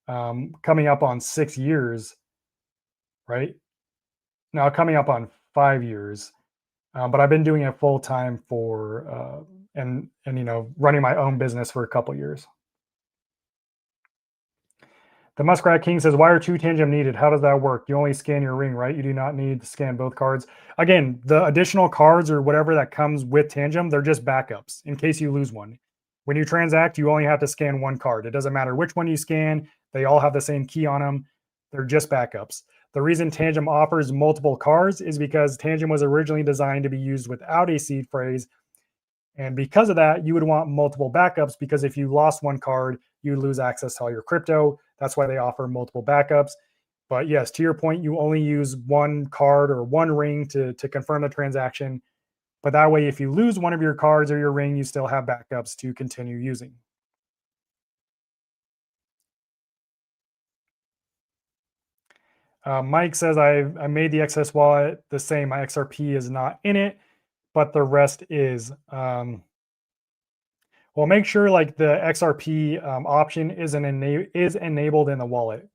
coming up on 6 years, right? Now coming up on 5 years, but I've been doing it full time for and running my own business for a couple years. The Muskrat King says, "Why are two Tangem needed? How does that work? You only scan your ring, right? You do not need to scan both cards." Again, the additional cards or whatever that comes with Tangem, they're just backups in case you lose one. When you transact, you only have to scan one card. It doesn't matter which one you scan. They all have the same key on them. They're just backups. The reason Tangem offers multiple cards is because Tangem was originally designed to be used without a seed phrase. And because of that, you would want multiple backups because if you lost one card, you lose access to all your crypto. That's why they offer multiple backups. But yes, to your point, you only use one card or one ring to confirm the transaction. But that way, if you lose one of your cards or your ring, you still have backups to continue using. Mike says, I made the XS wallet the same. My XRP is not in it, but the rest is. Well, make sure like the XRP option is enabled in the wallet.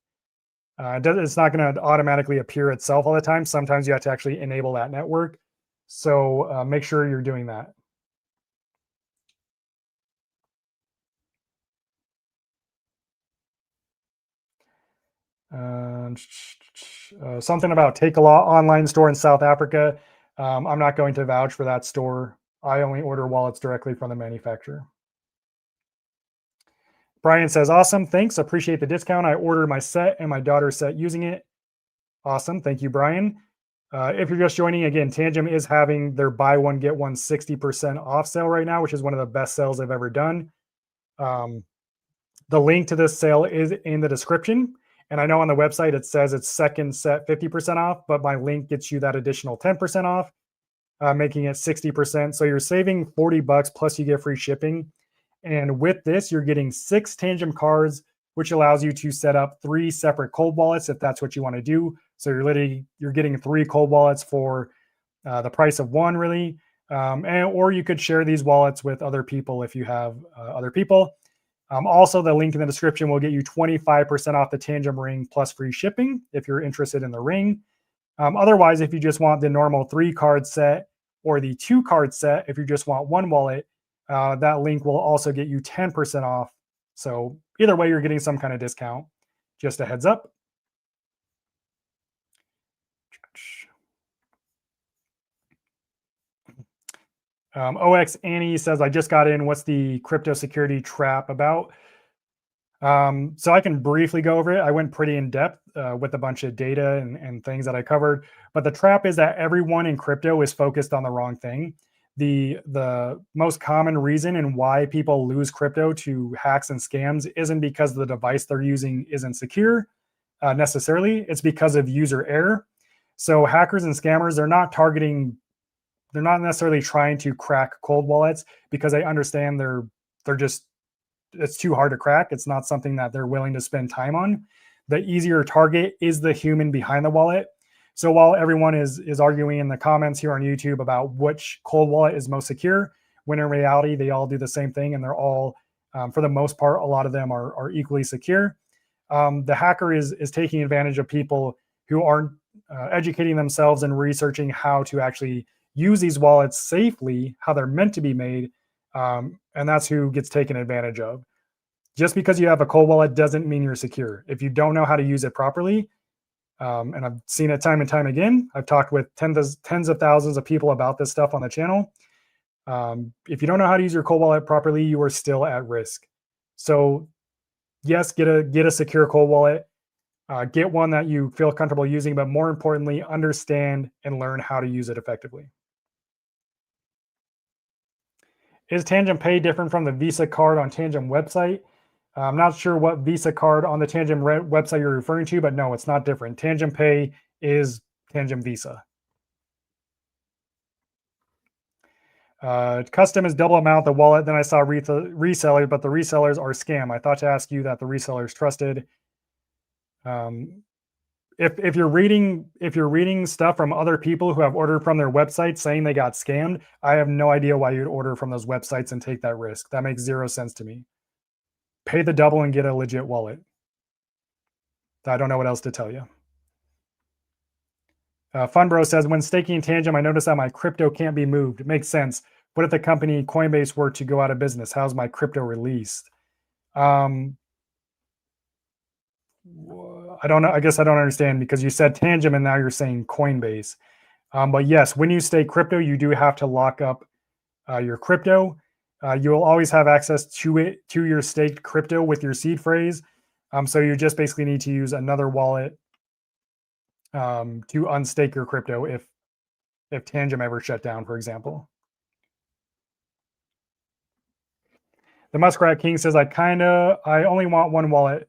It's not going to automatically appear itself all the time. Sometimes you have to actually enable that network. So make sure you're doing that. Something about Take a Lot online store in South Africa. I'm not going to vouch for that store. I only order wallets directly from the manufacturer. Brian says, "Awesome. Thanks. Appreciate the discount. I ordered my set and my daughter's set using it." Awesome. Thank you, Brian. If you're just joining, again, Tangem is having their buy one, get one 60% off sale right now, which is one of the best sales I've ever done. The link to this sale is in the description. And I know on the website it says it's second set 50% off, but my link gets you that additional 10% off, making it 60%. So you're saving $40 plus you get free shipping. And with this, you're getting 6 Tangem cards, which allows you to set up 3 separate cold wallets if that's what you want to do. So you're getting 3 cold wallets for the price of one, really. Or you could share these wallets with other people if you have other people. Also, the link in the description will get you 25% off the Tangem ring plus free shipping if you're interested in the ring. Otherwise, if you just want the normal 3-card set or the 2-card set, if you just want one wallet, that link will also get you 10% off. So either way, you're getting some kind of discount. Just a heads up. OX Annie says, "I just got in. What's the crypto security trap about?" So I can briefly go over it. I went pretty in depth with a bunch of data and things that I covered. But the trap is that everyone in crypto is focused on the wrong thing. The most common reason and why people lose crypto to hacks and scams isn't because the device they're using isn't secure necessarily. It's because of user error. So hackers and scammers, they're not necessarily trying to crack cold wallets because they understand they're just it's too hard to crack. It's not something that they're willing to spend time on. The easier target is the human behind the wallet. So while everyone is arguing in the comments here on YouTube about which cold wallet is most secure, when in reality they all do the same thing and they're all, for the most part, a lot of them are equally secure. The hacker is taking advantage of people who aren't educating themselves and researching how to actually use these wallets safely, how they're meant to be made, and that's who gets taken advantage of. Just because you have a cold wallet doesn't mean you're secure. If you don't know how to use it properly, and I've seen it time and time again, I've talked with tens of thousands of people about this stuff on the channel. If you don't know how to use your cold wallet properly, you are still at risk. So yes, get a secure cold wallet. Get one that you feel comfortable using, but more importantly, understand and learn how to use it effectively. Is Tangem Pay different from the Visa card on Tangem website? I'm not sure what Visa card on the Tangem website you're referring to, but no, it's not different. Tangem Pay is Tangem Visa. Custom is double amount the wallet. Then I saw reseller, but the resellers are scam. I thought to ask you that the resellers trusted. If you're reading stuff from other people who have ordered from their website saying they got scammed, I have no idea why you'd order from those websites and take that risk. That makes zero sense to me. Pay the double and get a legit wallet. I don't know what else to tell you. Funbro says, when staking Tangem, I noticed that my crypto can't be moved. It makes sense. What if the company Coinbase were to go out of business? How's my crypto released? I don't know. I guess I don't understand because you said Tangem and now you're saying Coinbase. But yes, when you stake crypto, you do have to lock up your crypto. You will always have access to your staked crypto with your seed phrase. So you just basically need to use another wallet to unstake your crypto if Tangem ever shut down, for example. The Muskrat King says, I only want one wallet,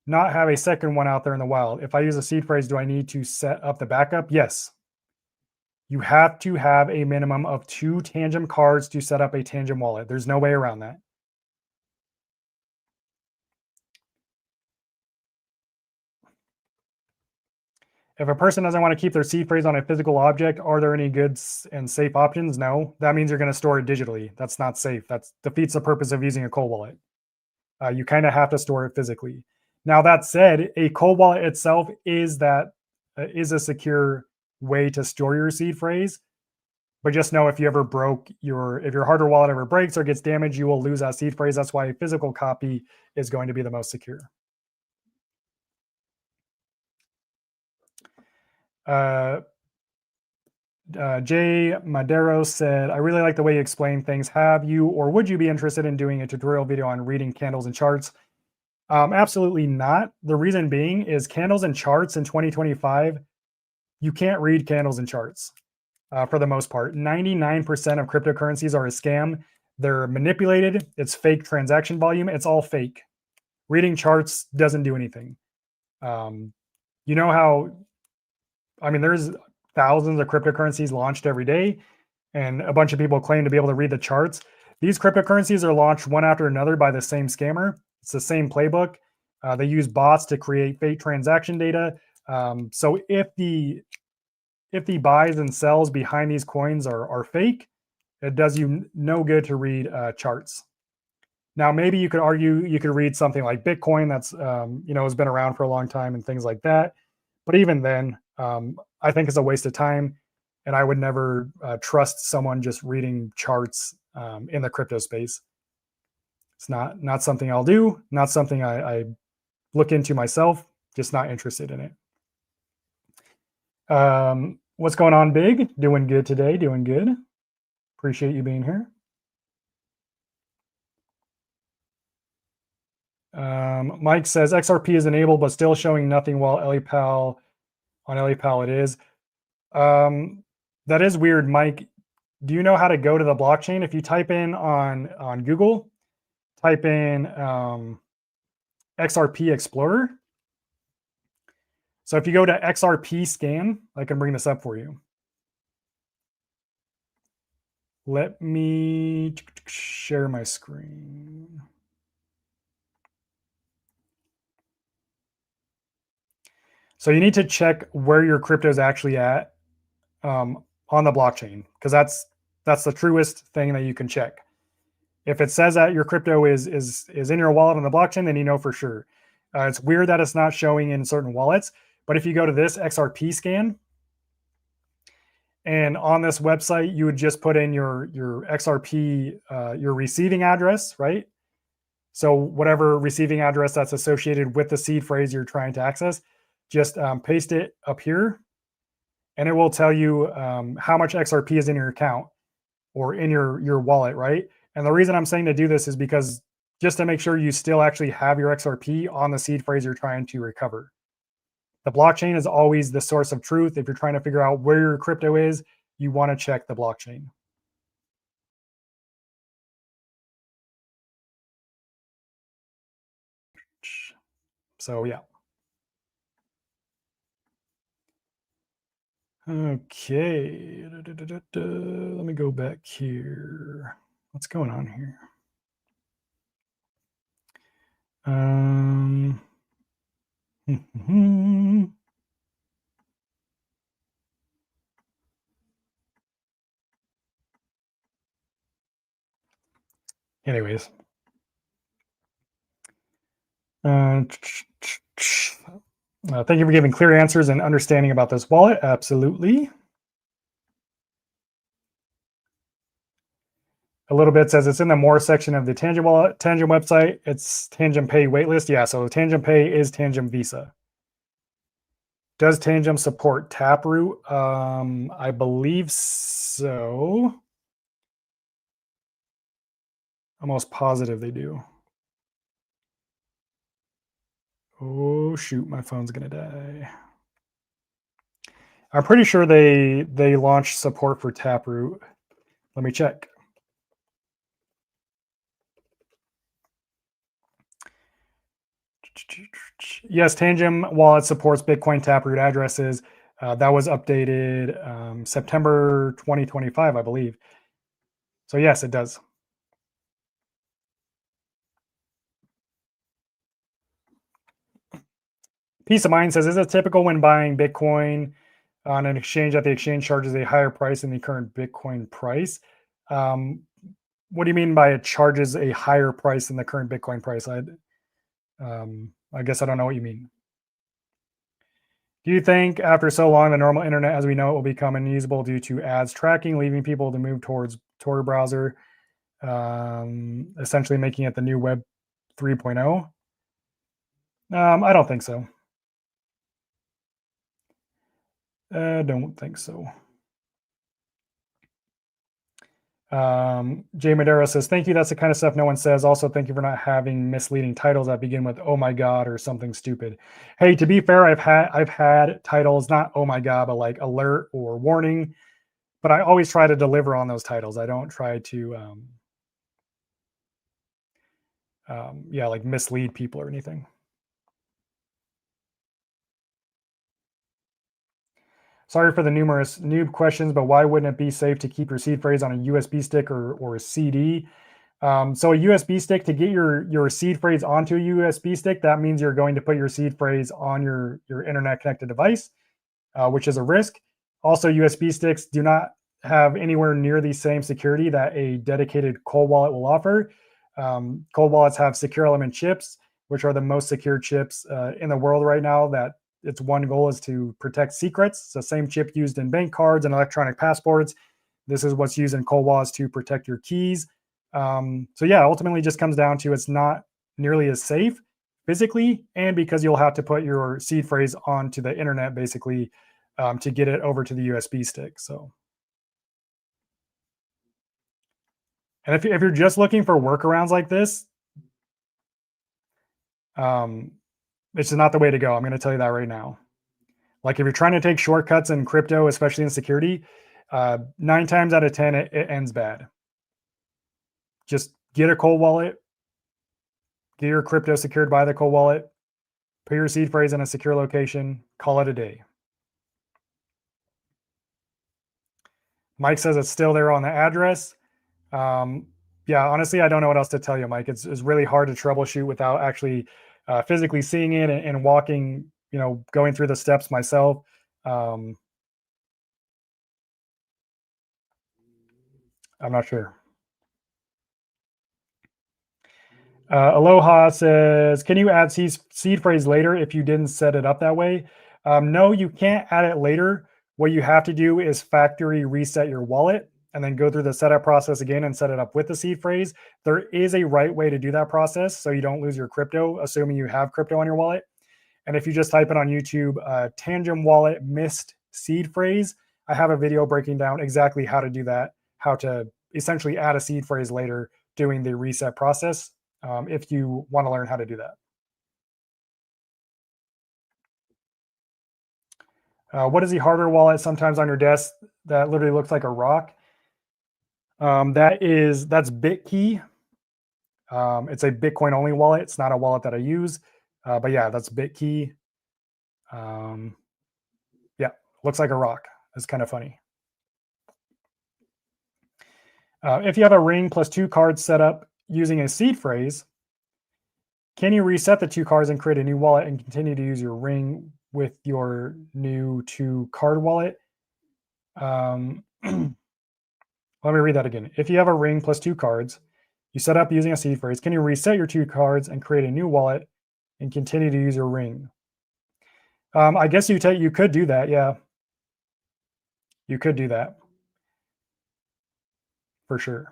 not have a second one out there in the wild. If I use a seed phrase, do I need to set up the backup? Yes. You have to have a minimum of 2 Tangem cards to set up a Tangem wallet. There's no way around that. If a person doesn't want to keep their seed phrase on a physical object, are there any good and safe options? No. That means you're going to store it digitally. That's not safe. That defeats the purpose of using a cold wallet. You kind of have to store it physically. Now, that said, a cold wallet itself is a secure way to store your seed phrase. But just know if your hardware wallet ever breaks or gets damaged, you will lose that seed phrase. That's why a physical copy is going to be the most secure. Jay Madero said, I really like the way you explain things. Have you or would you be interested in doing a tutorial video on reading candles and charts? Absolutely not. The reason being is candles and charts in 2025, you can't read candles and charts for the most part. 99% of cryptocurrencies are a scam. They're manipulated. It's fake transaction volume. It's all fake. Reading charts doesn't do anything. You know how, there's thousands of cryptocurrencies launched every day, and a bunch of people claim to be able to read the charts. These cryptocurrencies are launched one after another by the same scammer. It's the same playbook. They use bots to create fake transaction data. So if the buys and sells behind these coins are fake, it does you no good to read charts. Now, maybe you could argue you could read something like Bitcoin that's has been around for a long time and things like that. But even then, I think it's a waste of time, and I would never trust someone just reading charts in the crypto space. It's not something I'll do. Not something I look into myself. Just not interested in it. What's going on, Big? Doing good today. Doing good. Appreciate you being here. Mike says XRP is enabled, but still showing nothing while LAPAL on LAPAL it is. That is weird, Mike. Do you know how to go to the blockchain? If you type in on Google, type in XRP Explorer. So if you go to XRP scan, I can bring this up for you. Let me share my screen. So you need to check where your crypto is actually at on the blockchain, because that's the truest thing that you can check. If it says that your crypto is in your wallet on the blockchain, then you know for sure. It's weird that it's not showing in certain wallets, but if you go to this XRP scan, and on this website, you would just put in your XRP, your receiving address, right? So whatever receiving address that's associated with the seed phrase you're trying to access, just paste it up here, and it will tell you how much XRP is in your account or in your wallet, right? And the reason I'm saying to do this is because just to make sure you still actually have your XRP on the seed phrase you're trying to recover. The blockchain is always the source of truth. If you're trying to figure out where your crypto is, you want to check the blockchain. So yeah. Okay. Let me go back here. What's going on here? Anyways. Thank you for giving clear answers and understanding about this wallet. Absolutely. A little bit says it's in the more section of the Tangem wallet, Tangem website. It's Tangem Pay waitlist. Yeah, so Tangem Pay is Tangem Visa. Does Tangem support Taproot? I believe so. Almost positive they do. Oh shoot, my phone's gonna die. I'm pretty sure they launched support for Taproot. Let me check. Yes, Tangem wallet supports Bitcoin Taproot addresses. That was updated September 2025, I believe. So yes, it does. Peace of Mind says, is it typical when buying Bitcoin on an exchange that the exchange charges a higher price than the current Bitcoin price? What do you mean by it charges a higher price than the current Bitcoin price? I guess I don't know what you mean. Do you think after so long, the normal internet as we know it will become unusable due to ads tracking, leaving people to move towards Tor browser, essentially making it the new Web 3.0? I don't think so. Don't think so. Jay Madero says, thank you. That's the kind of stuff no one says. Also, thank you for not having misleading titles that begin with "oh my god" or something stupid. Hey, to be fair, I've had titles not "oh my god" but like alert or warning. But I always try to deliver on those titles. I don't try to yeah, like mislead people or anything. Sorry for the numerous noob questions, but why wouldn't it be safe to keep your seed phrase on a USB stick or a CD? So a USB stick, to get your seed phrase onto a USB stick, that means you're going to put your seed phrase on your internet connected device, which is a risk. Also, USB sticks do not have anywhere near the same security that a dedicated cold wallet will offer. Cold wallets have secure element chips, which are the most secure chips in the world right now. That its one goal is to protect secrets. It's the same chip used in bank cards and electronic passports. This is what's used in cold wallets to protect your keys. So yeah, ultimately just comes down to it's not nearly as safe physically, and because you'll have to put your seed phrase onto the internet basically to get it over to the USB stick. So, and if you're just looking for workarounds like this, It's just not the way to go. I'm going to tell you that right now. Like if you're trying to take shortcuts in crypto, especially in security, 9 times out of 10, it ends bad. Just get a cold wallet, get your crypto secured by the cold wallet, put your seed phrase in a secure location, call it a day. Mike says it's still there on the address. Yeah, honestly, I don't know what else to tell you, Mike. It's really hard to troubleshoot without actually physically seeing it and walking, going through the steps myself. I'm not sure. Aloha says, can you add seed phrase later if you didn't set it up that way? No, you can't add it later. What you have to do is factory reset your wallet and then go through the setup process again and set it up with the seed phrase. There is a right way to do that process so you don't lose your crypto, assuming you have crypto on your wallet. And if you just type it on YouTube, Tangem wallet missed seed phrase, I have a video breaking down exactly how to do that, how to essentially add a seed phrase later doing the reset process. If you want to learn how to do that. What is the hardware wallet sometimes on your desk that literally looks like a rock? That's BitKey. It's a Bitcoin only wallet. It's not a wallet that I use. But yeah, that's BitKey. Yeah, looks like a rock. It's kind of funny. If you have a ring plus 2 cards set up using a seed phrase, can you reset the 2 cards and create a new wallet and continue to use your ring with your new 2 card wallet? Let me read that again. If you have a ring plus 2 cards, you set up using a seed phrase, can you reset your 2 cards and create a new wallet and continue to use your ring? I guess you could do that. Yeah, you could do that for sure.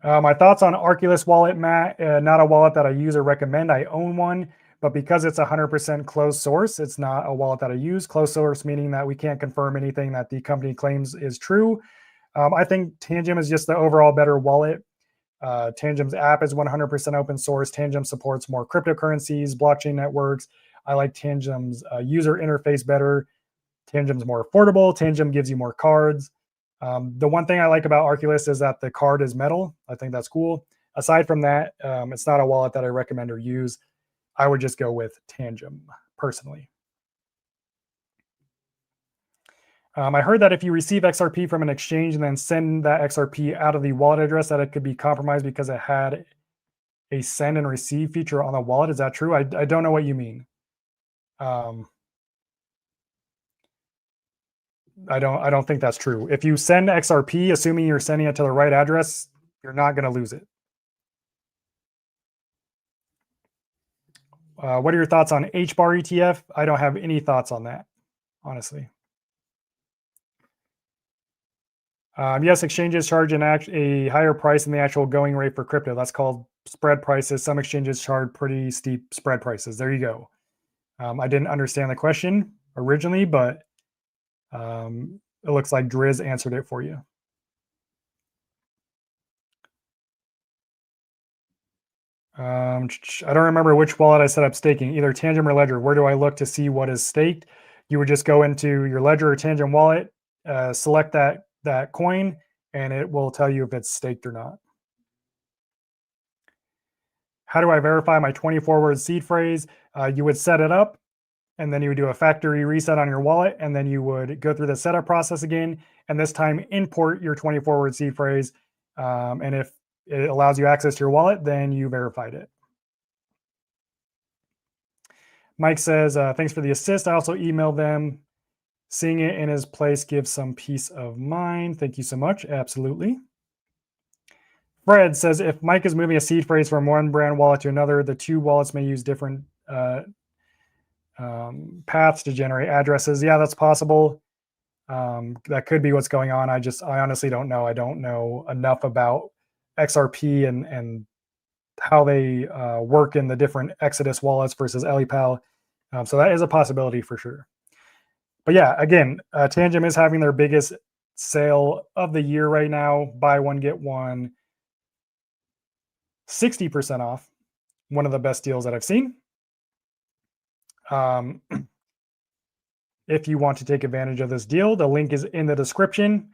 My thoughts on Arculus wallet, Matt, not a wallet that I use or recommend. I own one, but because it's 100% closed source, it's not a wallet that I use. Closed source meaning that we can't confirm anything that the company claims is true. I think Tangem is just the overall better wallet. Tangem's app is 100% open source. Tangem supports more cryptocurrencies, blockchain networks. I like Tangem's user interface better. Tangem's more affordable. Tangem gives you more cards. The one thing I like about Arculus is that the card is metal. I think that's cool. Aside from that, it's not a wallet that I recommend or use. I would just go with Tangem personally. I heard that if you receive XRP from an exchange and then send that XRP out of the wallet address, that it could be compromised because it had a send and receive feature on the wallet. Is that true? I don't know what you mean. I don't think that's true. If you send XRP, assuming you're sending it to the right address, you're not going to lose it. What are your thoughts on HBAR ETF? I don't have any thoughts on that, honestly. Yes, exchanges charge a higher price than the actual going rate for crypto. That's called spread prices. Some exchanges charge pretty steep spread prices. There you go. I didn't understand the question originally, but it looks like Driz answered it for you. I don't remember which wallet I set up staking, either Tangem or Ledger. Where do I look to see what is staked? You would just go into your Ledger or Tangem wallet, select that coin, and it will tell you if it's staked or not. How do I verify my 24-word seed phrase? You would set it up, and then you would do a factory reset on your wallet, and then you would go through the setup process again, and this time import your 24-word seed phrase. And if it allows you access to your wallet, then you verified it. Mike says, thanks for the assist. I also emailed them. Seeing it in his place gives some peace of mind. Thank you so much. Absolutely. Fred says, if Mike is moving a seed phrase from one brand wallet to another, the 2 wallets may use different paths to generate addresses. Yeah, that's possible. That could be what's going on. I honestly don't know. I don't know enough about XRP and how they work in the different Exodus wallets versus EliPal. So that is a possibility for sure. But yeah, again, Tangem is having their biggest sale of the year right now. Buy one, get one. 60% off. One of the best deals that I've seen. If you want to take advantage of this deal, the link is in the description.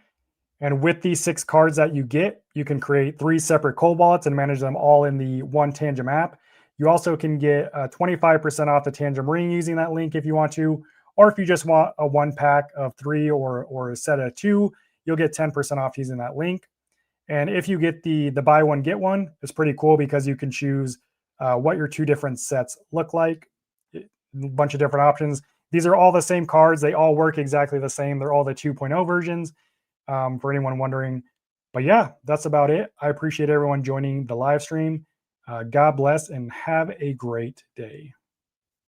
And with these 6 cards that you get, you can create 3 separate cold wallets and manage them all in the one Tangem app. You also can get 25% off the Tangem ring using that link if you want to, or if you just want a 1 pack of 3 or a set of 2, you'll get 10% off using that link. And if you get the buy one, get one, it's pretty cool because you can choose what your 2 different sets look like, a bunch of different options. These are all the same cards. They all work exactly the same. They're all the 2.0 versions, for anyone wondering. But yeah, that's about it. I appreciate everyone joining the live stream. God bless and have a great day.